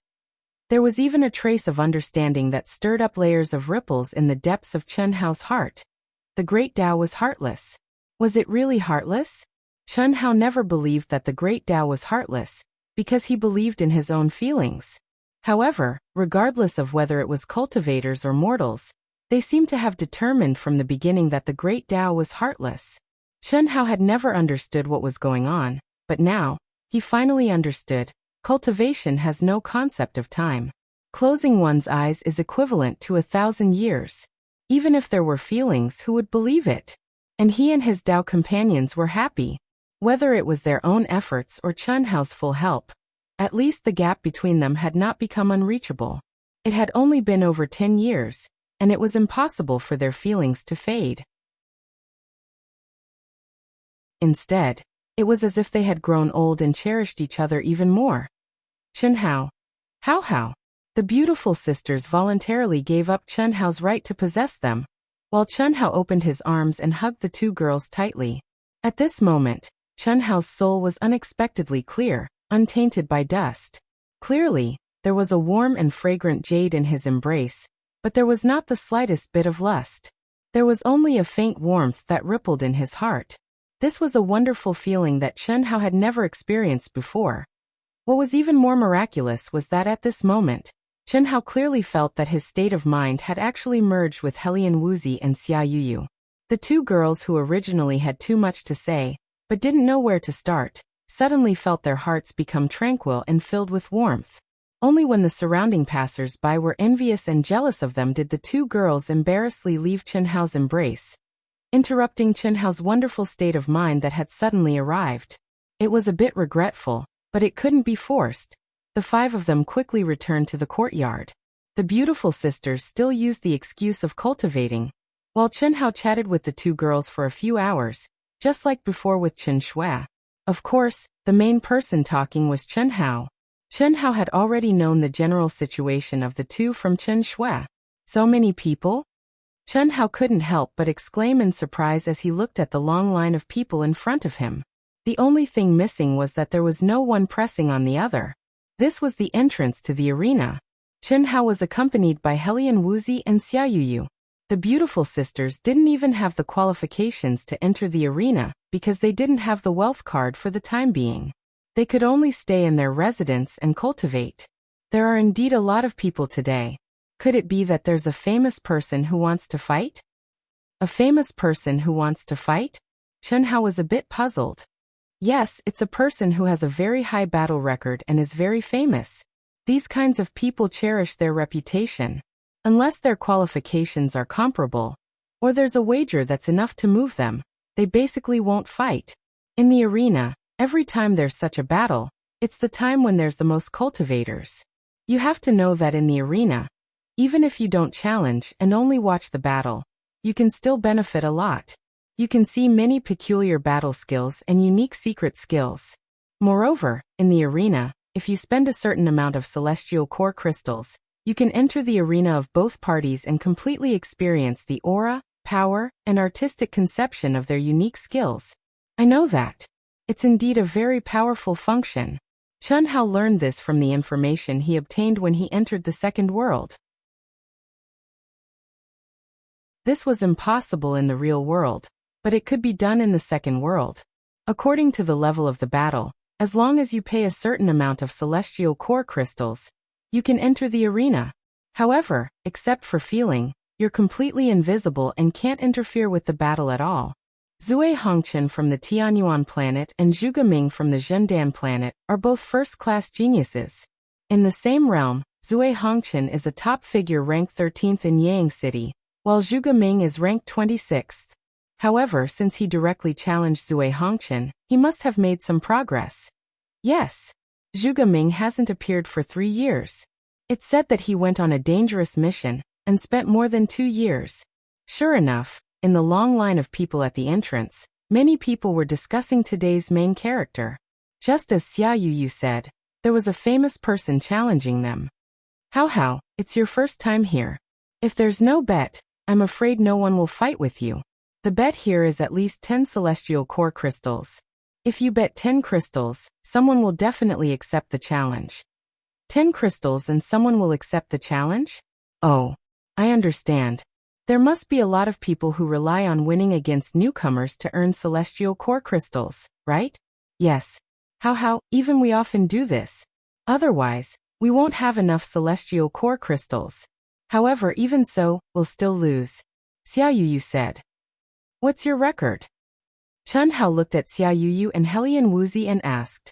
There was even a trace of understanding that stirred up layers of ripples in the depths of Chen Hao's heart. The Great Tao was heartless. Was it really heartless? Chen Hao never believed that the Great Tao was heartless, because he believed in his own feelings. However, regardless of whether it was cultivators or mortals, they seemed to have determined from the beginning that the Great Tao was heartless. Chen Hao had never understood what was going on, but now, he finally understood. Cultivation has no concept of time. Closing one's eyes is equivalent to 1,000 years. Even if there were feelings, who would believe it? and he and his Dao companions were happy. Whether it was their own efforts or Chen Hao's full help, at least the gap between them had not become unreachable. It had only been over 10 years, and it was impossible for their feelings to fade. Instead, it was as if they had grown old and cherished each other even more. Chen Hao. How? The beautiful sisters voluntarily gave up Chen Hao's right to possess them, while Chen Hao opened his arms and hugged the two girls tightly. At this moment, Chen Hao's soul was unexpectedly clear, untainted by dust. Clearly, there was a warm and fragrant jade in his embrace, but there was not the slightest bit of lust. There was only a faint warmth that rippled in his heart. This was a wonderful feeling that Chen Hao had never experienced before. What was even more miraculous was that at this moment, Chen Hao clearly felt that his state of mind had actually merged with Helian Wuxia and Xia Yuyu. The two girls who originally had too much to say, but didn't know where to start, suddenly felt their hearts become tranquil and filled with warmth. Only when the surrounding passers-by were envious and jealous of them did the two girls embarrassedly leave Chen Hao's embrace, interrupting Chen Hao's wonderful state of mind that had suddenly arrived. It was a bit regretful, but it couldn't be forced. The five of them quickly returned to the courtyard. The beautiful sisters still used the excuse of cultivating, while Chen Hao chatted with the two girls for a few hours, just like before with Chen Shui. Of course, the main person talking was Chen Hao. Chen Hao had already known the general situation of the two from Chen Shui. So many people? Chen Hao couldn't help but exclaim in surprise as he looked at the long line of people in front of him. The only thing missing was that there was no one pressing on the other. This was the entrance to the arena. Chen Hao was accompanied by Helian Wuxia and Xia Yuyu. The beautiful sisters didn't even have the qualifications to enter the arena because they didn't have the wealth card for the time being. They could only stay in their residence and cultivate. There are indeed a lot of people today. Could it be that there's a famous person who wants to fight? A famous person who wants to fight? Chen Hao was a bit puzzled. Yes, it's a person who has a very high battle record and is very famous. These kinds of people cherish their reputation. Unless their qualifications are comparable, or there's a wager that's enough to move them, they basically won't fight. In the arena, every time there's such a battle, it's the time when there's the most cultivators. You have to know that in the arena, even if you don't challenge and only watch the battle, you can still benefit a lot. You can see many peculiar battle skills and unique secret skills. Moreover, in the arena, if you spend a certain amount of celestial core crystals, you can enter the arena of both parties and completely experience the aura, power, and artistic conception of their unique skills. I know that. It's indeed a very powerful function. Chen Hao learned this from the information he obtained when he entered the second world. This was impossible in the real world, but it could be done in the second world. According to the level of the battle, as long as you pay a certain amount of celestial core crystals, you can enter the arena. However, except for feeling, you're completely invisible and can't interfere with the battle at all. Zui Hongchen from the Tianyuan planet and Zhuge Ming from the Zhendan planet are both first-class geniuses. In the same realm, Zui Hongchen is a top figure ranked 13th in Yang City, while Zhuge Ming is ranked 26th. However, since he directly challenged Zui Hongchen, he must have made some progress. Yes. Zhuge Ming hasn't appeared for 3 years. It's said that he went on a dangerous mission and spent more than 2 years. Sure enough, in the long line of people at the entrance, many people were discussing today's main character. Just as Xia Yuyu said, there was a famous person challenging them. How, it's your first time here. If there's no bet, I'm afraid no one will fight with you. The bet here is at least 10 celestial core crystals. If you bet 10 crystals, someone will definitely accept the challenge. 10 crystals and someone will accept the challenge? Oh, I understand. There must be a lot of people who rely on winning against newcomers to earn celestial core crystals, right? Yes. How, even we often do this. Otherwise, we won't have enough celestial core crystals. However, even so, we'll still lose. Xia Yuyu said. What's your record? Chen Hao looked at Xia Yuyu and Helian Wuxia and asked.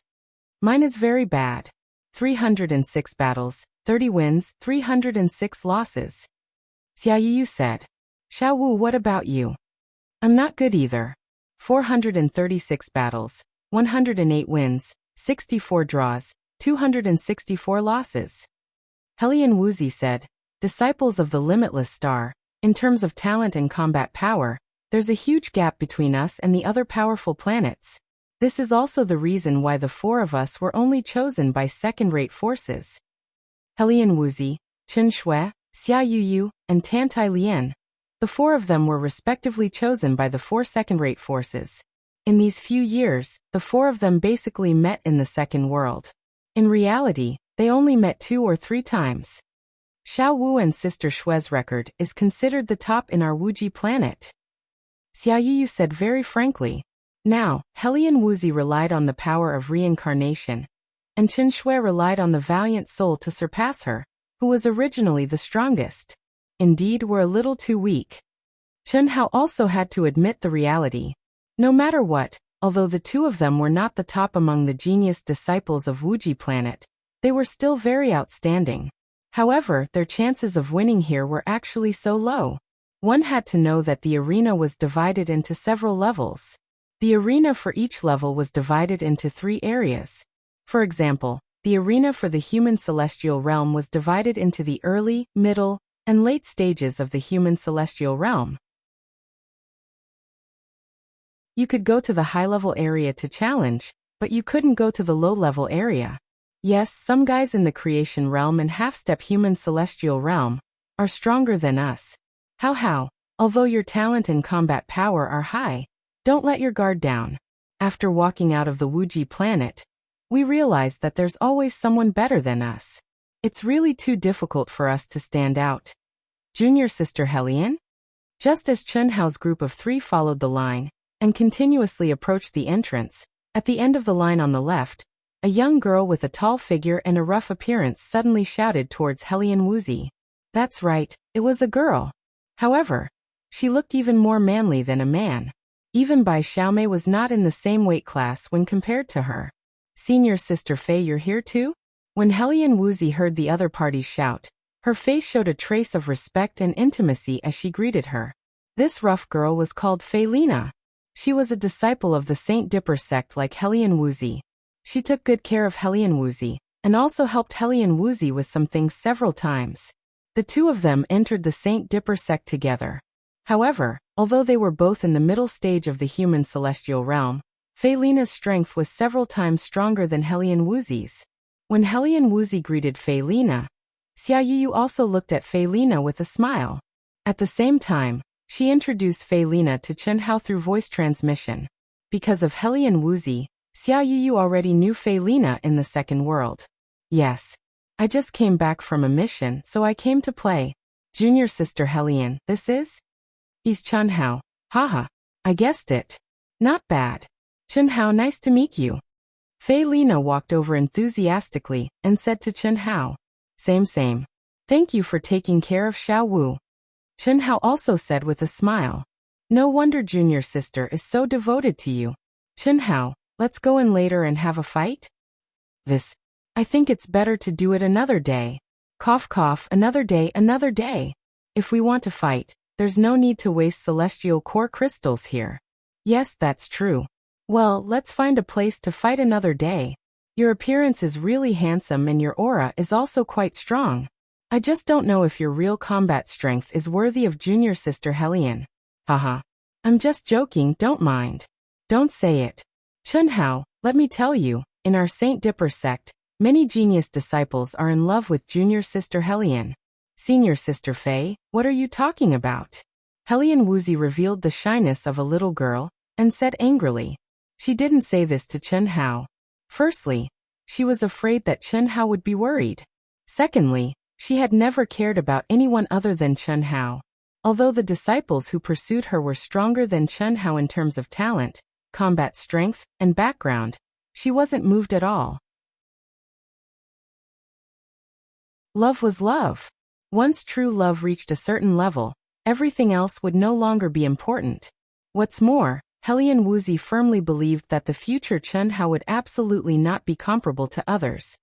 Mine is very bad. 306 battles, 30 wins, 306 losses. Xia Yuyu said. Xiao Wu, what about you? I'm not good either. 436 battles, 108 wins, 64 draws, 264 losses. Helian Wuxi said, disciples of the limitless star, in terms of talent and combat power, there's a huge gap between us and the other powerful planets. This is also the reason why the four of us were only chosen by second-rate forces. Helian Wuxi, Chen Shui, Xia Yuyu, and Tan Tai Lian. The four of them were respectively chosen by the four second-rate forces. In these few years, the four of them basically met in the second world. In reality, they only met 2 or 3 times. Xiao Wu and Sister Shui's record is considered the top in our Wuji planet. Xia Yuyu said very frankly. Now, Helian Wuxi relied on the power of reincarnation, and Chen Shui relied on the valiant soul to surpass her, who was originally the strongest. Indeed, were a little too weak. Chen Hao also had to admit the reality. No matter what, although the two of them were not the top among the genius disciples of Wuji planet, they were still very outstanding. However, their chances of winning here were actually so low. One had to know that the arena was divided into several levels. The arena for each level was divided into 3 areas. For example, the arena for the human celestial realm was divided into the early, middle, and late stages of the human celestial realm. You could go to the high-level area to challenge, but you couldn't go to the low-level area. Yes, some guys in the creation realm and half-step human celestial realm are stronger than us. How? Although your talent and combat power are high, don't let your guard down. After walking out of the Wuji planet, we realized that there's always someone better than us. It's really too difficult for us to stand out. Junior Sister Helian? Just as Chen Hao's group of 3 followed the line and continuously approached the entrance, at the end of the line on the left, a young girl with a tall figure and a rough appearance suddenly shouted towards Helian Wuxi. That's right, it was a girl. However, she looked even more manly than a man. Even Bai Xiaomei was not in the same weight class when compared to her. Senior Sister Fei, you're here too? When Helian Wuxi heard the other parties shout, her face showed a trace of respect and intimacy as she greeted her. This rough girl was called Fei Lina. She was a disciple of the Saint Dipper sect like Helian Wuxi. She took good care of Helian Wuxi, and also helped Helian Wuxi with some things several times. The two of them entered the Saint Dipper sect together. However, although they were both in the middle stage of the human celestial realm, Fei Lina's strength was several times stronger than Helian Wuxi's. When Helian Wuxi greeted Fei Lina, Xia Yuyu also looked at Fei Lina with a smile. At the same time, she introduced Fei Lina to Chen Hao through voice transmission. Because of Helian Wuxi, Xia Yuyu already knew Fei Lina in the second world. Yes. I just came back from a mission, so I came to play. Junior Sister Helian, this is? He's Chen Hao. Haha. I guessed it. Not bad. Chen Hao, nice to meet you. Fei Lina walked over enthusiastically and said to Chen Hao. Same. Thank you for taking care of Xiao Wu. Chen Hao also said with a smile. No wonder Junior Sister is so devoted to you. Chen Hao, let's go in later and have a fight? I think it's better to do it another day. Cough, another day. If we want to fight, there's no need to waste celestial core crystals here. Yes, that's true. Well, let's find a place to fight another day. Your appearance is really handsome and your aura is also quite strong. I just don't know if your real combat strength is worthy of Junior Sister Helian. Haha. I'm just joking, don't mind. Don't say it. Chen Hao, let me tell you, in our Saint Dipper sect, many genius disciples are in love with Junior Sister Helian. Senior Sister Fei, what are you talking about? Helian Wuxi revealed the shyness of a little girl and said angrily. She didn't say this to Chen Hao. Firstly, she was afraid that Chen Hao would be worried. Secondly, she had never cared about anyone other than Chen Hao. Although the disciples who pursued her were stronger than Chen Hao in terms of talent, combat strength, and background, she wasn't moved at all. Love was love. Once true love reached a certain level, everything else would no longer be important. What's more, Helian Wuxi firmly believed that the future Chen Hao would absolutely not be comparable to others.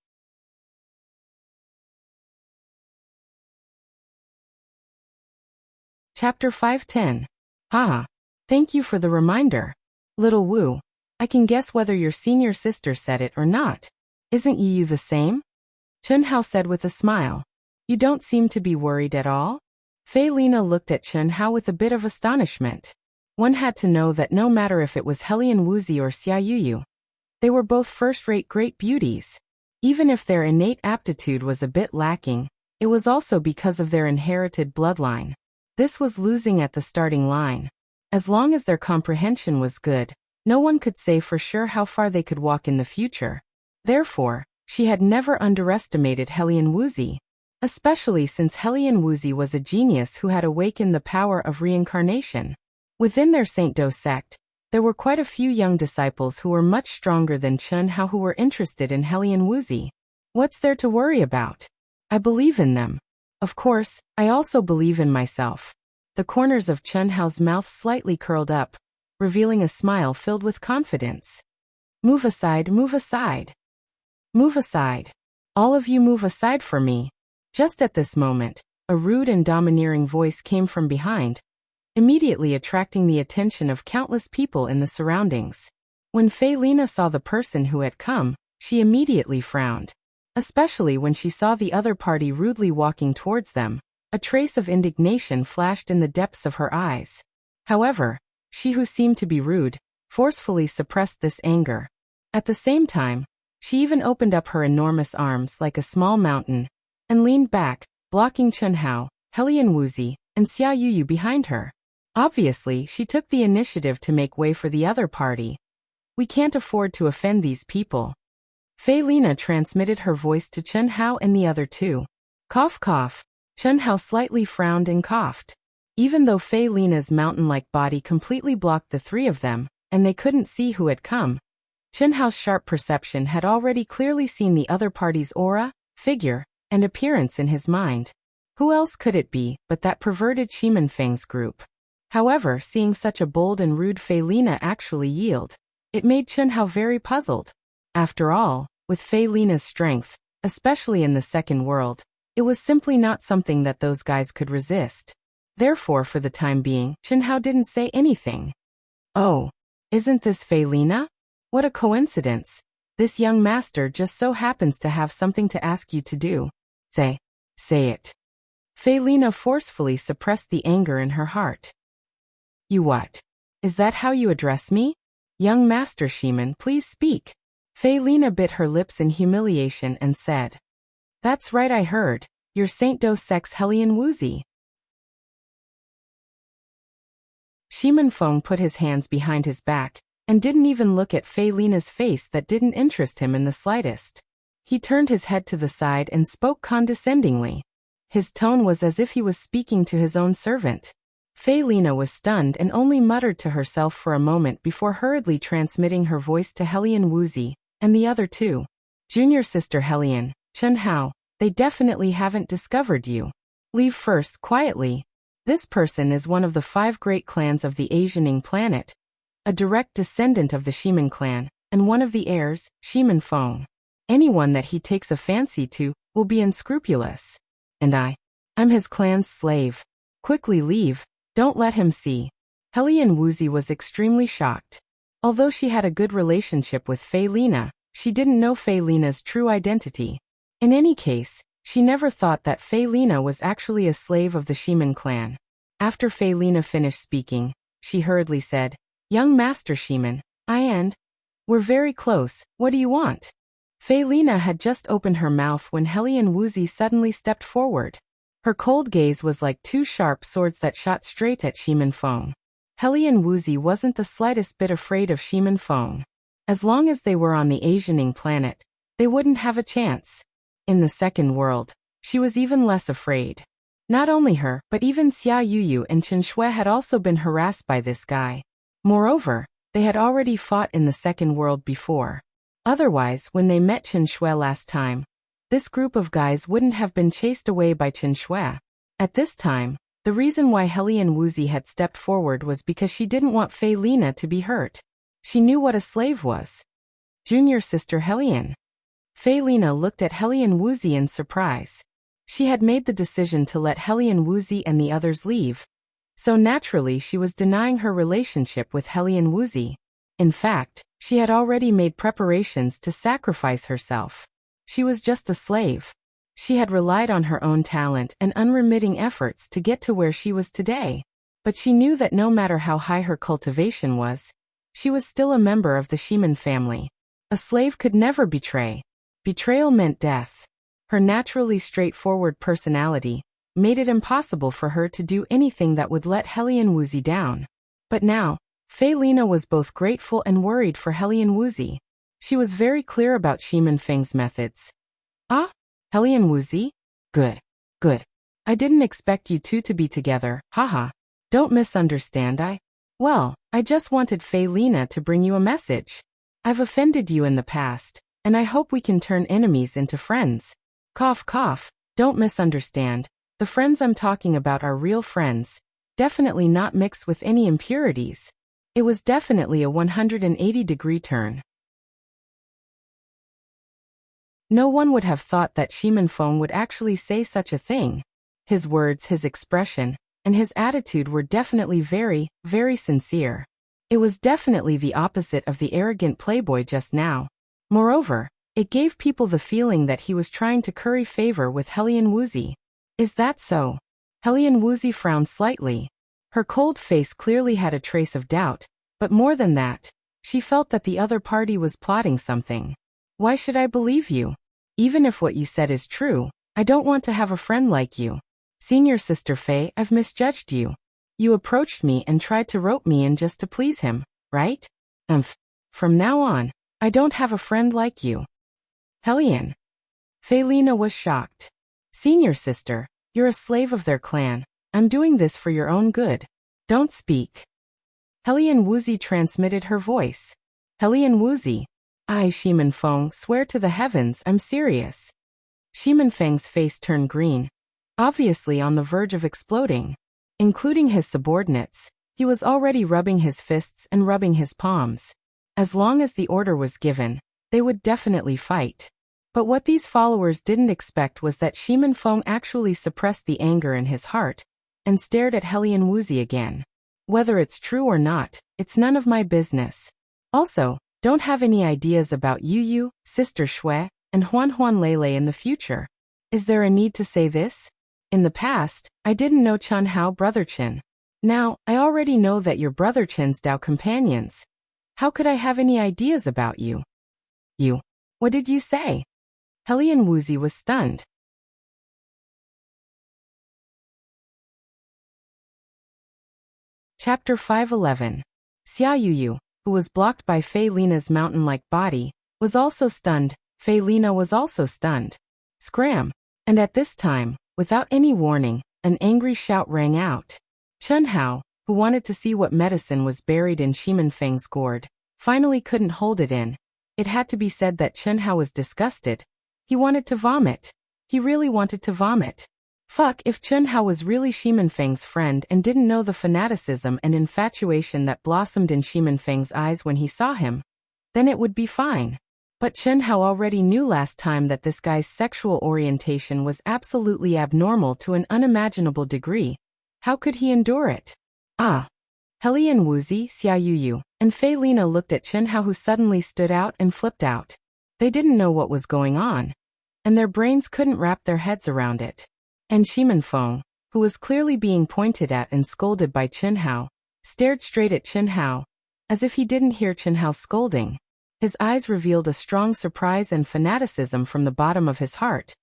Chapter 510. Haha. Thank you for the reminder. Little Wu, I can guess whether your senior sister said it or not. Isn't you the same? Chun Hao said with a smile. You don't seem to be worried at all? Fei Lina looked at Chun Hao with a bit of astonishment. One had to know that no matter if it was Helian Wuzi or Xia Yuyu, they were both first-rate great beauties. Even if their innate aptitude was a bit lacking, it was also because of their inherited bloodline. This was losing at the starting line. As long as their comprehension was good, no one could say for sure how far they could walk in the future. Therefore, she had never underestimated Helian Wuzi, especially since Helian Wuzi was a genius who had awakened the power of reincarnation. Within their Saint Do sect, there were quite a few young disciples who were much stronger than Chun Hao who were interested in Helian Wuzi. What's there to worry about? I believe in them. Of course, I also believe in myself. The corners of Chun Hao's mouth slightly curled up, revealing a smile filled with confidence. Move aside, move aside. Move aside. All of you move aside for me. Just at this moment, a rude and domineering voice came from behind, immediately attracting the attention of countless people in the surroundings. When Fei Lina saw the person who had come, she immediately frowned. Especially when she saw the other party rudely walking towards them, a trace of indignation flashed in the depths of her eyes. However, she who seemed to be rude, forcefully suppressed this anger. At the same time, she even opened up her enormous arms like a small mountain, and leaned back, blocking Chun Hao, Helian Wuzi, and Xia Yuyu behind her. Obviously, she took the initiative to make way for the other party. We can't afford to offend these people. Fei Lina transmitted her voice to Chun Hao and the other two. Cough cough. Chun Hao slightly frowned and coughed. Even though Fei Lina's mountain-like body completely blocked the three of them, and they couldn't see who had come, Chun Hao's sharp perception had already clearly seen the other party's aura, figure, and appearance in his mind. Who else could it be but that perverted Shiman Feng's group? However, seeing such a bold and rude Fei Lina actually yield, it made Chun Hao very puzzled. After all, with Fei Lina's strength, especially in the second world, it was simply not something that those guys could resist. Therefore, for the time being, Chun Hao didn't say anything. Oh, isn't this Fei Lina? What a coincidence. This young master just so happens to have something to ask you to do. Say it. Fei Lina forcefully suppressed the anger in her heart. You what? Is that how you address me? Young Master Shiman, please speak. Fei Lina bit her lips in humiliation and said. That's right, I heard. You're Saint Do sect's Helian Wuzi. Shiman Feng put his hands behind his back, and didn't even look at Fei Lina's face that didn't interest him in the slightest. He turned his head to the side and spoke condescendingly. His tone was as if he was speaking to his own servant. Fei Lina was stunned and only muttered to herself for a moment before hurriedly transmitting her voice to Helian Wuzi, and the other two. Junior sister Helian, Chun Hao, they definitely haven't discovered you. Leave first, quietly. This person is one of the 5 great clans of the Asianing planet, a direct descendant of the Shiman clan, and one of the heirs, Shiman Feng. Anyone that he takes a fancy to will be unscrupulous. And I'm his clan's slave. Quickly leave. Don't let him see. Helian Wuzi was extremely shocked. Although she had a good relationship with Fei Lina, she didn't know Fei Lina's true identity. In any case, she never thought that Fei Lina was actually a slave of the Shiman clan. After Fei Lina finished speaking, she hurriedly said, Young Master Shiman, we're very close, what do you want? Fei Lina had just opened her mouth when Helian Wuzi suddenly stepped forward. Her cold gaze was like 2 sharp swords that shot straight at Shiman Feng. Helian Wuzi wasn't the slightest bit afraid of Shiman Feng. As long as they were on the Asianing planet, they wouldn't have a chance. In the second world, she was even less afraid. Not only her, but even Xia Yuyu and Chen Shui had also been harassed by this guy. Moreover, they had already fought in the second world before. Otherwise, when they met Chen Shui last time, this group of guys wouldn't have been chased away by Chen Shui. At this time, the reason why Helian Wuzi had stepped forward was because she didn't want Fei Lina to be hurt. She knew what a slave was. Junior sister Helian. Fei Lina looked at Helian Wuzi in surprise. She had made the decision to let Helian Wuzi and the others leave, So naturally she was denying her relationship with Hellion Wuxia. In fact, she had already made preparations to sacrifice herself. She was just a slave. She had relied on her own talent and unremitting efforts to get to where she was today. But she knew that no matter how high her cultivation was, she was still a member of the Shiman family. A slave could never betray. Betrayal meant death. Her naturally straightforward personality made it impossible for her to do anything that would let Hellion Wuxia down. But now, Fei Lina was both grateful and worried for Hellion Wuxia. She was very clear about Shiman Feng's methods. Ah? Hellion Wuxia? Good. Good. I didn't expect you two to be together, haha. Don't misunderstand Well, I just wanted Fei Lina to bring you a message. I've offended you in the past, and I hope we can turn enemies into friends. Cough cough, don't misunderstand. The friends I'm talking about are real friends, definitely not mixed with any impurities. It was definitely a 180-degree turn. No one would have thought that Shiman Feng would actually say such a thing. His words, his expression, and his attitude were definitely very, very sincere. It was definitely the opposite of the arrogant playboy just now. Moreover, it gave people the feeling that he was trying to curry favor with Hellion Wuxia. Is that so? Hellion Wuxia frowned slightly. Her cold face clearly had a trace of doubt, but more than that, she felt that the other party was plotting something. Why should I believe you? Even if what you said is true, I don't want to have a friend like you. Senior Sister Fei, I've misjudged you. You approached me and tried to rope me in just to please him, right? From now on, I don't have a friend like you. Hellion. Fei Lina was shocked. Senior Sister, you're a slave of their clan. I'm doing this for your own good. Don't speak. Hellion Wuxia transmitted her voice. Hellion Wuxia. I, Shiman Feng, swear to the heavens I'm serious. Shiman Feng's face turned green, obviously on the verge of exploding. Including his subordinates, he was already rubbing his fists and rubbing his palms. As long as the order was given, they would definitely fight. But what these followers didn't expect was that Shiman Feng actually suppressed the anger in his heart and stared at Hellion Wuxia again. Whether it's true or not, it's none of my business. Also, don't have any ideas about Yu, Sister Shui, and Huan Lele in the future. Is there a need to say this? In the past, I didn't know Chun Hao Brother Chen. Now, I already know that you're Brother Chen's Dao companions. How could I have any ideas about you? You. What did you say? Hellion Wuxia was stunned. Chapter 511. Xia Yuyu, who was blocked by Fei Lina's mountain-like body, was also stunned. Fei Lina was also stunned. Scram! And at this time, without any warning, an angry shout rang out. Chun Hao, who wanted to see what medicine was buried in Shiman Feng's gourd, finally couldn't hold it in. It had to be said that Chun Hao was disgusted. He wanted to vomit. He really wanted to vomit. Fuck, if Chun Hao was really Shiman Feng's friend and didn't know the fanaticism and infatuation that blossomed in Shiman Feng's eyes when he saw him, then it would be fine. But Chun Hao already knew last time that this guy's sexual orientation was absolutely abnormal to an unimaginable degree. How could he endure it? Ah. Hellion Wuxia, Xia Yuyu, and Fei Lina looked at Chun Hao, who suddenly stood out and flipped out. They didn't know what was going on, and their brains couldn't wrap their heads around it. And Shiman Feng, who was clearly being pointed at and scolded by Chun Hao, stared straight at Chun Hao, as if he didn't hear Chun Hao's scolding. His eyes revealed a strong surprise and fanaticism from the bottom of his heart.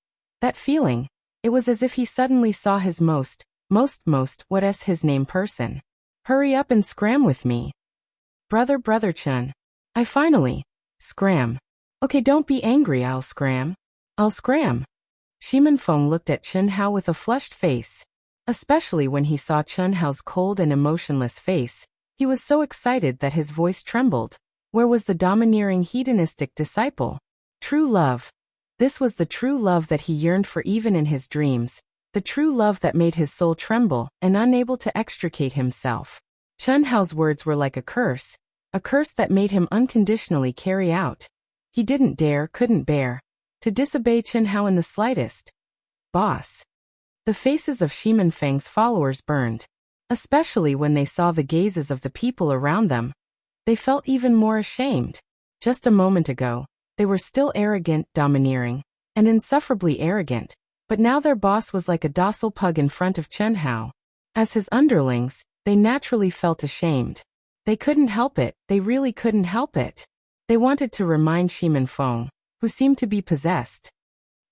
That feeling, it was as if he suddenly saw his most, what's his name person. Hurry up and scram with me. Brother Chun. I finally. Scram. Okay, don't be angry, I'll scram. Shiman Feng looked at Chun Hao with a flushed face. Especially when he saw Chun Hao's cold and emotionless face, he was so excited that his voice trembled. Where was the domineering hedonistic disciple? True love. This was the true love that he yearned for even in his dreams, the true love that made his soul tremble and unable to extricate himself. Chun Hao's words were like a curse that made him unconditionally carry out. He couldn't bear to disobey Chun Hao in the slightest. Boss. The faces of Shiman Feng's followers burned. especially when they saw the gazes of the people around them. They felt even more ashamed. Just a moment ago, they were still arrogant, domineering, and insufferably arrogant, but now their boss was like a docile pug in front of Chen Hao. As his underlings, they naturally felt ashamed. They couldn't help it, they really couldn't help it. They wanted to remind Shimin Feng, who seemed to be possessed.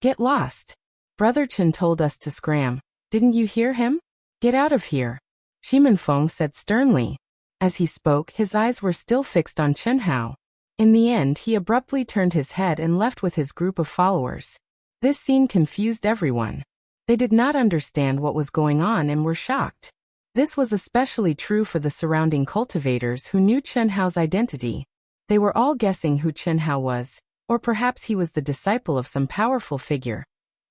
Get lost. Brother Chen told us to scram. Didn't you hear him? Get out of here. Shimin Feng said sternly. As he spoke, his eyes were still fixed on Chen Hao. In the end, he abruptly turned his head and left with his group of followers. This scene confused everyone. They did not understand what was going on and were shocked. This was especially true for the surrounding cultivators who knew Chen Hao's identity. They were all guessing who Chen Hao was, or perhaps he was the disciple of some powerful figure.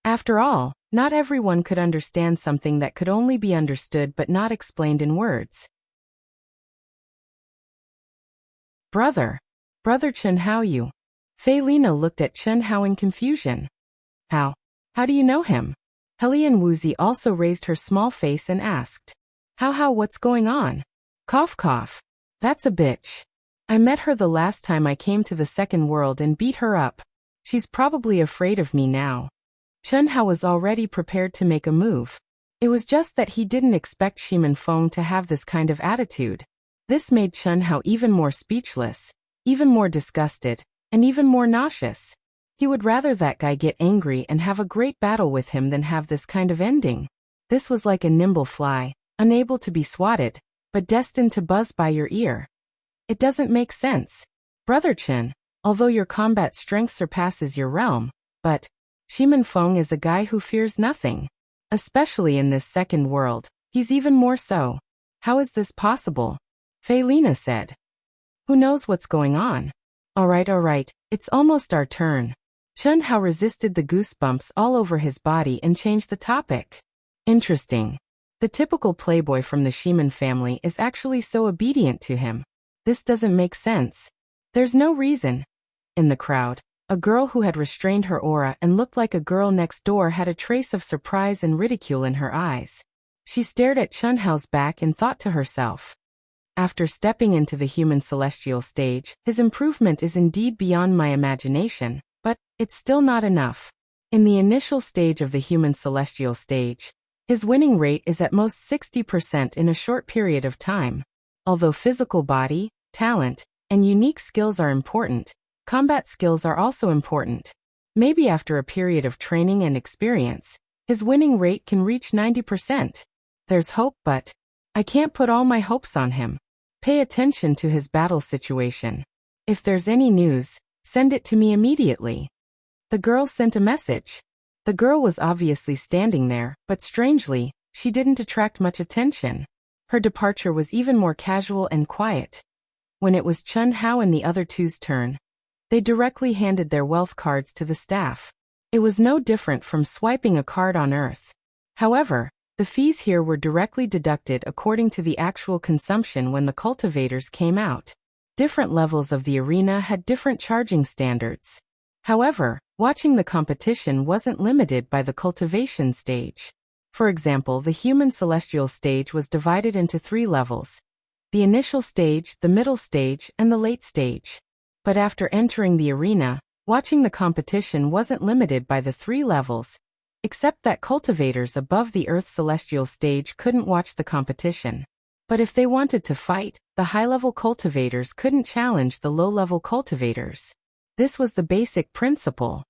After all, not everyone could understand something that could only be understood but not explained in words. Brother Chen Hao, you. Fei Lina looked at Chen Hao in confusion. How do you know him? Helian Wuxia also raised her small face and asked. How what's going on? Cough. That's a bitch. I met her the last time I came to the second world and beat her up. She's probably afraid of me now. Chen Hao was already prepared to make a move. It was just that he didn't expect Shimin Feng to have this kind of attitude. This made Chen Hao even more speechless, even more disgusted, and even more nauseous. He would rather that guy get angry and have a great battle with him than have this kind of ending. This was like a nimble fly, unable to be swatted, but destined to buzz by your ear. It doesn't make sense. Brother Chen, although your combat strength surpasses your realm, but Shimin Feng is a guy who fears nothing. Especially in this second world, he's even more so. How is this possible? Fei Lina said. Who knows what's going on? Alright, it's almost our turn. Chen Hao resisted the goosebumps all over his body and changed the topic. Interesting. The typical playboy from the Shimin family is actually so obedient to him. This doesn't make sense. There's no reason. In the crowd, a girl who had restrained her aura and looked like a girl next door had a trace of surprise and ridicule in her eyes. She stared at Chen Hao's back and thought to herself. After stepping into the human celestial stage, his improvement is indeed beyond my imagination, but it's still not enough. In the initial stage of the human celestial stage, his winning rate is at most 60% in a short period of time. Although physical body, talent, and unique skills are important, combat skills are also important. Maybe after a period of training and experience, his winning rate can reach 90%. There's hope, but I can't put all my hopes on him. Pay attention to his battle situation. If there's any news, send it to me immediately. The girl sent a message. The girl was obviously standing there, but strangely, she didn't attract much attention. Her departure was even more casual and quiet. When it was Chen Hao and the other two's turn, they directly handed their wealth cards to the staff. It was no different from swiping a card on Earth. However, the fees here were directly deducted according to the actual consumption when the cultivators came out. Different levels of the arena had different charging standards. However, watching the competition wasn't limited by the cultivation stage. For example, the human celestial stage was divided into 3 levels: the initial stage, the middle stage, and the late stage. But after entering the arena, watching the competition wasn't limited by the 3 levels, except that cultivators above the Earth celestial stage couldn't watch the competition. But if they wanted to fight, the high-level cultivators couldn't challenge the low-level cultivators. This was the basic principle.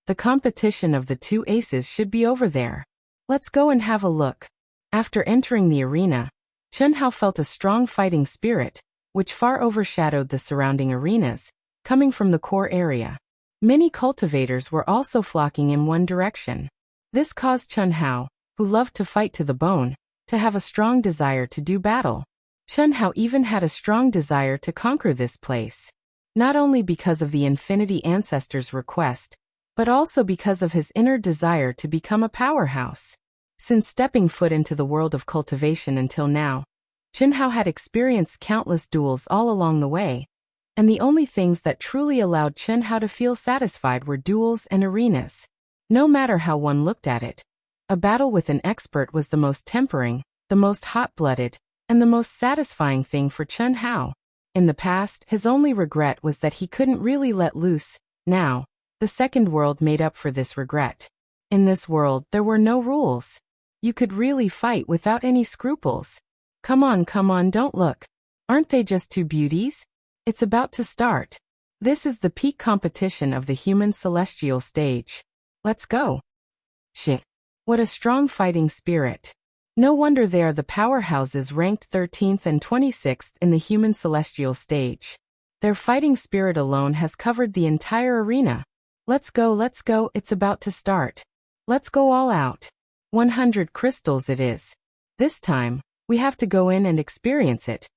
The competition of the 2 aces should be over there. Let's go and have a look. After entering the arena, Chen Hao felt a strong fighting spirit, which far overshadowed the surrounding arenas, coming from the core area. Many cultivators were also flocking in one direction. This caused Chen Hao, who loved to fight to the bone, to have a strong desire to do battle. Chen Hao even had a strong desire to conquer this place. Not only because of the Infinity Ancestor's request, but also because of his inner desire to become a powerhouse. Since stepping foot into the world of cultivation until now, Chen Hao had experienced countless duels all along the way, and the only things that truly allowed Chen Hao to feel satisfied were duels and arenas. No matter how one looked at it, A battle with an expert was the most tempering, the most hot-blooded, and the most satisfying thing for Chen Hao. In the past, his only regret was that he couldn't really let loose. Now, the second world made up for this regret. In this world, there were no rules. You could really fight without any scruples. Come on, don't look. Aren't they just two beauties? It's about to start. This is the peak competition of the human celestial stage. Let's go. Shit. What a strong fighting spirit. No wonder they are the powerhouses ranked 13th and 26th in the human celestial stage. Their fighting spirit alone has covered the entire arena. Let's go, it's about to start. Let's go all out. 100 crystals it is. This time, we have to go in and experience it.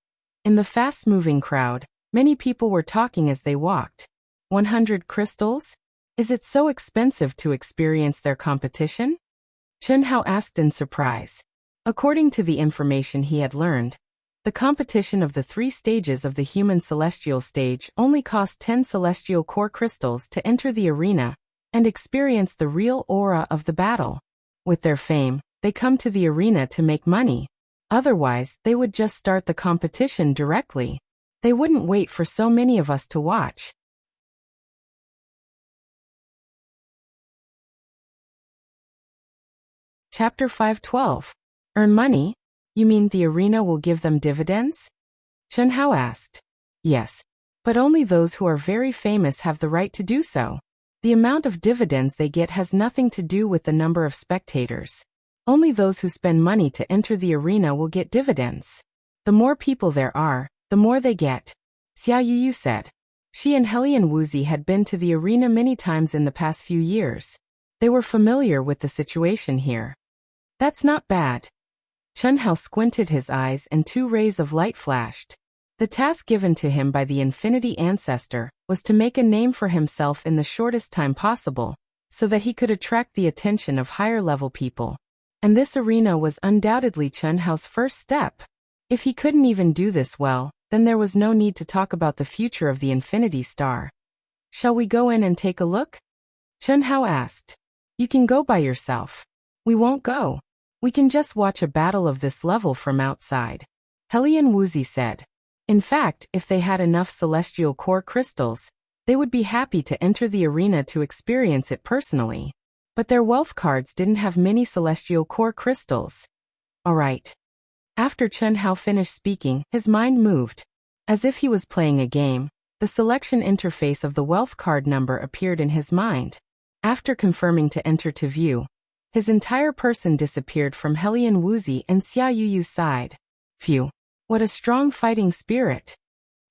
In the fast-moving crowd, many people were talking as they walked. 100 crystals? Is it so expensive to experience their competition? Chen Hao asked in surprise. According to the information he had learned, the competition of the 3 stages of the human celestial stage only cost 10 celestial core crystals to enter the arena and experience the real aura of the battle. With their fame, they come to the arena to make money. Otherwise, they would just start the competition directly. They wouldn't wait for so many of us to watch. Chapter 512. Earn money? You mean the arena will give them dividends? Chen Hao asked. Yes. But only those who are very famous have the right to do so. The amount of dividends they get has nothing to do with the number of spectators. Only those who spend money to enter the arena will get dividends. The more people there are, the more they get. Xia Yuyu said. She and Helian Wuxia had been to the arena many times in the past few years. They were familiar with the situation here. That's not bad. Chen Hao squinted his eyes and 2 rays of light flashed. The task given to him by the Infinity Ancestor was to make a name for himself in the shortest time possible, so that he could attract the attention of higher-level people. And this arena was undoubtedly Chen Hao's first step. If he couldn't even do this well, then there was no need to talk about the future of the Infinity Star. Shall we go in and take a look? Chen Hao asked. You can go by yourself. We won't go. We can just watch a battle of this level from outside. Helian Wuxia said. In fact, if they had enough celestial core crystals, they would be happy to enter the arena to experience it personally. But their wealth cards didn't have many celestial core crystals. Alright. After Chen Hao finished speaking, his mind moved. As if he was playing a game, the selection interface of the wealth card number appeared in his mind. After confirming to enter to view, his entire person disappeared from Helian Wuxia and Xia Yuyu's side. Phew. What a strong fighting spirit.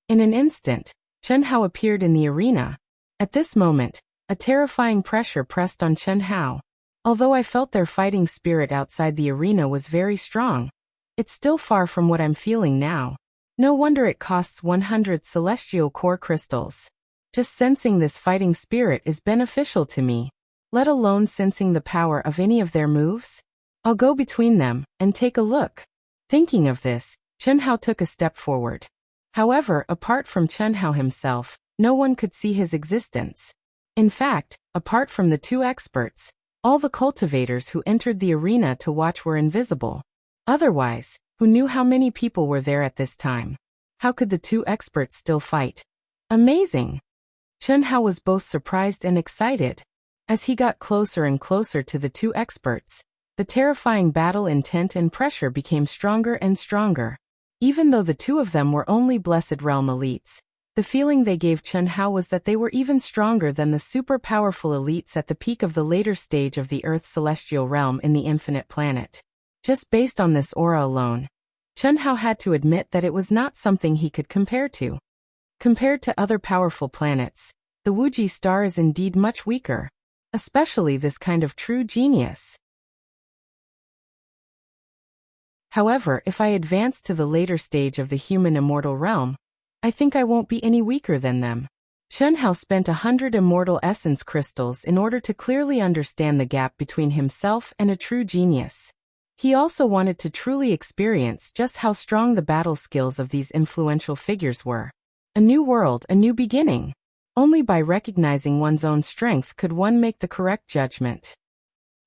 In an instant, Chen Hao appeared in the arena. At this moment, a terrifying pressure pressed on Chen Hao. Although I felt their fighting spirit outside the arena was very strong, it's still far from what I'm feeling now. No wonder it costs 100 celestial core crystals. Just sensing this fighting spirit is beneficial to me, let alone sensing the power of any of their moves. I'll go between them and take a look. Thinking of this, Chen Hao took a step forward. However, apart from Chen Hao himself, no one could see his existence. In fact, apart from the 2 experts, all the cultivators who entered the arena to watch were invisible. Otherwise, who knew how many people were there at this time? How could the 2 experts still fight? Amazing! Chen Hao was both surprised and excited. As he got closer and closer to the 2 experts, the terrifying battle intent and pressure became stronger and stronger. Even though the 2 of them were only Blessed Realm elites, the feeling they gave Chen Hao was that they were even stronger than the super powerful elites at the peak of the later stage of the Earth's celestial realm in the infinite planet. Just based on this aura alone, Chen Hao had to admit that it was not something he could compare to. Compared to other powerful planets, the Wuxia star is indeed much weaker, especially this kind of true genius. However, if I advance to the later stage of the human immortal realm, I think I won't be any weaker than them. Chen Hao spent 100 immortal essence crystals in order to clearly understand the gap between himself and a true genius. He also wanted to truly experience just how strong the battle skills of these influential figures were. A new world, a new beginning. Only by recognizing one's own strength could one make the correct judgment.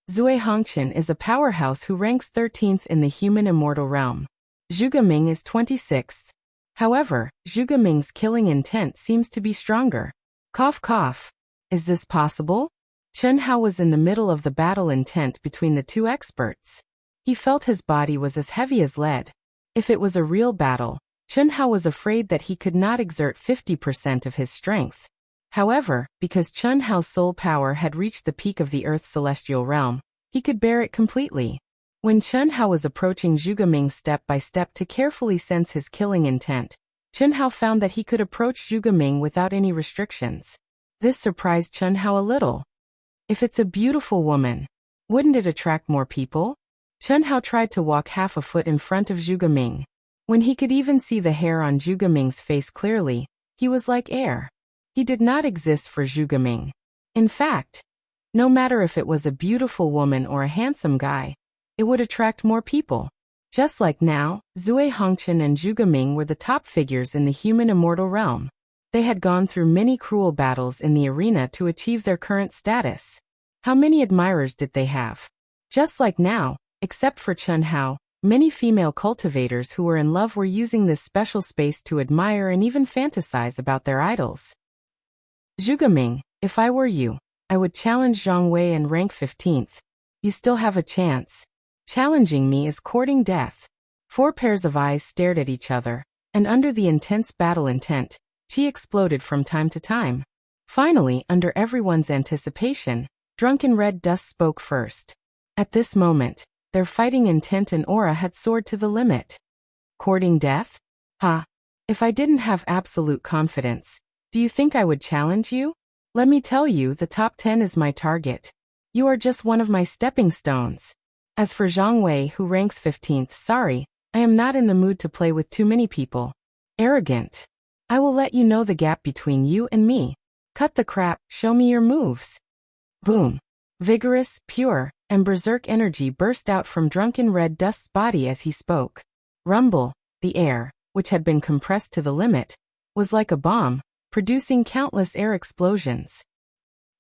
Zui Hongqian is a powerhouse who ranks 13th in the human immortal realm. Zhuge Ming is 26th. However, Zhuge Ming's killing intent seems to be stronger. Cough cough. Is this possible? Chen Hao was in the middle of the battle intent between the two experts. He felt his body was as heavy as lead. If it was a real battle, Chen Hao was afraid that he could not exert 50% of his strength. However, because Chen Hao's soul power had reached the peak of the Earth's celestial realm, he could bear it completely. When Chen Hao was approaching Zhuge Ming step by step to carefully sense his killing intent, Chen Hao found that he could approach Zhuge Ming without any restrictions. This surprised Chen Hao a little. If it's a beautiful woman, wouldn't it attract more people? Chen Hao tried to walk half a foot in front of Zhuge Ming. When he could even see the hair on Zhuge Ming's face clearly, he was like air. He did not exist for Zhuge Ming. In fact, no matter if it was a beautiful woman or a handsome guy, it would attract more people. Just like now, Zui Hongqian and Zhuge Ming were the top figures in the human immortal realm. They had gone through many cruel battles in the arena to achieve their current status. How many admirers did they have? Just like now, except for Chen Hao, many female cultivators who were in love were using this special space to admire and even fantasize about their idols. Zhuge Ming, if I were you, I would challenge Zhang Wei and rank 15th. You still have a chance. Challenging me is courting death. 4 pairs of eyes stared at each other, and under the intense battle intent, Qi exploded from time to time. Finally, under everyone's anticipation, Drunken Red Dust spoke first. At this moment, their fighting intent and aura had soared to the limit. Courting death? Ha! If I didn't have absolute confidence, do you think I would challenge you? Let me tell you, the top 10 is my target. You are just one of my stepping stones. As for Zhang Wei, who ranks 15th, sorry, I am not in the mood to play with too many people. Arrogant. I will let you know the gap between you and me. Cut the crap, show me your moves. Boom. Vigorous, pure, and berserk energy burst out from Drunken Red Dust's body as he spoke. Rumble, the air, which had been compressed to the limit, was like a bomb, producing countless air explosions.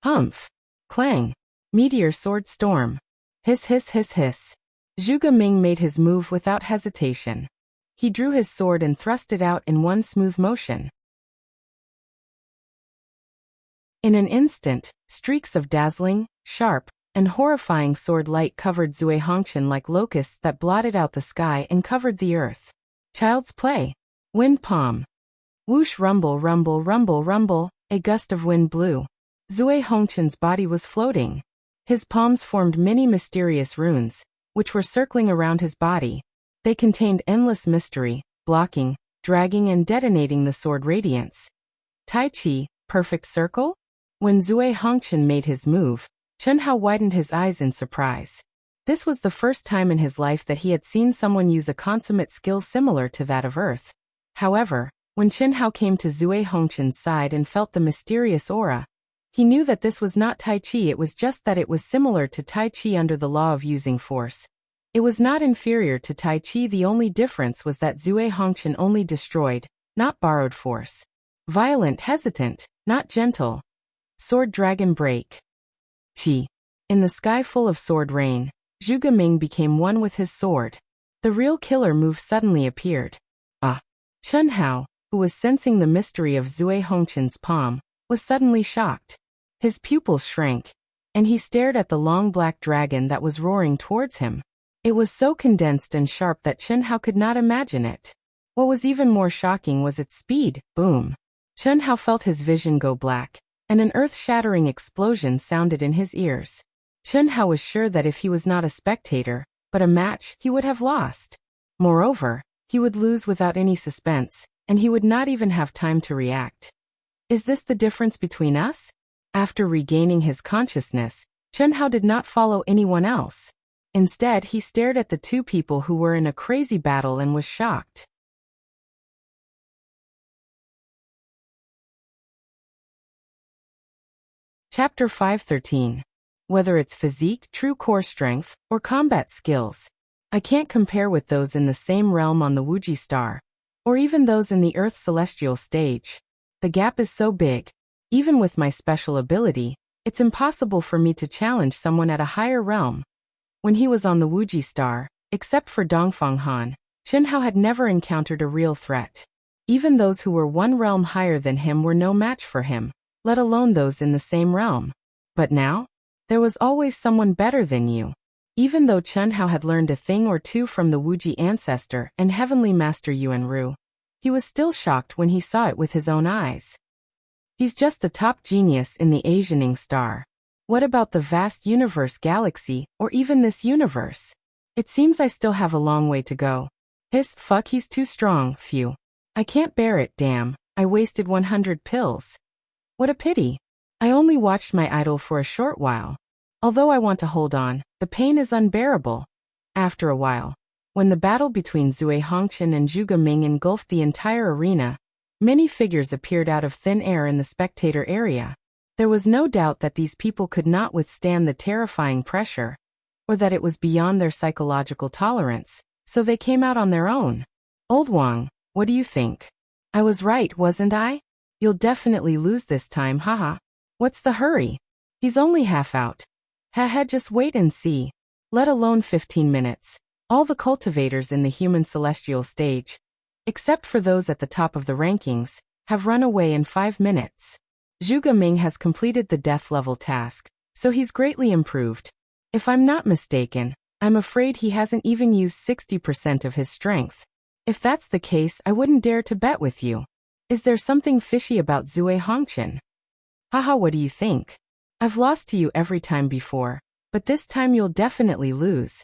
Humph. Clang. Meteor sword storm. Hiss hiss hiss hiss. Zhuge Ming made his move without hesitation. He drew his sword and thrust it out in one smooth motion. In an instant, streaks of dazzling, sharp, and horrifying sword light covered Zui Hongqian like locusts that blotted out the sky and covered the earth. Child's play. Wind palm. Whoosh, rumble rumble rumble rumble, a gust of wind blew. Zui Hongqian's body was floating. His palms formed many mysterious runes, which were circling around his body. They contained endless mystery, blocking, dragging and detonating the sword radiance. Tai Chi, perfect circle? When Zui Hongqian made his move, Chen Hao widened his eyes in surprise. This was the first time in his life that he had seen someone use a consummate skill similar to that of Earth. However, when Chen Hao came to Zui Hongqian's side and felt the mysterious aura, he knew that this was not Tai Chi, it was just that it was similar to Tai Chi under the law of using force. It was not inferior to Tai Chi, the only difference was that Zui Hongqian only destroyed, not borrowed force. Violent, hesitant, not gentle. Sword Dragon Break. Qi. In the sky full of sword rain, Zhuge Ming became one with his sword. The real killer move suddenly appeared. Chen Hao, who was sensing the mystery of Zui Hongqian's palm, was suddenly shocked. His pupils shrank, and he stared at the long black dragon that was roaring towards him. It was so condensed and sharp that Chen Hao could not imagine it. What was even more shocking was its speed. Boom. Chen Hao felt his vision go black, and an earth-shattering explosion sounded in his ears. Chen Hao was sure that if he was not a spectator, but a match, he would have lost. Moreover, he would lose without any suspense, and he would not even have time to react. Is this the difference between us? After regaining his consciousness, Chen Hao did not follow anyone else. Instead, he stared at the two people who were in a crazy battle and was shocked. Chapter 5:13. Whether it's physique, true core strength, or combat skills, I can't compare with those in the same realm on the Wuxia star, or even those in the Earth's celestial stage. The gap is so big. Even with my special ability, It's impossible for me to challenge someone at a higher realm. When he was on the Wuji star, except for Dongfang Han, Chen Hao had never encountered a real threat. Even those who were one realm higher than him were no match for him, let alone those in the same realm. But now? There was always someone better than you. Even though Chen Hao had learned a thing or two from the Wuji ancestor and heavenly master Yuan Ru, he was still shocked when he saw it with his own eyes. He's just a top genius in the Asianing star. What about the vast universe galaxy, or even this universe? It seems I still have a long way to go. Fuck, he's too strong, phew. I can't bear it, damn, I wasted 100 pills. What a pity. I only watched my idol for a short while. Although I want to hold on, the pain is unbearable. After a while, when the battle between Zui Hongqian and Zhuge Ming engulfed the entire arena, many figures appeared out of thin air in the spectator area. There was no doubt that these people could not withstand the terrifying pressure, or that it was beyond their psychological tolerance, so they came out on their own. Old Wang, what do you think? I was right, wasn't I? You'll definitely lose this time, haha. What's the hurry? He's only half out. Haha, just wait and see. Let alone 15 minutes. All the cultivators in the human celestial stage, except for those at the top of the rankings, have run away in 5 minutes. Zhuge Ming has completed the death level task, so he's greatly improved. If I'm not mistaken, I'm afraid he hasn't even used 60% of his strength. If that's the case, I wouldn't dare to bet with you. Is there something fishy about Zui Hongqian? Haha, what do you think? I've lost to you every time before, but this time you'll definitely lose.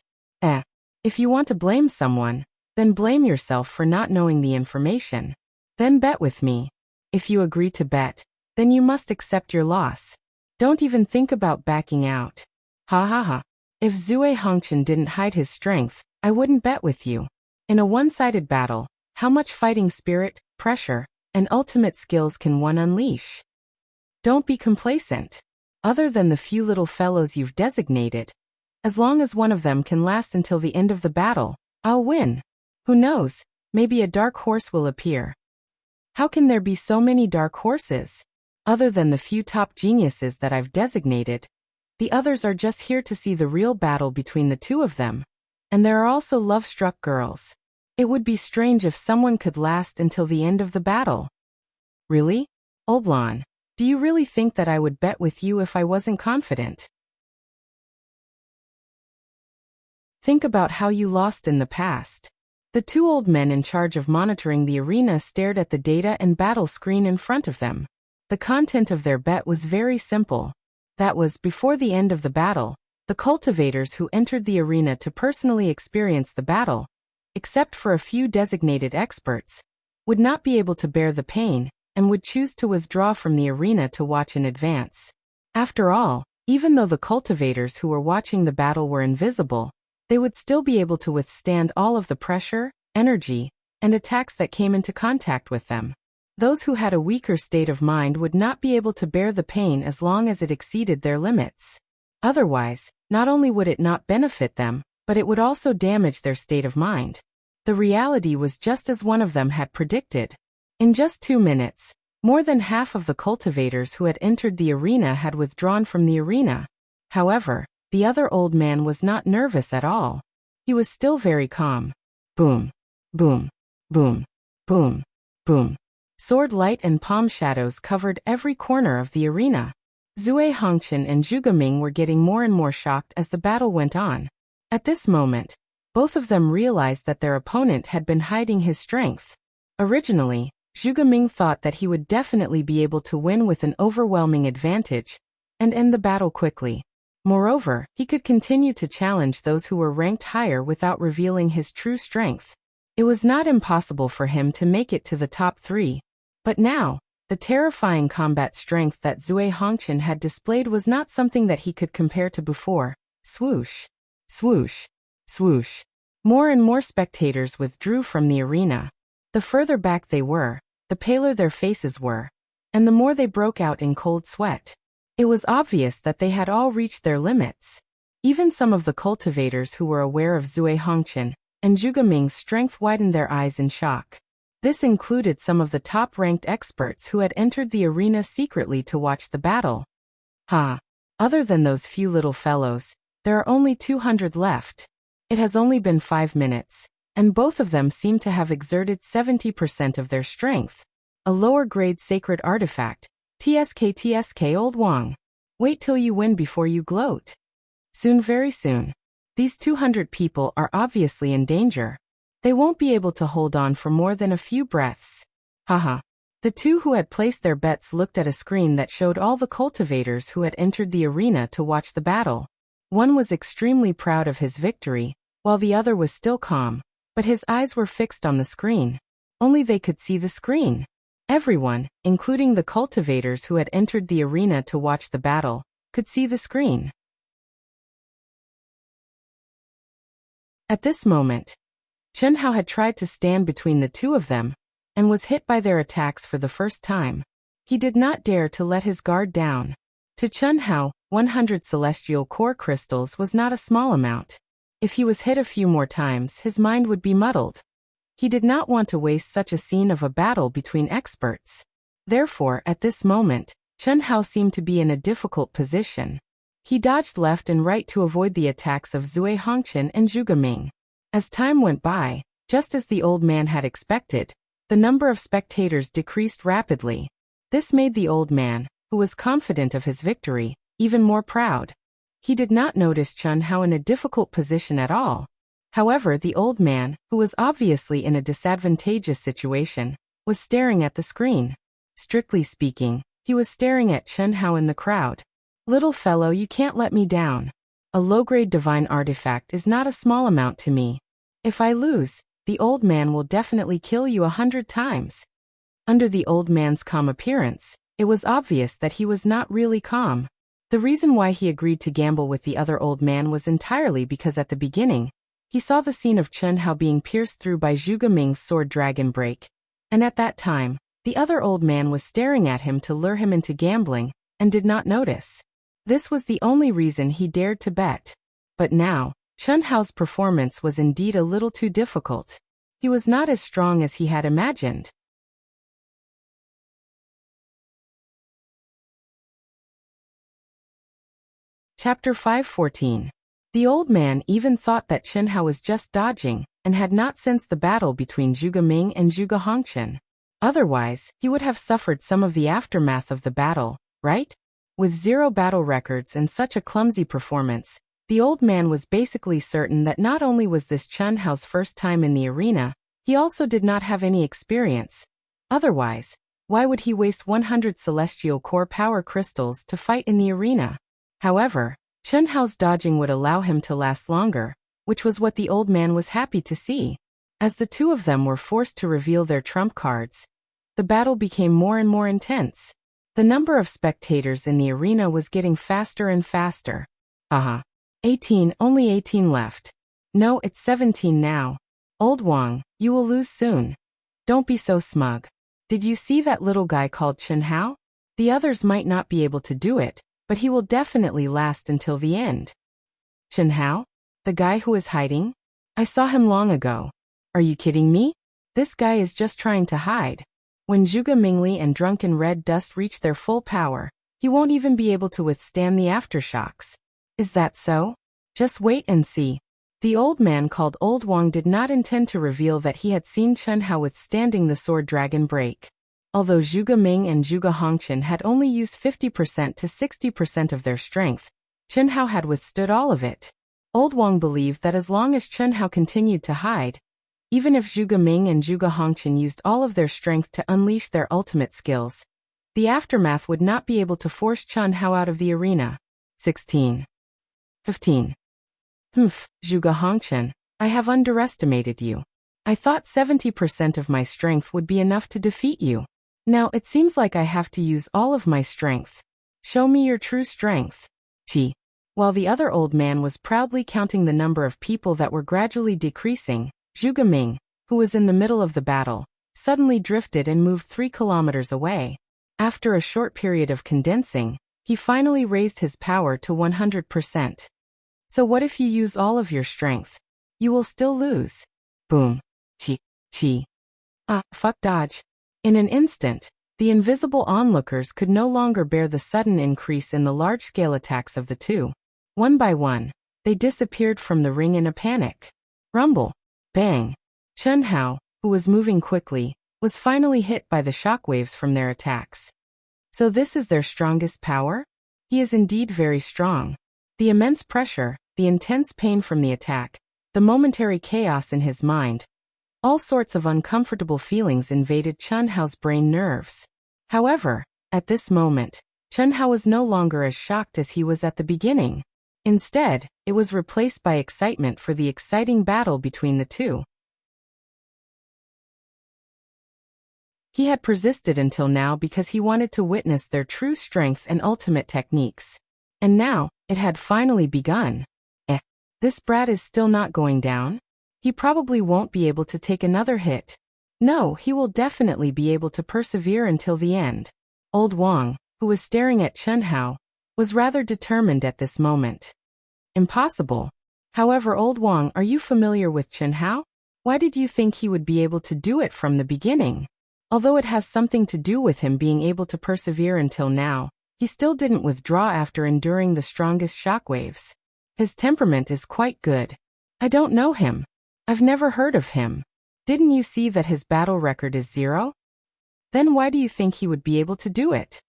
If you want to blame someone, then blame yourself for not knowing the information. Then bet with me. If you agree to bet, then you must accept your loss. Don't even think about backing out. Ha ha ha. If Zui Hongqian didn't hide his strength, I wouldn't bet with you. In a one-sided battle, how much fighting spirit, pressure, and ultimate skills can one unleash? Don't be complacent. Other than the few little fellows you've designated, as long as one of them can last until the end of the battle, I'll win. Who knows, maybe a dark horse will appear. How can there be so many dark horses? Other than the few top geniuses that I've designated, the others are just here to see the real battle between the two of them. And there are also love-struck girls. It would be strange if someone could last until the end of the battle. Really? Old Lan, do you really think that I would bet with you if I wasn't confident? Think about how you lost in the past. The two old men in charge of monitoring the arena stared at the data and battle screen in front of them. The content of their bet was very simple. That was, before the end of the battle, the cultivators who entered the arena to personally experience the battle, except for a few designated experts, would not be able to bear the pain, and would choose to withdraw from the arena to watch in advance. After all, even though the cultivators who were watching the battle were invisible, they would still be able to withstand all of the pressure, energy, and attacks that came into contact with them. Those who had a weaker state of mind would not be able to bear the pain as long as it exceeded their limits. Otherwise, not only would it not benefit them, but it would also damage their state of mind. The reality was just as one of them had predicted. In just 2 minutes, more than half of the cultivators who had entered the arena had withdrawn from the arena. However, the other old man was not nervous at all. He was still very calm. Boom, boom, boom, boom, boom. Sword light and palm shadows covered every corner of the arena. Zui Hongqian and Zhuge Ming were getting more and more shocked as the battle went on. At this moment, both of them realized that their opponent had been hiding his strength. Originally, Zhuge Ming thought that he would definitely be able to win with an overwhelming advantage and end the battle quickly. Moreover, he could continue to challenge those who were ranked higher without revealing his true strength. It was not impossible for him to make it to the top 3. But now, the terrifying combat strength that Zui Hongqian had displayed was not something that he could compare to before. Swoosh, swoosh, swoosh. More and more spectators withdrew from the arena. The further back they were, the paler their faces were, and the more they broke out in cold sweat. It was obvious that they had all reached their limits. Even some of the cultivators who were aware of Zui Hongqian and Zhuge Ming's strength widened their eyes in shock. This included some of the top-ranked experts who had entered the arena secretly to watch the battle. Other than those few little fellows, there are only 200 left. It has only been 5 minutes, and both of them seem to have exerted 70% of their strength. A lower-grade sacred artifact. TSK Old Wang. Wait till you win before you gloat. Soon, very soon. These 200 people are obviously in danger. They won't be able to hold on for more than a few breaths. Haha. The two who had placed their bets looked at a screen that showed all the cultivators who had entered the arena to watch the battle. One was extremely proud of his victory, while the other was still calm, but his eyes were fixed on the screen. Only they could see the screen. Everyone, including the cultivators who had entered the arena to watch the battle, could see the screen. At this moment, Chen Hao had tried to stand between the two of them, and was hit by their attacks for the first time. He did not dare to let his guard down. To Chen Hao, 100 celestial core crystals was not a small amount. If he was hit a few more times, his mind would be muddled. He did not want to waste such a scene of a battle between experts. Therefore, at this moment, Chen Hao seemed to be in a difficult position. He dodged left and right to avoid the attacks of Zui Hongqian and Zhuge Ming. As time went by, just as the old man had expected, the number of spectators decreased rapidly. This made the old man, who was confident of his victory, even more proud. He did not notice Chen Hao in a difficult position at all. However, the old man, who was obviously in a disadvantageous situation, was staring at the screen. Strictly speaking, he was staring at Chen Hao in the crowd. Little fellow, you can't let me down. A low-grade divine artifact is not a small amount to me. If I lose, the old man will definitely kill you 100 times. Under the old man's calm appearance, it was obvious that he was not really calm. The reason why he agreed to gamble with the other old man was entirely because at the beginning, he saw the scene of Chen Hao being pierced through by Zhuge Ming's sword dragon break, and at that time, the other old man was staring at him to lure him into gambling, and did not notice. This was the only reason he dared to bet. But now, Chen Hao's performance was indeed a little too difficult. He was not as strong as he had imagined. Chapter 514. The old man even thought that Chen Hao was just dodging, and had not sensed the battle between Zhuge Ming and Zhuge Hongqian. Otherwise, he would have suffered some of the aftermath of the battle, right? With 0 battle records and such a clumsy performance, the old man was basically certain that not only was this Chen Hao's first time in the arena, he also did not have any experience. Otherwise, why would he waste 100 celestial core power crystals to fight in the arena? However, Chen Hao's dodging would allow him to last longer, which was what the old man was happy to see. As the two of them were forced to reveal their trump cards, the battle became more and more intense. The number of spectators in the arena was getting faster and faster. 18, only 18 left. No, it's 17 now. Old Wang, you will lose soon. Don't be so smug. Did you see that little guy called Chen Hao? The others might not be able to do it, but he will definitely last until the end. Chen Hao? The guy who is hiding? I saw him long ago. Are you kidding me? This guy is just trying to hide. When Zhuge Mingli and Drunken Red Dust reach their full power, he won't even be able to withstand the aftershocks. Is that so? Just wait and see. The old man called Old Wang did not intend to reveal that he had seen Chen Hao withstanding the sword dragon break. Although Zhuge Ming and Zhuge Hongqian had only used 50% to 60% of their strength, Chen Hao had withstood all of it. Old Wang believed that as long as Chen Hao continued to hide, even if Zhuge Ming and Zhuge Hongqian used all of their strength to unleash their ultimate skills, the aftermath would not be able to force Chen Hao out of the arena. 16. 15. Zhuge Hongqian, I have underestimated you. I thought 70% of my strength would be enough to defeat you. Now it seems like I have to use all of my strength. Show me your true strength. While the other old man was proudly counting the number of people that were gradually decreasing, Zhuge Ming, who was in the middle of the battle, suddenly drifted and moved 3 kilometers away. After a short period of condensing, he finally raised his power to 100%. So what if you use all of your strength? You will still lose. Boom. Fuck dodge. In an instant, The invisible onlookers could no longer bear the sudden increase in the large-scale attacks of the two. One by one, they disappeared from the ring in a panic. Rumble. Bang. Chen Hao, who was moving quickly, was finally hit by the shockwaves from their attacks. So this is their strongest power? He is indeed very strong. The immense pressure, the intense pain from the attack, the momentary chaos in his mind, all sorts of uncomfortable feelings invaded Chen Hao's brain nerves. However, at this moment, Chen Hao was no longer as shocked as he was at the beginning. Instead, it was replaced by excitement for the exciting battle between the two. He had persisted until now because he wanted to witness their true strength and ultimate techniques. And now, it had finally begun. This brat is still not going down? He probably won't be able to take another hit. No, he will definitely be able to persevere until the end. Old Wang, who was staring at Chen Hao, was rather determined at this moment. Impossible. However, Old Wang, are you familiar with Chen Hao? Why did you think he would be able to do it from the beginning? Although it has something to do with him being able to persevere until now, he still didn't withdraw after enduring the strongest shockwaves. His temperament is quite good. I don't know him. I've never heard of him. Didn't you see that his battle record is 0? Then why do you think he would be able to do it?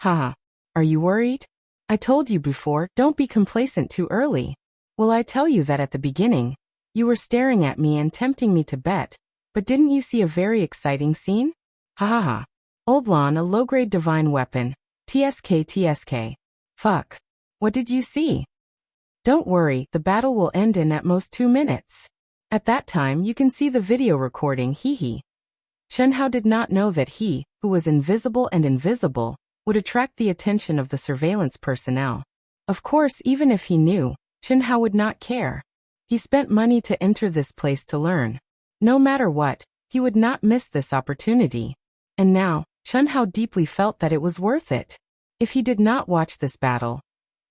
Haha. Are you worried? I told you before, don't be complacent too early. Well, I tell you that at the beginning, you were staring at me and tempting me to bet, but didn't you see a very exciting scene? Ha ha ha. Old Lan, a low-grade divine weapon. TSK. Fuck. What did you see? Don't worry, the battle will end in at most 2 minutes. At that time you can see the video recording, hee. Chen Hao did not know that he, who was invisible and invisible, would attract the attention of the surveillance personnel. Of course, even if he knew, Chen Hao would not care. He spent money to enter this place to learn. No matter what, he would not miss this opportunity. And now, Chen Hao deeply felt that it was worth it. If he did not watch this battle,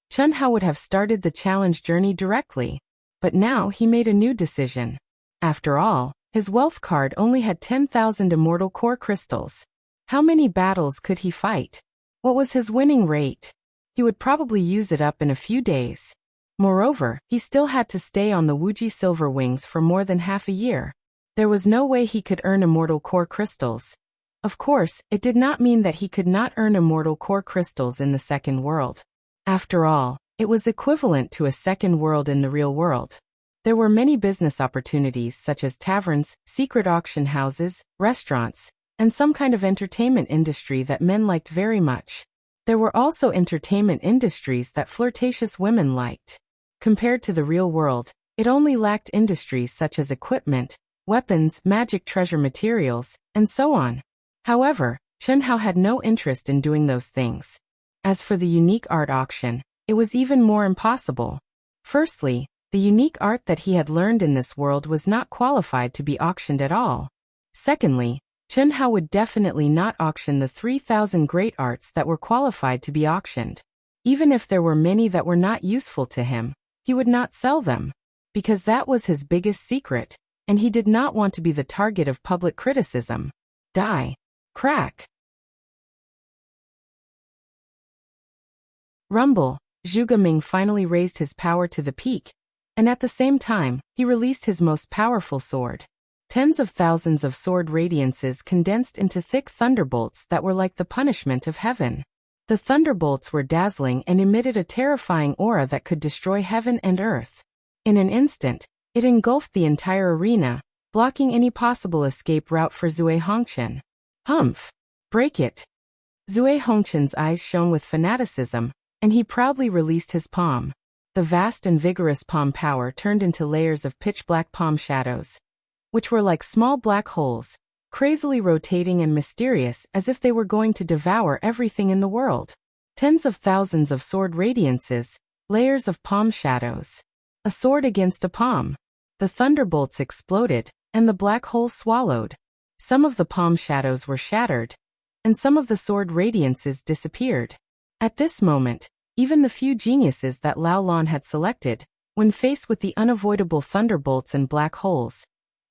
Chen Hao would have started the challenge journey directly. But now he made a new decision. After all, his wealth card only had 10,000 immortal core crystals. How many battles could he fight? What was his winning rate? He would probably use it up in a few days. Moreover, he still had to stay on the Wuxia Silver Wings for more than half a year. There was no way he could earn immortal core crystals. Of course, it did not mean that he could not earn immortal core crystals in the second world. After all, it was equivalent to a second world in the real world. There were many business opportunities such as taverns, secret auction houses, restaurants, and some kind of entertainment industry that men liked very much. There were also entertainment industries that flirtatious women liked. Compared to the real world, it only lacked industries such as equipment, weapons, magic treasure materials, and so on. However, Chen Hao had no interest in doing those things. As for the unique art auction, it was even more impossible. Firstly, the unique art that he had learned in this world was not qualified to be auctioned at all. Secondly, Chen Hao would definitely not auction the 3,000 great arts that were qualified to be auctioned. Even if there were many that were not useful to him, he would not sell them. Because that was his biggest secret, and he did not want to be the target of public criticism. Die. Crack. Rumble. Zhuge Ming finally raised his power to the peak, and at the same time, he released his most powerful sword. Tens of thousands of sword radiances condensed into thick thunderbolts that were like the punishment of heaven. The thunderbolts were dazzling and emitted a terrifying aura that could destroy heaven and earth. In an instant, it engulfed the entire arena, blocking any possible escape route for Zui Hongqian. Humph! Break it! Zui Hongqian's eyes shone with fanaticism, and he proudly released his palm. The vast and vigorous palm power turned into layers of pitch-black palm shadows, which were like small black holes, crazily rotating and mysterious as if they were going to devour everything in the world. Tens of thousands of sword radiances, layers of palm shadows. A sword against a palm. The thunderbolts exploded, and the black holes swallowed. Some of the palm shadows were shattered, and some of the sword radiances disappeared. At this moment, even the few geniuses that Lao Lan had selected, when faced with the unavoidable thunderbolts and black holes,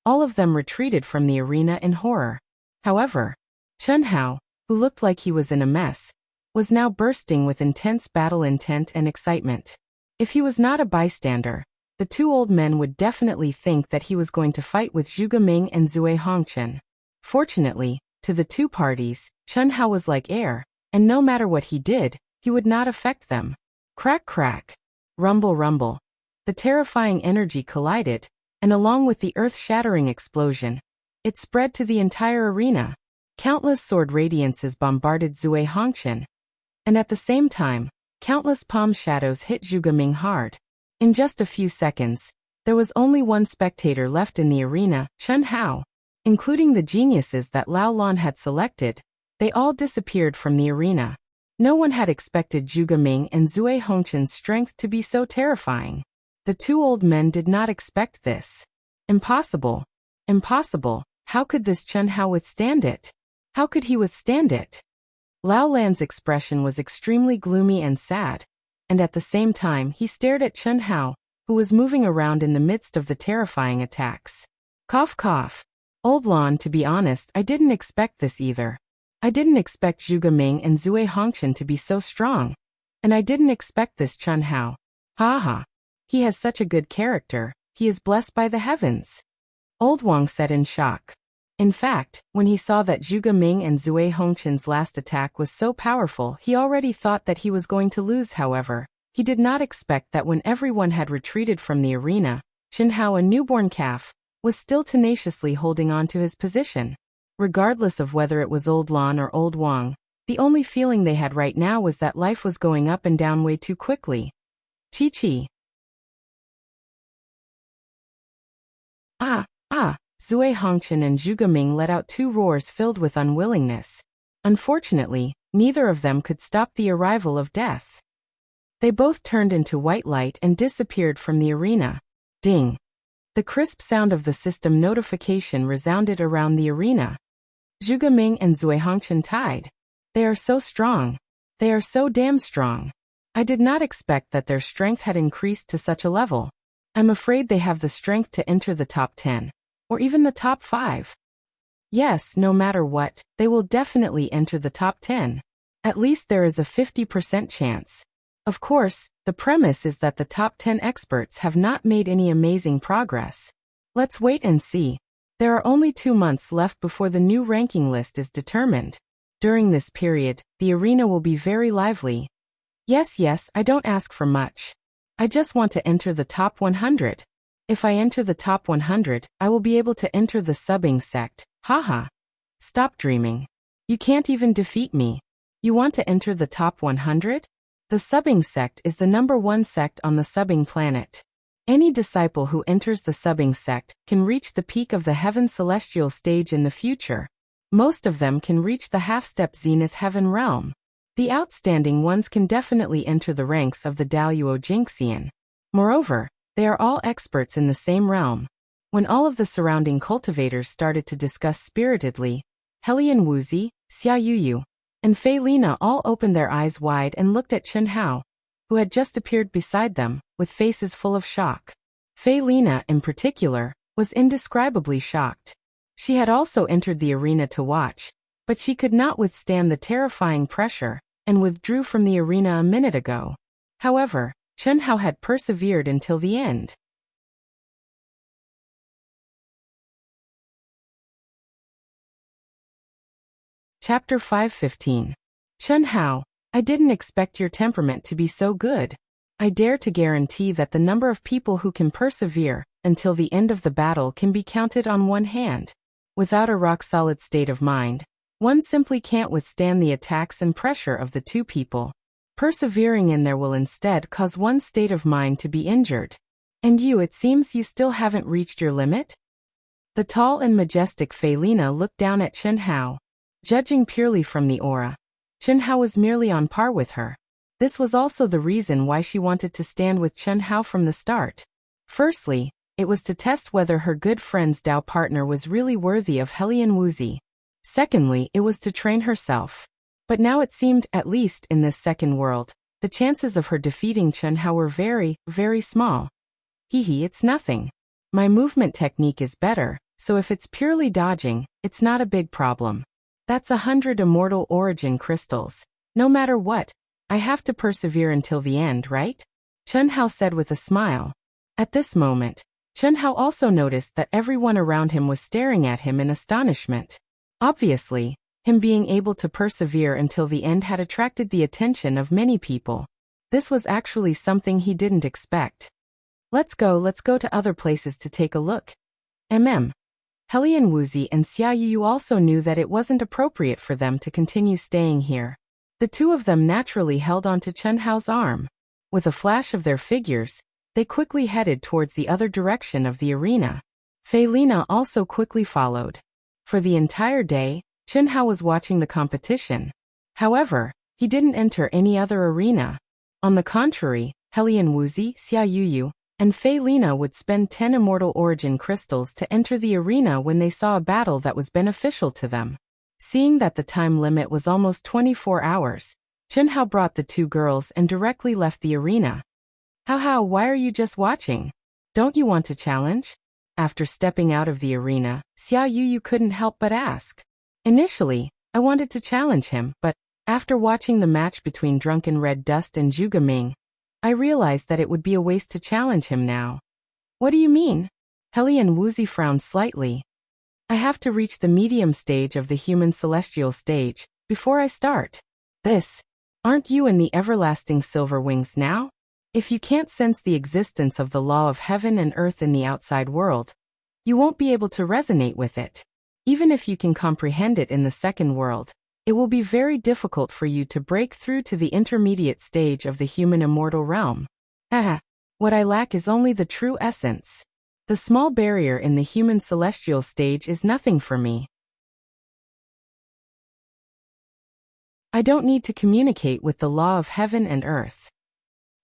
all of them retreated from the arena in horror. However, Chen Hao, who looked like he was in a mess, was now bursting with intense battle intent and excitement. If he was not a bystander, the two old men would definitely think that he was going to fight with Zhuge Ming and Zui Hongchen. Fortunately, to the two parties, Chen Hao was like air, and no matter what he did, he would not affect them. Crack crack. Rumble rumble. The terrifying energy collided, and along with the earth-shattering explosion, it spread to the entire arena. Countless sword radiances bombarded Zui Hongchen, and at the same time, countless palm shadows hit Zhuge Ming hard. In just a few seconds, there was only one spectator left in the arena, Chen Hao. Including the geniuses that Lao Lan had selected, they all disappeared from the arena. No one had expected Zhuge Ming and Zui Hongchen's strength to be so terrifying. The two old men did not expect this. Impossible. Impossible. How could this Chen Hao withstand it? How could he withstand it? Lao Lan's expression was extremely gloomy and sad, and at the same time he stared at Chen Hao, who was moving around in the midst of the terrifying attacks. Cough cough. Old Lan, to be honest, I didn't expect this either. I didn't expect Zhuge Ming and Zui Hongchen to be so strong. And I didn't expect this Chen Hao. Ha ha. He has such a good character, he is blessed by the heavens. Old Wang said in shock. In fact, when he saw that Zhuge Ming and Zui Hongchen's last attack was so powerful, he already thought that he was going to lose. However, he did not expect that when everyone had retreated from the arena, Chen Hao, a newborn calf, was still tenaciously holding on to his position. Regardless of whether it was Old Lan or Old Wang, the only feeling they had right now was that life was going up and down way too quickly. Chi-chi. Ah, ah. Zui Hongchen and Zhuge Ming let out two roars filled with unwillingness. Unfortunately, neither of them could stop the arrival of death. They both turned into white light and disappeared from the arena. Ding. The crisp sound of the system notification resounded around the arena. Zhuge Ming and Zui Hongchen tied. They are so strong. They are so damn strong. I did not expect that their strength had increased to such a level. I'm afraid they have the strength to enter the top 10. Or even the top 5. Yes, no matter what, they will definitely enter the top 10. At least there is a 50% chance. Of course, the premise is that the top 10 experts have not made any amazing progress. Let's wait and see. There are only 2 months left before the new ranking list is determined. During this period, the arena will be very lively. Yes, I don't ask for much. I just want to enter the top 100. If I enter the top 100, I will be able to enter the subbing sect. Haha. Stop dreaming. You can't even defeat me. You want to enter the top 100? The subbing sect is the #1 sect on the subbing planet. Any disciple who enters the subbing sect can reach the peak of the heaven celestial stage in the future. Most of them can reach the half-step zenith heaven realm. The outstanding ones can definitely enter the ranks of the Daoyuo Jinxian. Moreover, they are all experts in the same realm. When all of the surrounding cultivators started to discuss spiritedly, Helian Wuxia, Xia Yuyu, and Fei Lina all opened their eyes wide and looked at Chen Hao, who had just appeared beside them, with faces full of shock. Fei Lina, in particular, was indescribably shocked. She had also entered the arena to watch, but she could not withstand the terrifying pressure, and withdrew from the arena a minute ago. However, Chen Hao had persevered until the end. Chapter 5:15. Chen Hao, I didn't expect your temperament to be so good. I dare to guarantee that the number of people who can persevere until the end of the battle can be counted on one hand. Without a rock-solid state of mind, one simply can't withstand the attacks and pressure of the two people. Persevering in there will instead cause one's state of mind to be injured. And you, it seems you still haven't reached your limit? The tall and majestic Fei Lina looked down at Chen Hao. Judging purely from the aura, Chen Hao was merely on par with her. This was also the reason why she wanted to stand with Chen Hao from the start. Firstly, it was to test whether her good friend's Dao partner was really worthy of Helian Wuxia. Secondly, it was to train herself. But now it seemed, at least in this second world, the chances of her defeating Chen Hao were very, very small. It's nothing. My movement technique is better, so if it's purely dodging, it's not a big problem. That's 100 immortal origin crystals. No matter what, I have to persevere until the end, right? Chen Hao said with a smile. At this moment, Chen Hao also noticed that everyone around him was staring at him in astonishment. Obviously, him being able to persevere until the end had attracted the attention of many people. This was actually something he didn't expect. Let's go to other places to take a look. Helian Wuxi and Xia Yu also knew that it wasn't appropriate for them to continue staying here. The two of them naturally held onto Chen Hao's arm. With a flash of their figures, they quickly headed towards the other direction of the arena. Fei Lina also quickly followed. For the entire day, Chen Hao was watching the competition. However, he didn't enter any other arena. On the contrary, Helian Wuxi, Xia Yu, and Fei Lina would spend 10 immortal origin crystals to enter the arena when they saw a battle that was beneficial to them. Seeing that the time limit was almost 24 hours, Chen Hao brought the two girls and directly left the arena. How, why are you just watching? Don't you want to challenge? After stepping out of the arena, Xia Yu couldn't help but ask. Initially, I wanted to challenge him, but after watching the match between Drunken Red Dust and Zhuge Ming, I realized that it would be a waste to challenge him now. What do you mean? Helian Wuxi frowned slightly. I have to reach the medium stage of the human celestial stage before I start. Aren't you in the everlasting silver wings now? If you can't sense the existence of the law of heaven and earth in the outside world, you won't be able to resonate with it. Even if you can comprehend it in the second world, it will be very difficult for you to break through to the intermediate stage of the human immortal realm. What I lack is only the true essence. The small barrier in the human celestial stage is nothing for me. I don't need to communicate with the law of heaven and earth.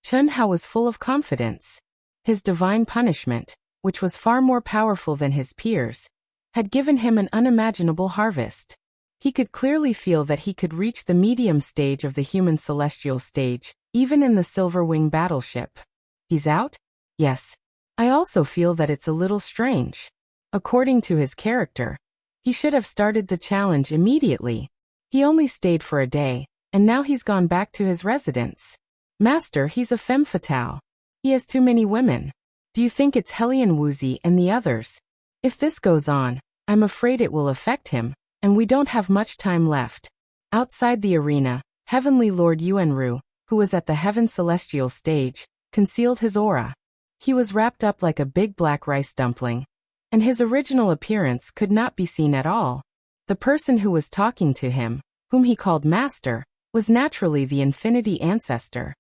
Chen Hao was full of confidence. His divine punishment, which was far more powerful than his peers, had given him an unimaginable harvest. He could clearly feel that he could reach the medium stage of the human celestial stage, even in the Silver Wing battleship. He's out? Yes. I also feel that it's a little strange. According to his character, he should have started the challenge immediately. He only stayed for a day, and now he's gone back to his residence. Master, he's a femme fatale. He has too many women. Do you think it's Helian Wuxi and the others? If this goes on, I'm afraid it will affect him, and we don't have much time left. Outside the arena, Heavenly Lord Yuanru, who was at the Heaven Celestial stage, concealed his aura. He was wrapped up like a big black rice dumpling, and his original appearance could not be seen at all. The person who was talking to him, whom he called Master, was naturally the Infinity Ancestor.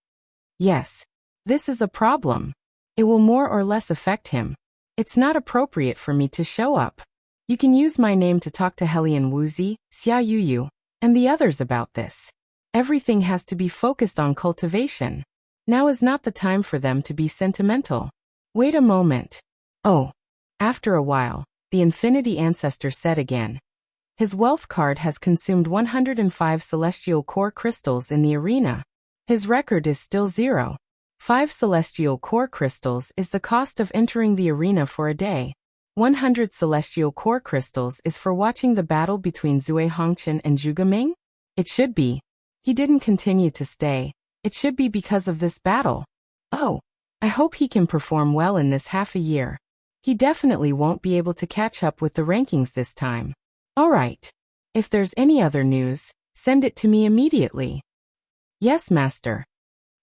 Yes, this is a problem. It will more or less affect him. It's not appropriate for me to show up. You can use my name to talk to Helian Wuxi, Xia Yu, and the others about this. Everything has to be focused on cultivation. Now is not the time for them to be sentimental. Wait a moment. Oh. After a while, the Infinity Ancestor said again. His wealth card has consumed 105 celestial core crystals in the arena. His record is still 0. 5 celestial core crystals is the cost of entering the arena for a day. 100 celestial core crystals is for watching the battle between Zui Hongqian and Zhuge Ming? It should be. He didn't continue to stay. It should be because of this battle. Oh, I hope he can perform well in this half a year. He definitely won't be able to catch up with the rankings this time. All right. If there's any other news, send it to me immediately. Yes, Master.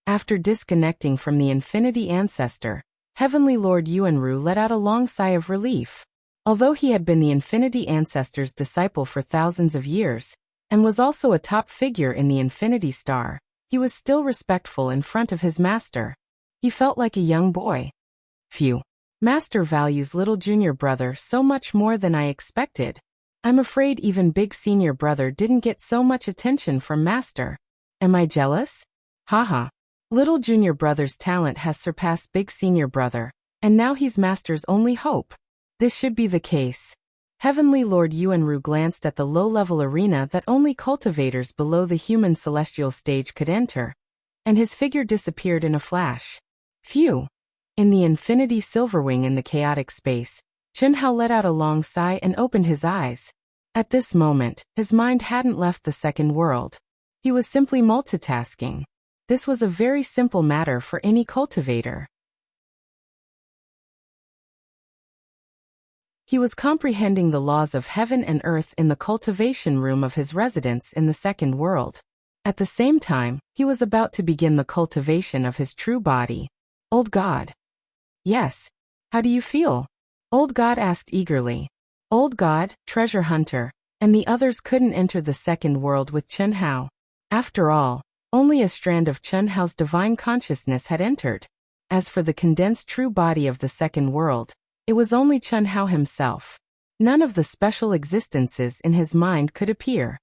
After disconnecting from the Infinity Ancestor, Heavenly Lord Yuanru let out a long sigh of relief. Although he had been the Infinity Ancestor's disciple for thousands of years, and was also a top figure in the Infinity Star, he was still respectful in front of his master. He felt like a young boy. Phew. Master values little junior brother so much more than I expected. I'm afraid even big senior brother didn't get so much attention from Master. Am I jealous? Haha. Little junior brother's talent has surpassed big senior brother, and now he's Master's only hope. This should be the case. Heavenly Lord Yuanru glanced at the low-level arena that only cultivators below the human celestial stage could enter, and his figure disappeared in a flash. Phew. In the Infinity Silverwing in the chaotic space, Chen Hao let out a long sigh and opened his eyes. At this moment, his mind hadn't left the second world. He was simply multitasking. This was a very simple matter for any cultivator. He was comprehending the laws of heaven and earth in the cultivation room of his residence in the second world. At the same time, he was about to begin the cultivation of his true body. Old God. Yes. How do you feel? Old God asked eagerly. Old God, treasure hunter, and the others couldn't enter the second world with Chen Hao. After all, only a strand of Chen Hao's divine consciousness had entered. As for the condensed true body of the second world, it was only Chen Hao himself. None of the special existences in his mind could appear.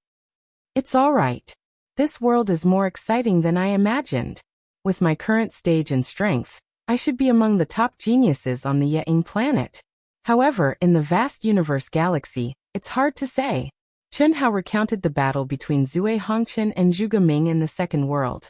It's all right. This world is more exciting than I imagined. With my current stage and strength, I should be among the top geniuses on the Ying planet. However, in the vast universe galaxy, it's hard to say. Chen Hao recounted the battle between Zui Hongqian and Zhuge Ming in the second world.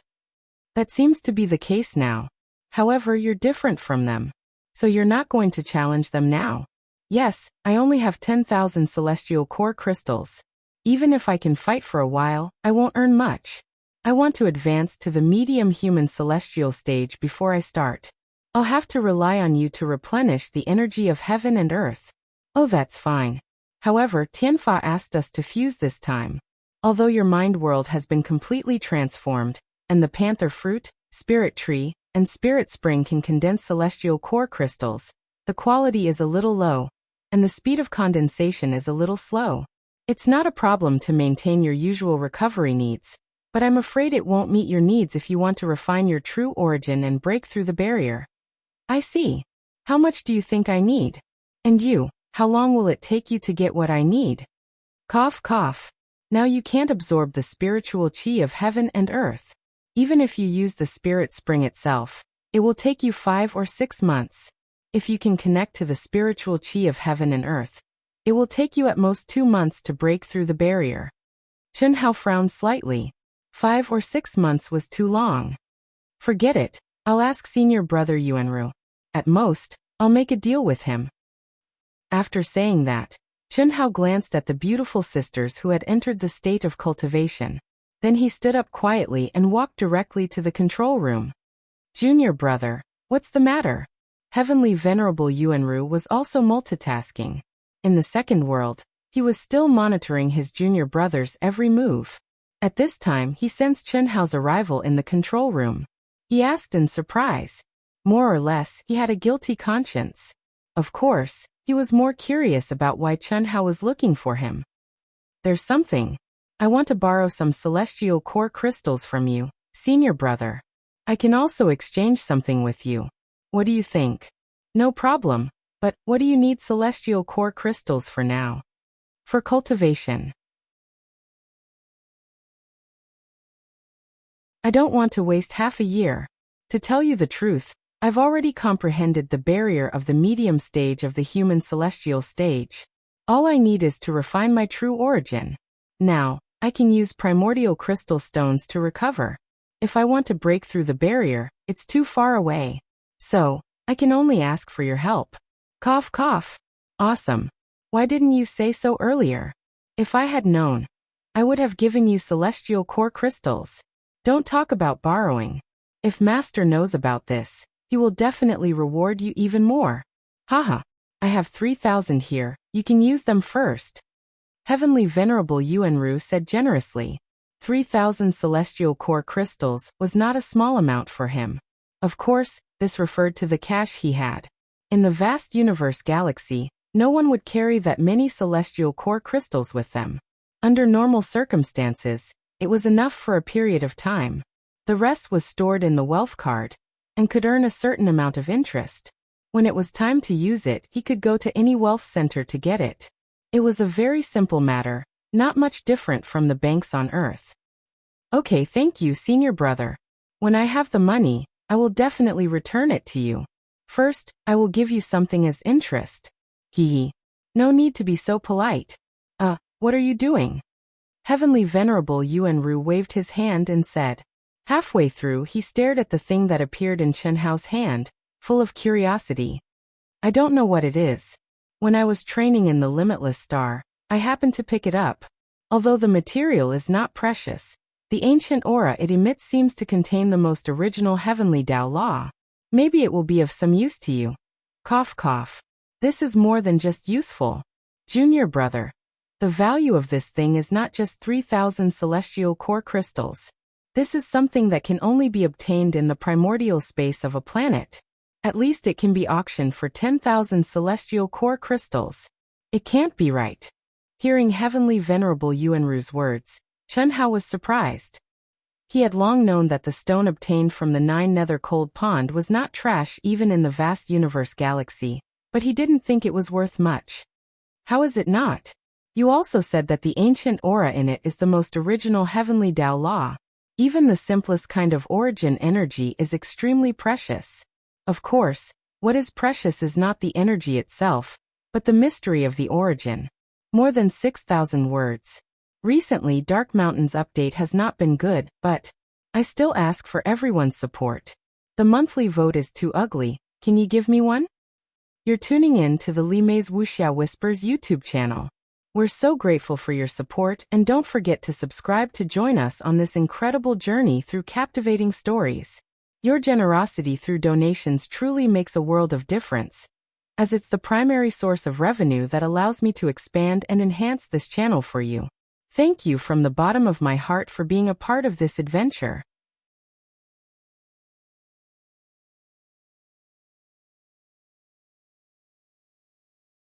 That seems to be the case now. However, you're different from them. So you're not going to challenge them now? Yes, I only have 10,000 celestial core crystals. Even if I can fight for a while, I won't earn much. I want to advance to the medium human celestial stage before I start. I'll have to rely on you to replenish the energy of heaven and earth. Oh, that's fine. However, Tianfa asked us to fuse this time. Although your mind world has been completely transformed, and the panther fruit, spirit tree, and spirit spring can condense celestial core crystals, the quality is a little low, and the speed of condensation is a little slow. It's not a problem to maintain your usual recovery needs, but I'm afraid it won't meet your needs if you want to refine your true origin and break through the barrier. I see. How much do you think I need? And you, how long will it take you to get what I need? Cough, cough. Now you can't absorb the spiritual qi of heaven and earth. Even if you use the spirit spring itself, it will take you 5 or 6 months. If you can connect to the spiritual qi of heaven and earth, it will take you at most 2 months to break through the barrier. Chen Hao frowned slightly. 5 or 6 months was too long. Forget it. I'll ask senior brother Yuanru. At most, I'll make a deal with him. After saying that, Chen Hao glanced at the beautiful sisters who had entered the state of cultivation. Then he stood up quietly and walked directly to the control room. Junior brother, what's the matter? Heavenly Venerable Yuanru was also multitasking. In the second world, he was still monitoring his junior brother's every move. At this time, he sensed Chen Hao's arrival in the control room. He asked in surprise. More or less, he had a guilty conscience. Of course, he was more curious about why Chen Hao was looking for him. There's something. I want to borrow some celestial core crystals from you, senior brother. I can also exchange something with you. What do you think? No problem, but what do you need celestial core crystals for now? For cultivation. I don't want to waste half a year. To tell you the truth, I've already comprehended the barrier of the medium stage of the human celestial stage. All I need is to refine my true origin. Now, I can use primordial crystal stones to recover. If I want to break through the barrier, it's too far away. So, I can only ask for your help. Cough, cough. Awesome. Why didn't you say so earlier? If I had known, I would have given you celestial core crystals. Don't talk about borrowing. If Master knows about this, he will definitely reward you even more. Haha. I have 3,000 here, you can use them first. Heavenly Venerable Yuanru said generously. 3,000 celestial core crystals was not a small amount for him. Of course, this referred to the cash he had. In the vast universe galaxy, no one would carry that many celestial core crystals with them. Under normal circumstances, it was enough for a period of time. The rest was stored in the wealth card, and could earn a certain amount of interest. When it was time to use it, he could go to any wealth center to get it. It was a very simple matter, not much different from the banks on Earth. Okay, thank you, senior brother. When I have the money, I will definitely return it to you. First, I will give you something as interest. Hee. No need to be so polite. What are you doing? Heavenly Venerable Yuanru waved his hand and said. Halfway through, he stared at the thing that appeared in Chen Hao's hand, full of curiosity. I don't know what it is. When I was training in the Limitless Star, I happened to pick it up. Although the material is not precious, the ancient aura it emits seems to contain the most original heavenly Tao law. Maybe it will be of some use to you. Cough cough. This is more than just useful. Junior brother. The value of this thing is not just 3,000 celestial core crystals. This is something that can only be obtained in the primordial space of a planet. At least it can be auctioned for 10,000 celestial core crystals. It can't be right. Hearing Heavenly Venerable Yuanru's words, Chen Hao was surprised. He had long known that the stone obtained from the 9 Nether Cold Pond was not trash even in the vast universe galaxy, but he didn't think it was worth much. How is it not? You also said that the ancient aura in it is the most original heavenly Tao law. Even the simplest kind of origin energy is extremely precious. Of course, what is precious is not the energy itself, but the mystery of the origin. More than 6,000 words. Recently, Dark Mountain's update has not been good, but I still ask for everyone's support. The monthly vote is too ugly. Can you give me one? You're tuning in to the Li Mei's Wuxia Whispers YouTube channel. We're so grateful for your support, and don't forget to subscribe to join us on this incredible journey through captivating stories. Your generosity through donations truly makes a world of difference, as it's the primary source of revenue that allows me to expand and enhance this channel for you. Thank you from the bottom of my heart for being a part of this adventure.